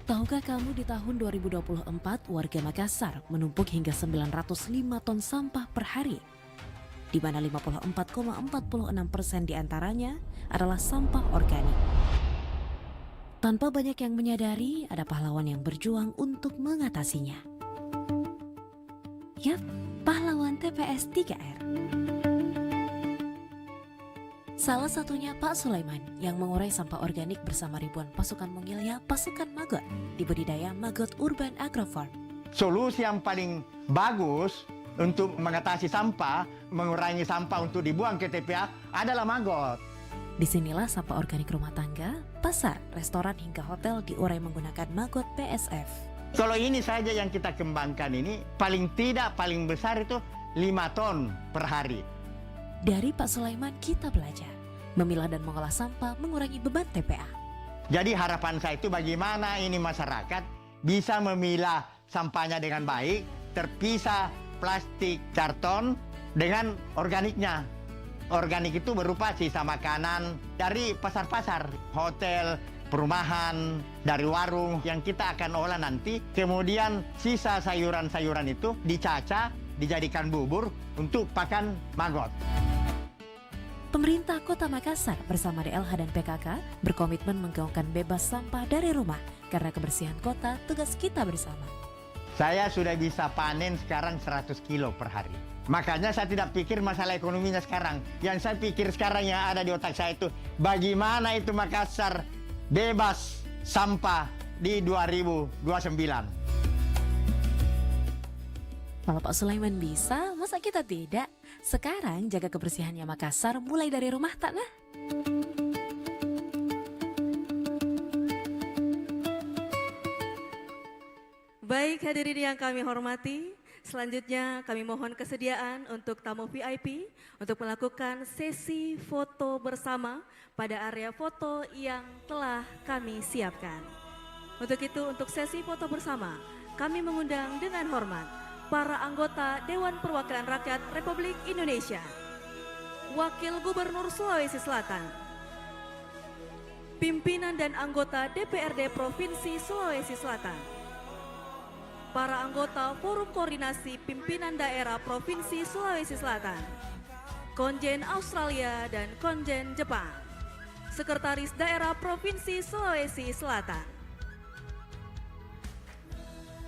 Tahukah kamu di tahun 2024 warga Makassar menumpuk hingga 905 ton sampah per hari, di mana 54,46% diantaranya adalah sampah organik. Tanpa banyak yang menyadari, ada pahlawan yang berjuang untuk mengatasinya. Yap, pahlawan TPS 3R. Salah satunya Pak Sulaiman yang mengurai sampah organik bersama ribuan pasukan mungilnya pasukan Magot di budidaya Magot Urban Agrofarm. Solusi yang paling bagus untuk mengatasi sampah, mengurangi sampah untuk dibuang ke TPA adalah Magot. Disinilah sampah organik rumah tangga, pasar, restoran hingga hotel diurai menggunakan Magot PSF. Kalau ini saja yang kita kembangkan ini, paling besar itu 5 ton per hari. Dari Pak Sulaiman kita belajar memilah dan mengolah sampah mengurangi beban TPA. Jadi harapan saya itu bagaimana ini masyarakat bisa memilah sampahnya dengan baik, terpisah plastik, karton dengan organiknya. Organik itu berupa sisa makanan dari pasar-pasar, hotel, perumahan, dari warung yang kita akan olah nanti. Kemudian sisa sayuran-sayuran itu dicaca, dijadikan bubur untuk pakan Magot. Pemerintah Kota Makassar bersama DLH dan PKK berkomitmen menggaungkan bebas sampah dari rumah karena kebersihan kota tugas kita bersama. Saya sudah bisa panen sekarang 100 kilo per hari. Makanya saya tidak pikir masalah ekonominya sekarang. Yang saya pikir sekarang yang ada di otak saya itu, bagaimana itu Makassar bebas sampah di 2029. Kalau Pak Sulaiman bisa, masa kita tidak? Sekarang jaga kebersihannya Makassar mulai dari rumah tak nah? Baik hadirin yang kami hormati, selanjutnya kami mohon kesediaan untuk tamu VIP untuk melakukan sesi foto bersama pada area foto yang telah kami siapkan. Untuk itu, untuk sesi foto bersama, kami mengundang dengan hormat para anggota Dewan Perwakilan Rakyat Republik Indonesia, Wakil Gubernur Sulawesi Selatan, pimpinan dan anggota DPRD Provinsi Sulawesi Selatan, para anggota Forum Koordinasi Pimpinan Daerah Provinsi Sulawesi Selatan, Konjen Australia dan Konjen Jepang, Sekretaris Daerah Provinsi Sulawesi Selatan,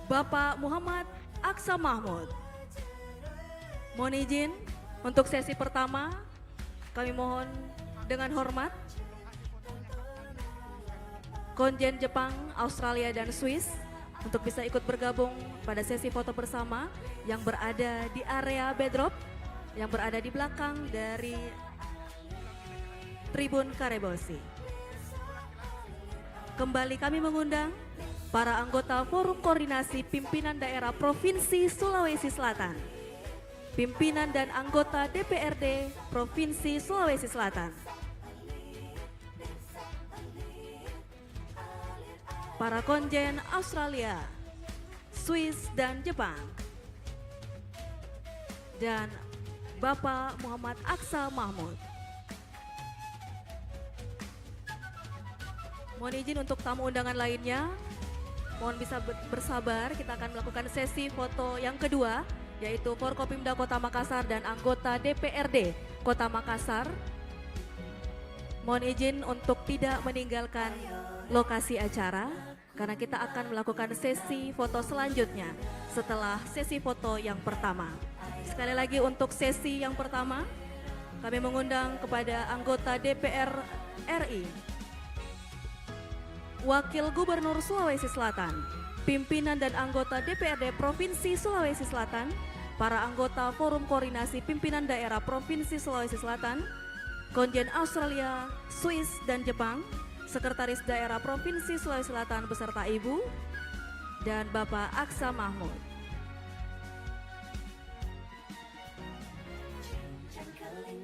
Bapak Muhammad Aksa Mahmud, Mohon izin untuk sesi pertama, kami mohon dengan hormat konjen Jepang, Australia, dan Swiss untuk bisa ikut bergabung pada sesi foto bersama yang berada di area bedrop, yang berada di belakang dari Tribun Karebosi. Kembali kami mengundang para anggota Forum Koordinasi Pimpinan Daerah Provinsi Sulawesi Selatan, pimpinan dan anggota DPRD Provinsi Sulawesi Selatan, para konjen Australia, Swiss, dan Jepang, dan Bapak Muhammad Aksa Mahmud. Mohon izin untuk tamu undangan lainnya, mohon bisa bersabar, kita akan melakukan sesi foto yang kedua, yaitu Forkopimda Kota Makassar dan anggota DPRD Kota Makassar. Mohon izin untuk tidak meninggalkan lokasi acara, karena kita akan melakukan sesi foto selanjutnya setelah sesi foto yang pertama. Sekali lagi untuk sesi yang pertama, kami mengundang kepada anggota DPR RI, Wakil Gubernur Sulawesi Selatan, pimpinan dan anggota DPRD Provinsi Sulawesi Selatan, para anggota Forum Koordinasi Pimpinan Daerah Provinsi Sulawesi Selatan, konjen Australia, Swiss, dan Jepang, Sekretaris Daerah Provinsi Sulawesi Selatan beserta Ibu, dan Bapak Aksa Mahmud.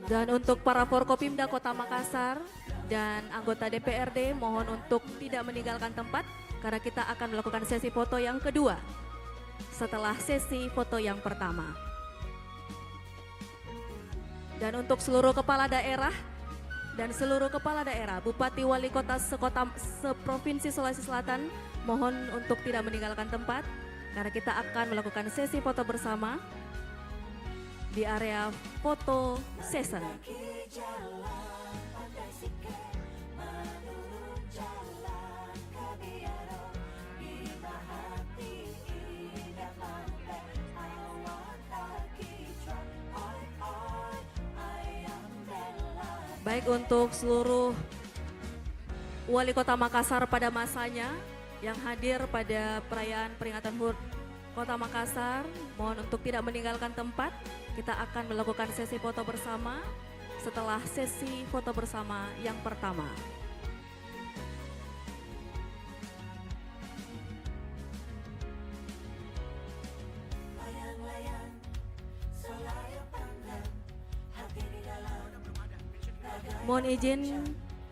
Dan untuk para Forkopimda Kota Makassar dan anggota DPRD, mohon untuk tidak meninggalkan tempat karena kita akan melakukan sesi foto yang kedua setelah sesi foto yang pertama. Dan untuk seluruh kepala daerah dan seluruh kepala daerah, Bupati Wali Kota seprovinsi Sulawesi Selatan, mohon untuk tidak meninggalkan tempat karena kita akan melakukan sesi foto bersama di area foto session. Baik untuk seluruh Wali Kota Makassar pada masanya yang hadir pada perayaan peringatan HUT Kota Makassar, mohon untuk tidak meninggalkan tempat. Kita akan melakukan sesi foto bersama setelah sesi foto bersama yang pertama. Mohon izin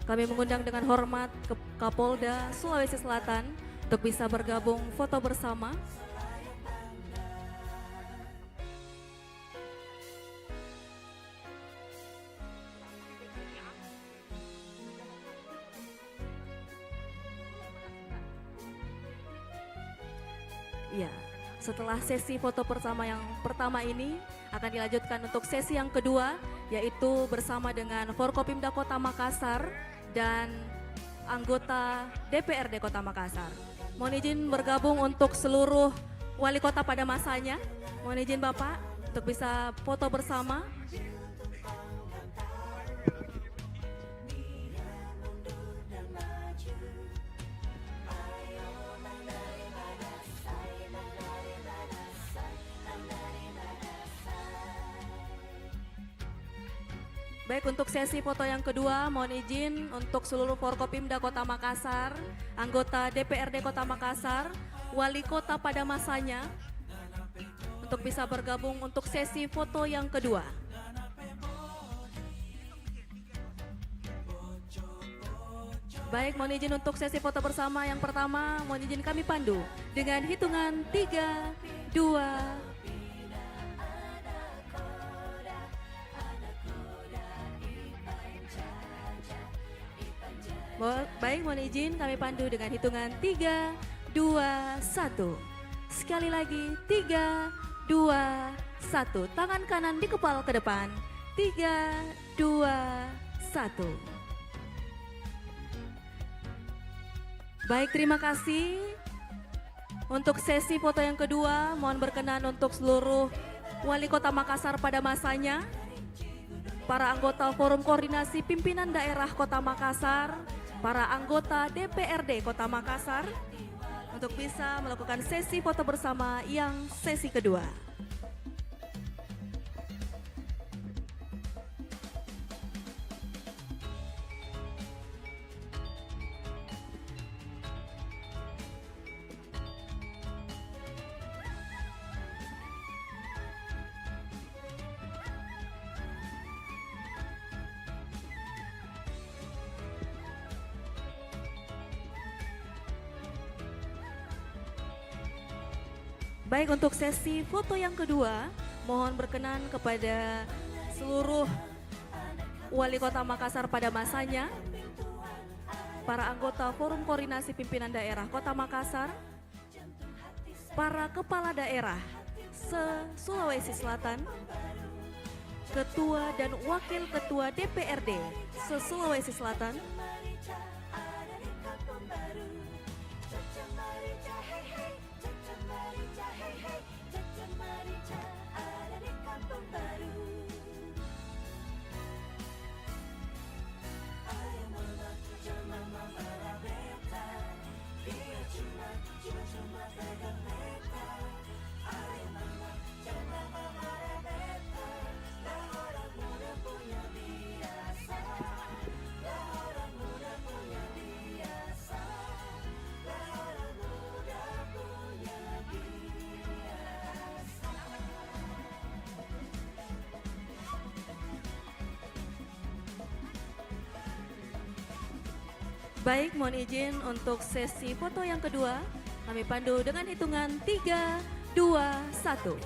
kami mengundang dengan hormat ke Kapolda Sulawesi Selatan untuk bisa bergabung foto bersama. Ya, setelah sesi foto bersama yang pertama ini akan dilanjutkan untuk sesi yang kedua, yaitu bersama dengan Forkopimda Kota Makassar dan anggota DPRD Kota Makassar. Mohon izin bergabung untuk seluruh wali kota pada masanya. Mohon izin Bapak untuk bisa foto bersama. Baik, untuk sesi foto yang kedua, mohon izin untuk seluruh Forkopimda Kota Makassar, anggota DPRD Kota Makassar, wali kota pada masanya, untuk bisa bergabung untuk sesi foto yang kedua. Baik, mohon izin untuk sesi foto bersama yang pertama, mohon izin kami pandu dengan hitungan 3, 2, baik, mohon izin kami pandu dengan hitungan 3, 2, 1. Sekali lagi 3, 2, 1. Tangan kanan di kepala ke depan. 3, 2, 1. Baik, terima kasih. Untuk sesi foto yang kedua, mohon berkenan untuk seluruh Wali Kota Makassar pada masanya, para anggota Forum Koordinasi Pimpinan Daerah Kota Makassar, para anggota DPRD Kota Makassar, untuk bisa melakukan sesi foto bersama yang sesi kedua. Baik, untuk sesi foto yang kedua, mohon berkenan kepada seluruh Wali Kota Makassar pada masanya, para anggota Forum Koordinasi Pimpinan Daerah Kota Makassar, para kepala daerah se-Sulawesi Selatan, Ketua dan Wakil Ketua DPRD se-Sulawesi Selatan, Baik, mohon izin untuk sesi foto yang kedua, kami pandu dengan hitungan 3, 2, 1.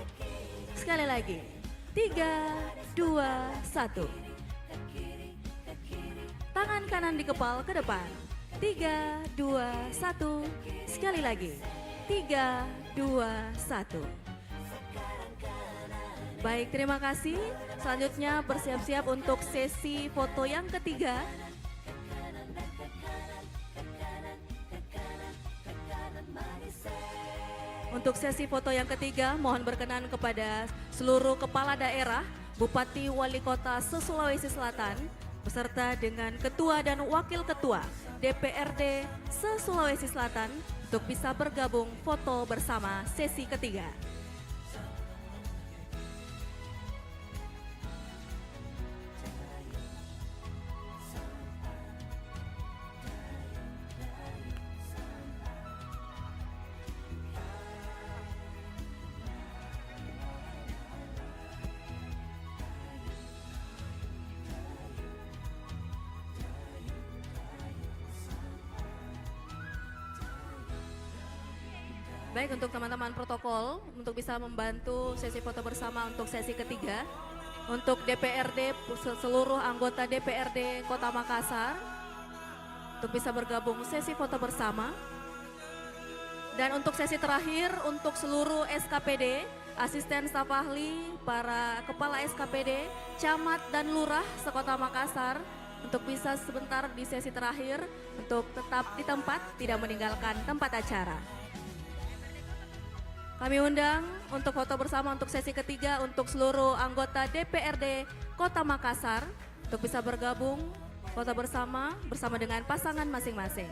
Sekali lagi, 3, 2, 1. Tangan kanan dikepal ke depan, 3, 2, 1. Sekali lagi, 3, 2, 1. Baik, terima kasih. Selanjutnya bersiap-siap untuk sesi foto yang ketiga. Untuk sesi foto yang ketiga, mohon berkenan kepada seluruh kepala daerah, Bupati Wali Kota se-Sulawesi Selatan, beserta dengan Ketua dan Wakil Ketua DPRD se-Sulawesi Selatan untuk bisa bergabung foto bersama sesi ketiga. Baik, untuk teman-teman protokol, untuk bisa membantu sesi foto bersama untuk sesi ketiga, untuk DPRD, seluruh anggota DPRD Kota Makassar, untuk bisa bergabung sesi foto bersama. Dan untuk sesi terakhir, untuk seluruh SKPD, asisten staf ahli, para kepala SKPD, camat dan lurah sekota Makassar, untuk bisa sebentar di sesi terakhir, untuk tetap di tempat, tidak meninggalkan tempat acara. Kami undang untuk foto bersama untuk sesi ketiga untuk seluruh anggota DPRD Kota Makassar untuk bisa bergabung foto bersama dengan pasangan masing-masing.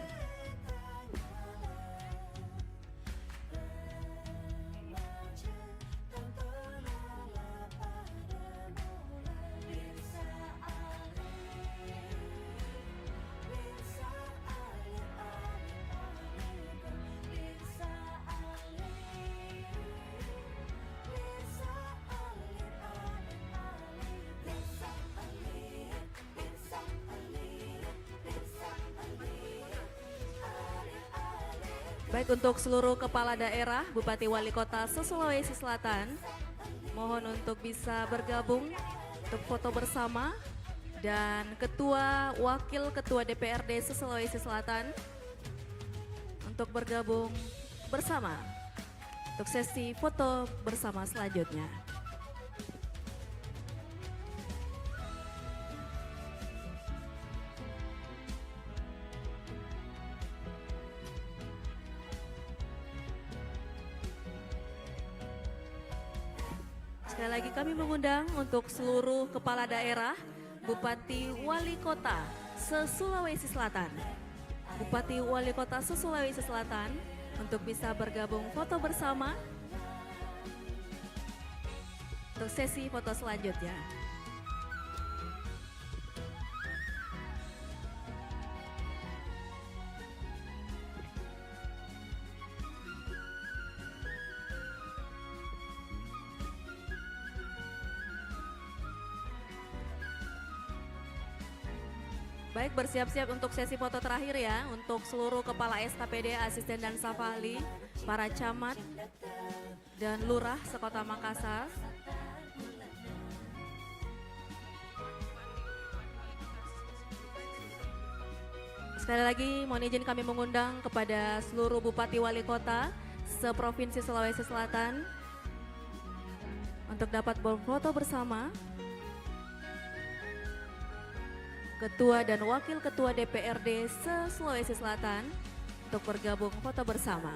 Baik, untuk seluruh kepala daerah, Bupati Wali Kota se-Sulawesi Selatan, mohon untuk bisa bergabung untuk foto bersama, dan Ketua Wakil Ketua DPRD se-Sulawesi Selatan untuk bergabung bersama untuk sesi foto bersama selanjutnya. Sekali lagi kami mengundang untuk seluruh kepala daerah, Bupati Wali Kota se-Sulawesi Selatan. Bupati Wali Kota se-Sulawesi Selatan untuk bisa bergabung foto bersama untuk sesi foto selanjutnya. Baik, bersiap-siap untuk sesi foto terakhir ya, untuk seluruh kepala SKPD, asisten dan staf ahli, para camat dan lurah sekota Makassar. Sekali lagi mohon izin kami mengundang kepada seluruh bupati wali kota seprovinsi Sulawesi Selatan untuk dapat berfoto bersama. Ketua dan Wakil Ketua DPRD se-Sulawesi Selatan untuk bergabung foto bersama.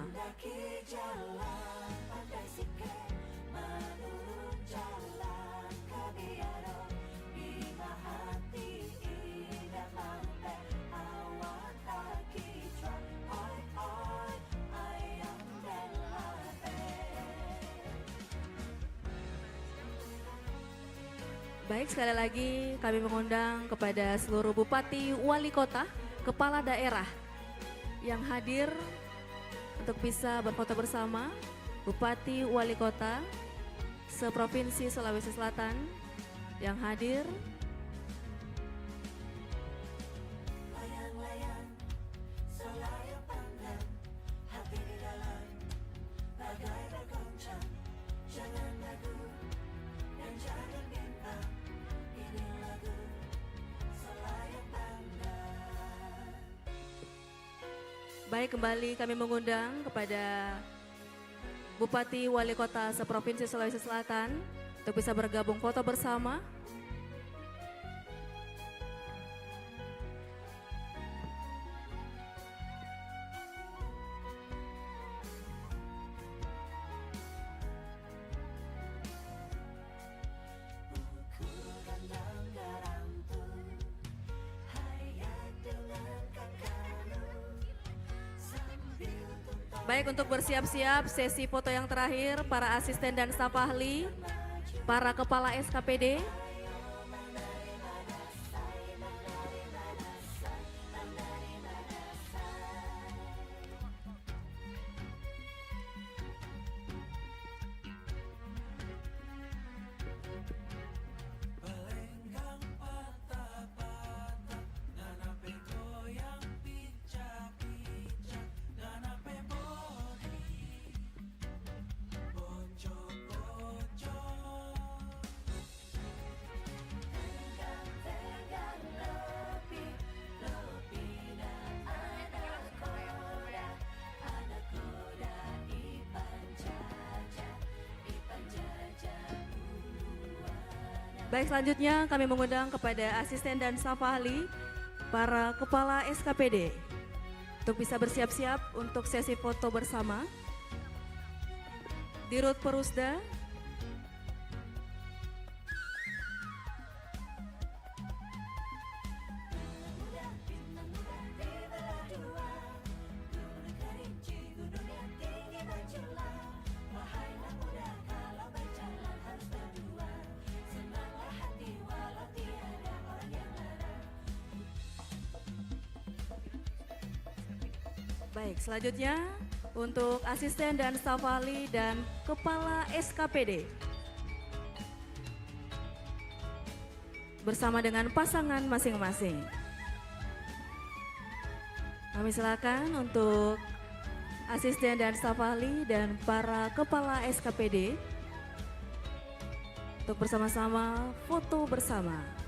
Baik, sekali lagi kami mengundang kepada seluruh bupati, wali kota, kepala daerah yang hadir untuk bisa berfoto bersama. Bupati, wali kota seprovinsi Sulawesi Selatan yang hadir. Baik, kembali kami mengundang kepada Bupati Wali Kota seprovinsi Sulawesi Selatan untuk bisa bergabung foto bersama. Baik, untuk bersiap-siap sesi foto yang terakhir, para asisten dan staf ahli, para kepala SKPD. Baik, selanjutnya kami mengundang kepada asisten dan staf ahli, para kepala SKPD untuk bisa bersiap-siap untuk sesi foto bersama. Dirut Perusda, baik, selanjutnya untuk asisten dan staf ahli dan kepala SKPD bersama dengan pasangan masing-masing. Kami silakan untuk asisten dan staf ahli dan para kepala SKPD untuk bersama-sama foto bersama.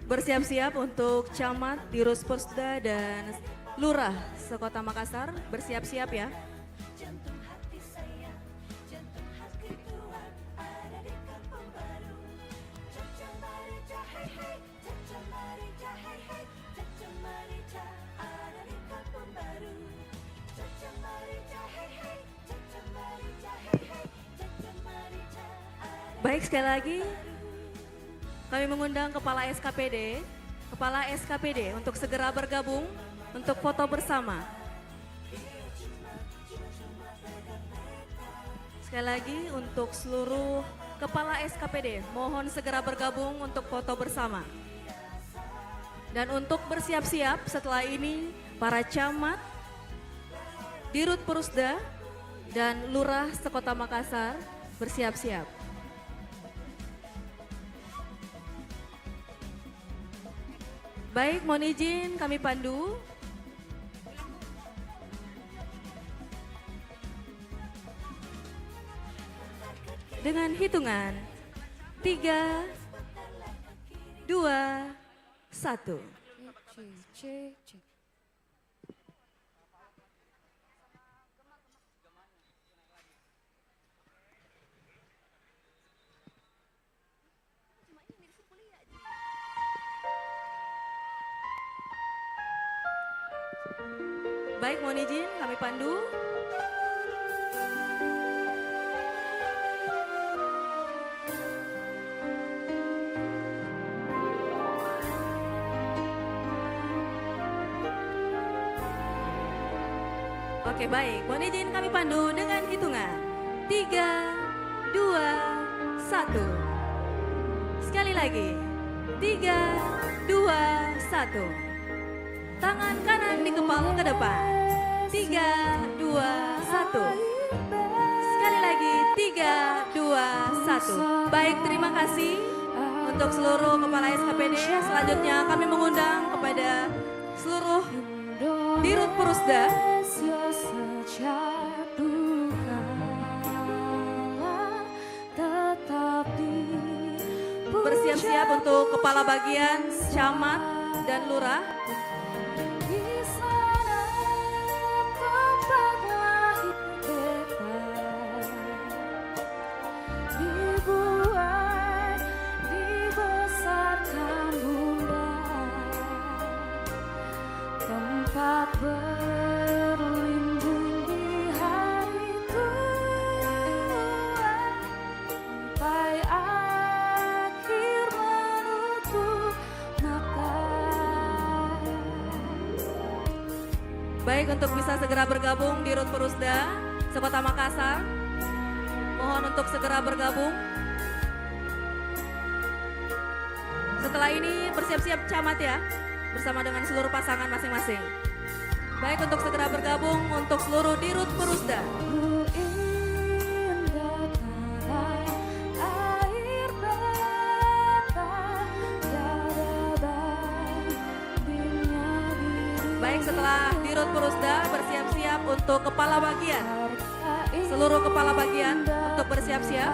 Bersiap-siap untuk camat, dirut Persda dan lurah sekota Makassar, bersiap-siap ya. Baik, sekali lagi kami mengundang Kepala SKPD untuk segera bergabung untuk foto bersama. Sekali lagi untuk seluruh Kepala SKPD mohon segera bergabung untuk foto bersama. Dan untuk bersiap-siap setelah ini para camat, Dirut Perusda, dan Lurah Sekota Makassar bersiap-siap. Baik, mohon izin kami pandu. Dengan hitungan 3, 2, 1. Baik, mohon izin kami pandu. Oke, baik, mohon izin kami pandu dengan hitungan 3, 2, 1. Sekali lagi 3, 2, 1. Tangan kanan dikepal ke depan. 3, 2, 1. Sekali lagi 3, 2, 1. Baik, terima kasih untuk seluruh Kepala SKPD. Selanjutnya kami mengundang kepada seluruh Dirut Perusda. Bersiap-siap untuk Kepala Bagian, Camat, dan Lurah. Tempat berlindung di hari tua, sampai akhir menutup mata. Baik, untuk bisa segera bergabung di Dirut Perusda Sekota Makassar, mohon untuk segera bergabung. Setelah ini bersiap-siap camat ya, bersama dengan seluruh pasangan masing-masing. Baik, untuk segera bergabung untuk seluruh Dirut Perusda. Baik, setelah Dirut Perusda bersiap-siap untuk Kepala Bagian. Seluruh Kepala Bagian untuk bersiap-siap.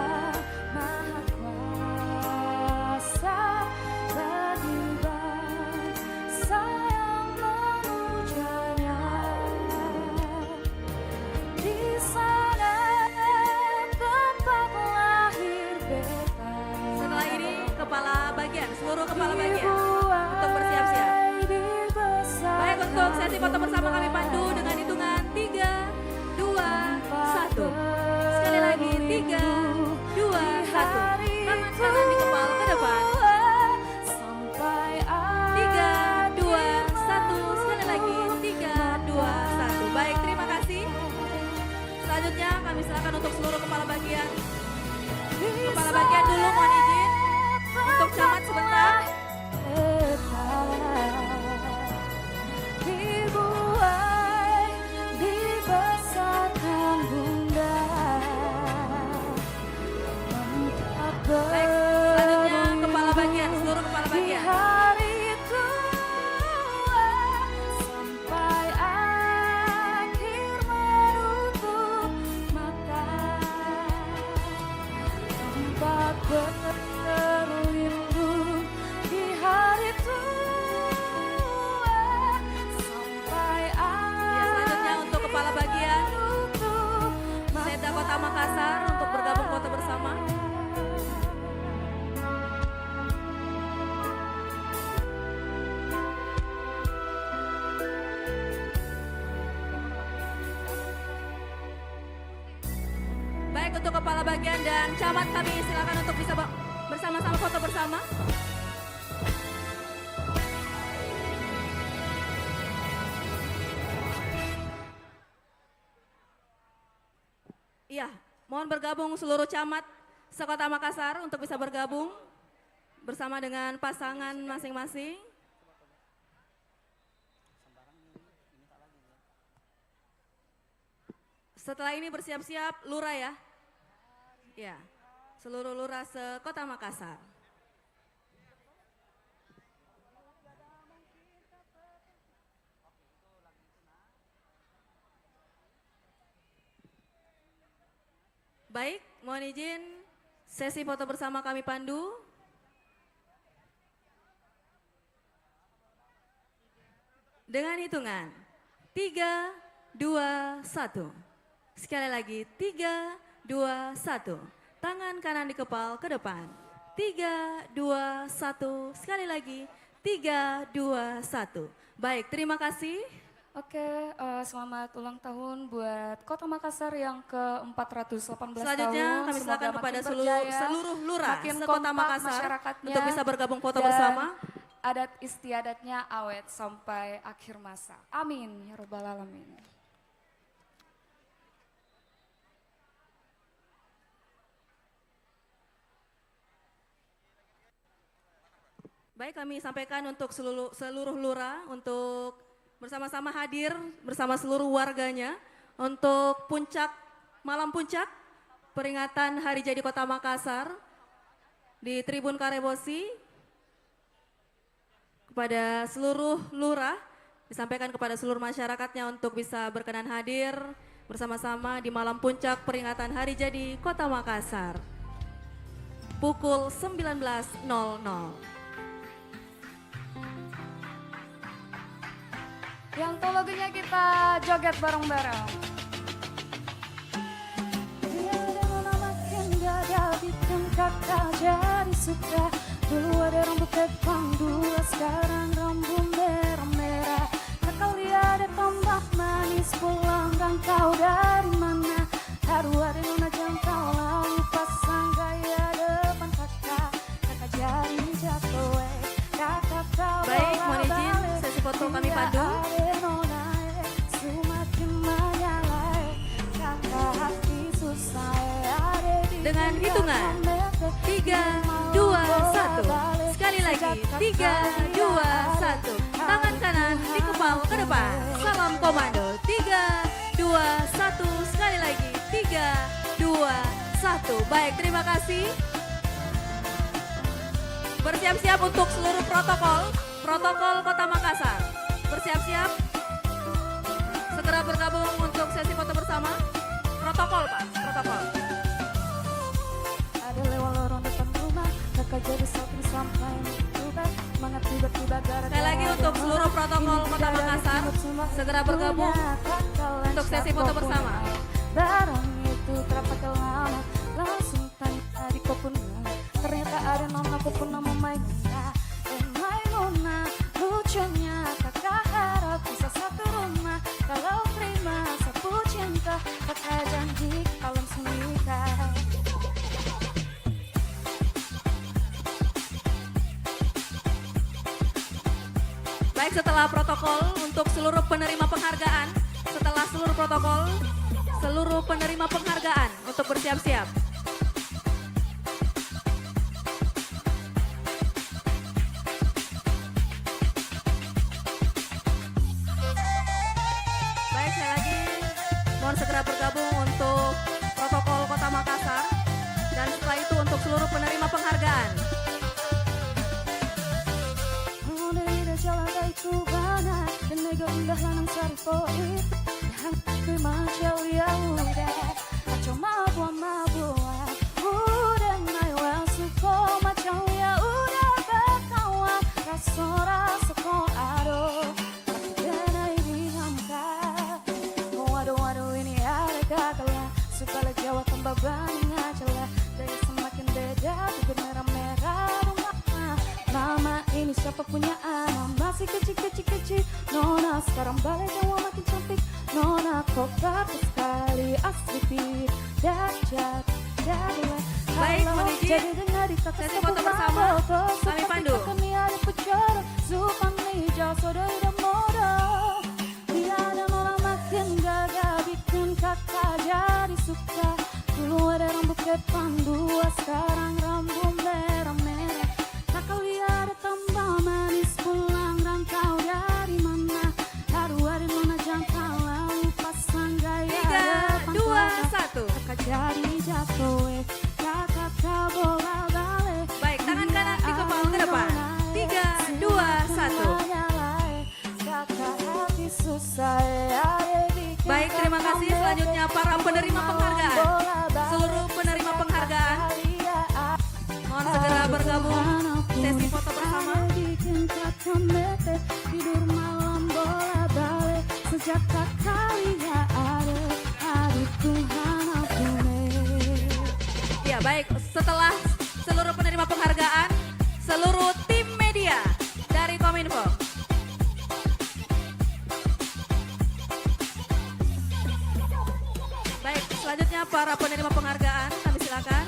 Seluruh Kepala Bagian untuk bersiap-siap. Baik, untuk sesi foto bersama kami pandu dengan hitungan 3, 2, 1. Sekali lagi 3, 2, 1. Tangan kanan dikepal ke depan. 3, 2, 1. Sekali lagi 3, 2, 1. Baik, terima kasih. Selanjutnya kami silakan untuk seluruh Kepala Bagian. Kepala Bagian dulu mohon izin. Untuk camat sebentar. Dibuai, dibesarkan bunda, untuk kepala bagian dan camat kami silakan untuk bisa bersama-sama foto bersama. Iya, mohon bergabung seluruh camat sekota Makassar untuk bisa bergabung bersama dengan pasangan masing-masing. Setelah ini bersiap-siap lurah ya. Ya, seluruh lurah sekota Makassar. Baik, mohon izin sesi foto bersama kami pandu. Dengan hitungan 3, 2, 1. Sekali lagi 3, 2, 1. Tangan kanan di kepal ke depan. 3, 2, 1. Sekali lagi 3, 2, 1. Baik, terima kasih. Oke, selamat ulang tahun buat Kota Makassar yang ke-418 Selanjutnya tahun. kami silakan Semoga kepada makin berjaya, seluruh lurah makin sekota kompak Makassar masyarakatnya, untuk bisa bergabung foto dan bersama. Adat istiadatnya awet sampai akhir masa. Amin ya robbal alamin. Baik, kami sampaikan untuk seluruh lurah untuk bersama-sama hadir bersama seluruh warganya untuk malam puncak peringatan Hari Jadi Kota Makassar di Tribun Karebosi. Kepada seluruh lurah disampaikan kepada seluruh masyarakatnya untuk bisa berkenan hadir bersama-sama di malam puncak peringatan Hari Jadi Kota Makassar pukul 19.00. Yang tahu lagunya kita joget bareng-bareng. Tiada mana makin gada bikin kakak jadi suka. Dulu ada rambut kepang dua, sekarang rambut merah-merah. Kali ada tambah manis, pulang kan kau dari mana? Aduh ada nona jangkau lalu pasang gaya depan kakak. Kakak jadi jatuh, kakak tahu. Baik, mohon izin sesi foto kami pandu. Dengan hitungan 3, 2, 1. Sekali lagi 3, 2, 1. Tangan kanan di kepal ke depan. Salam komando 3, 2, 1. Sekali lagi 3, 2, 1. Baik, terima kasih. Bersiap-siap untuk seluruh protokol Kota Makassar. Bersiap-siap. Segera bergabung untuk sesi foto bersama. Protokol Pak, protokol. Ada lewat lorong depan rumah, kakak jadi shopping sampai berubah. Semangat tiba-tiba gara-gara. Sekali lagi untuk seluruh protokol Kota Makassar, segera bergabung untuk sesi foto bersama. Barang itu terpakai lama, langsung tanya di kopunnya. Ternyata ada nona kopun nama Maimunah. Maimunah, lucunya kakak harap bisa satu rumah. Kalau terima sapu cinta, kakak janji kalau menikah. Baik, setelah protokol untuk seluruh penerima penghargaan, setelah seluruh protokol, seluruh penerima penghargaan untuk bersiap-siap. Baik, sekali lagi mohon segera bergabung untuk protokol Kota Makassar dan setelah itu untuk seluruh penerima penghargaan. Jalan itu banyak dan mega indah lanang sari poit yang kemacau ya udah kacau mabua udah naik suko macau ya udah berkawan rasa ko ado kenai dihamka waduh ini ada kakaknya supaya Jawa tambah banyak celah daya semakin beda bibir merah-merah rumah mama ini siapa punya anak masih kecil Nona sekarang balik Jawa makin cantik Nona kok bagus sekali kali asli dahsyat dari Baik, mohon izin. Sesi foto bersama kami pandu. Tiada orang makin gagah bikin kakak jadi suka. Dulu ada rambut pandu, sekarang rambut merah-merah. Kakak lihat tambah manis pulang rantau dari mana? Aduh dari mana jangka lalu pasang gaya. 3, 2, 1. Kakak jadi jatuh, kakak bola balik. Baik, tangan kanan di kepala ke depan. 3, 2, 1. Baik, terima kasih. Selanjutnya para penerima penghargaan. Seluruh penerima penghargaan mohon segera bergabung sesi foto bersama. Tidur malam bola balik sejak kali ya ada adik Tuhan Ya, baik. Setelah seluruh penerima penghargaan, seluruh tim media dari Kominfo. Baik, selanjutnya para penerima penghargaan, kami silakan.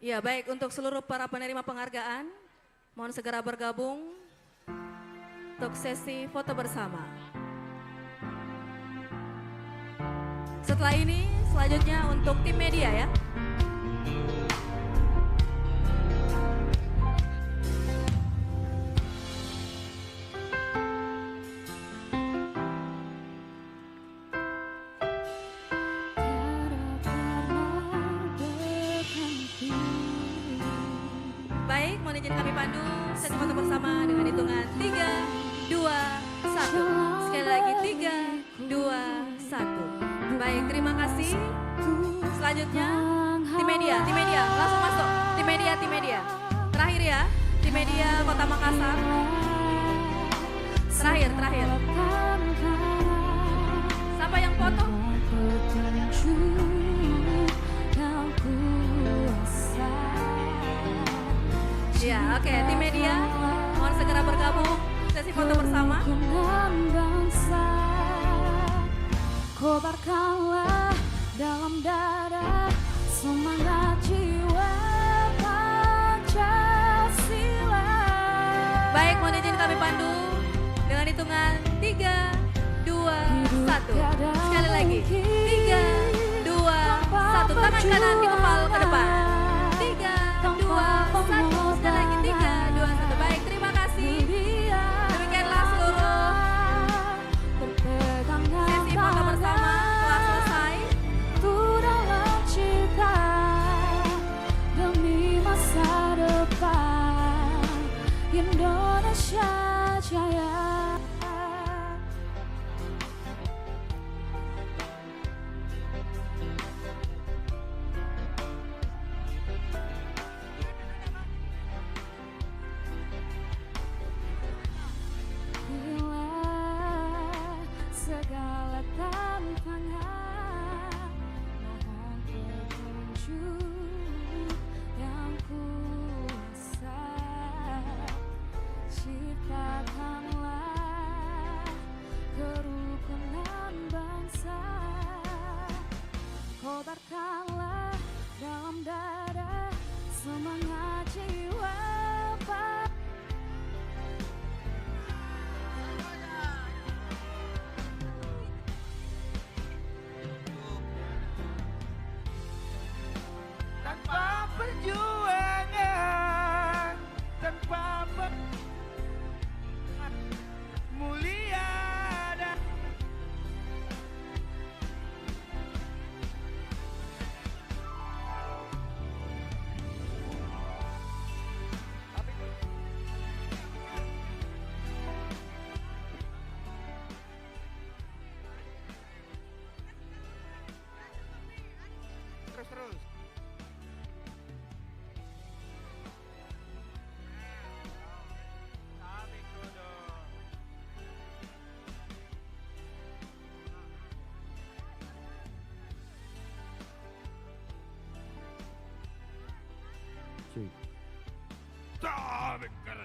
Ya, baik, untuk seluruh para penerima penghargaan, mohon segera bergabung untuk sesi foto bersama. Setelah ini, selanjutnya untuk tim media ya. Baik, mohon izin kami pandu sesi foto bersama dengan hitungan 3, 2, 1. Sekali lagi 3, 2, 1. Baik, terima kasih. Selanjutnya tim media langsung masuk. Tim media. Terakhir ya, tim media Kota Makassar. Terakhir. Siapa yang foto? Ya, oke, tim media mohon segera bergabung sesi foto bersama. Kobarkanlah dalam dada semangat jiwa Pancasila. Baik, mohon izin kami pandu dengan hitungan 3, 2, 1. Sekali lagi 3, 2, 1. Tangan kanan di kepala ke depan. 3, 2, 1. Sekali lagi 3, 2, 1. Baik, terima kasih. Demikianlah seluruh sesi foto bersama telah selesai. Dalam cita demi masa depan Indonesia Jaya. Segala tantangan mohon petunjuk yang kuasa cipta bekarang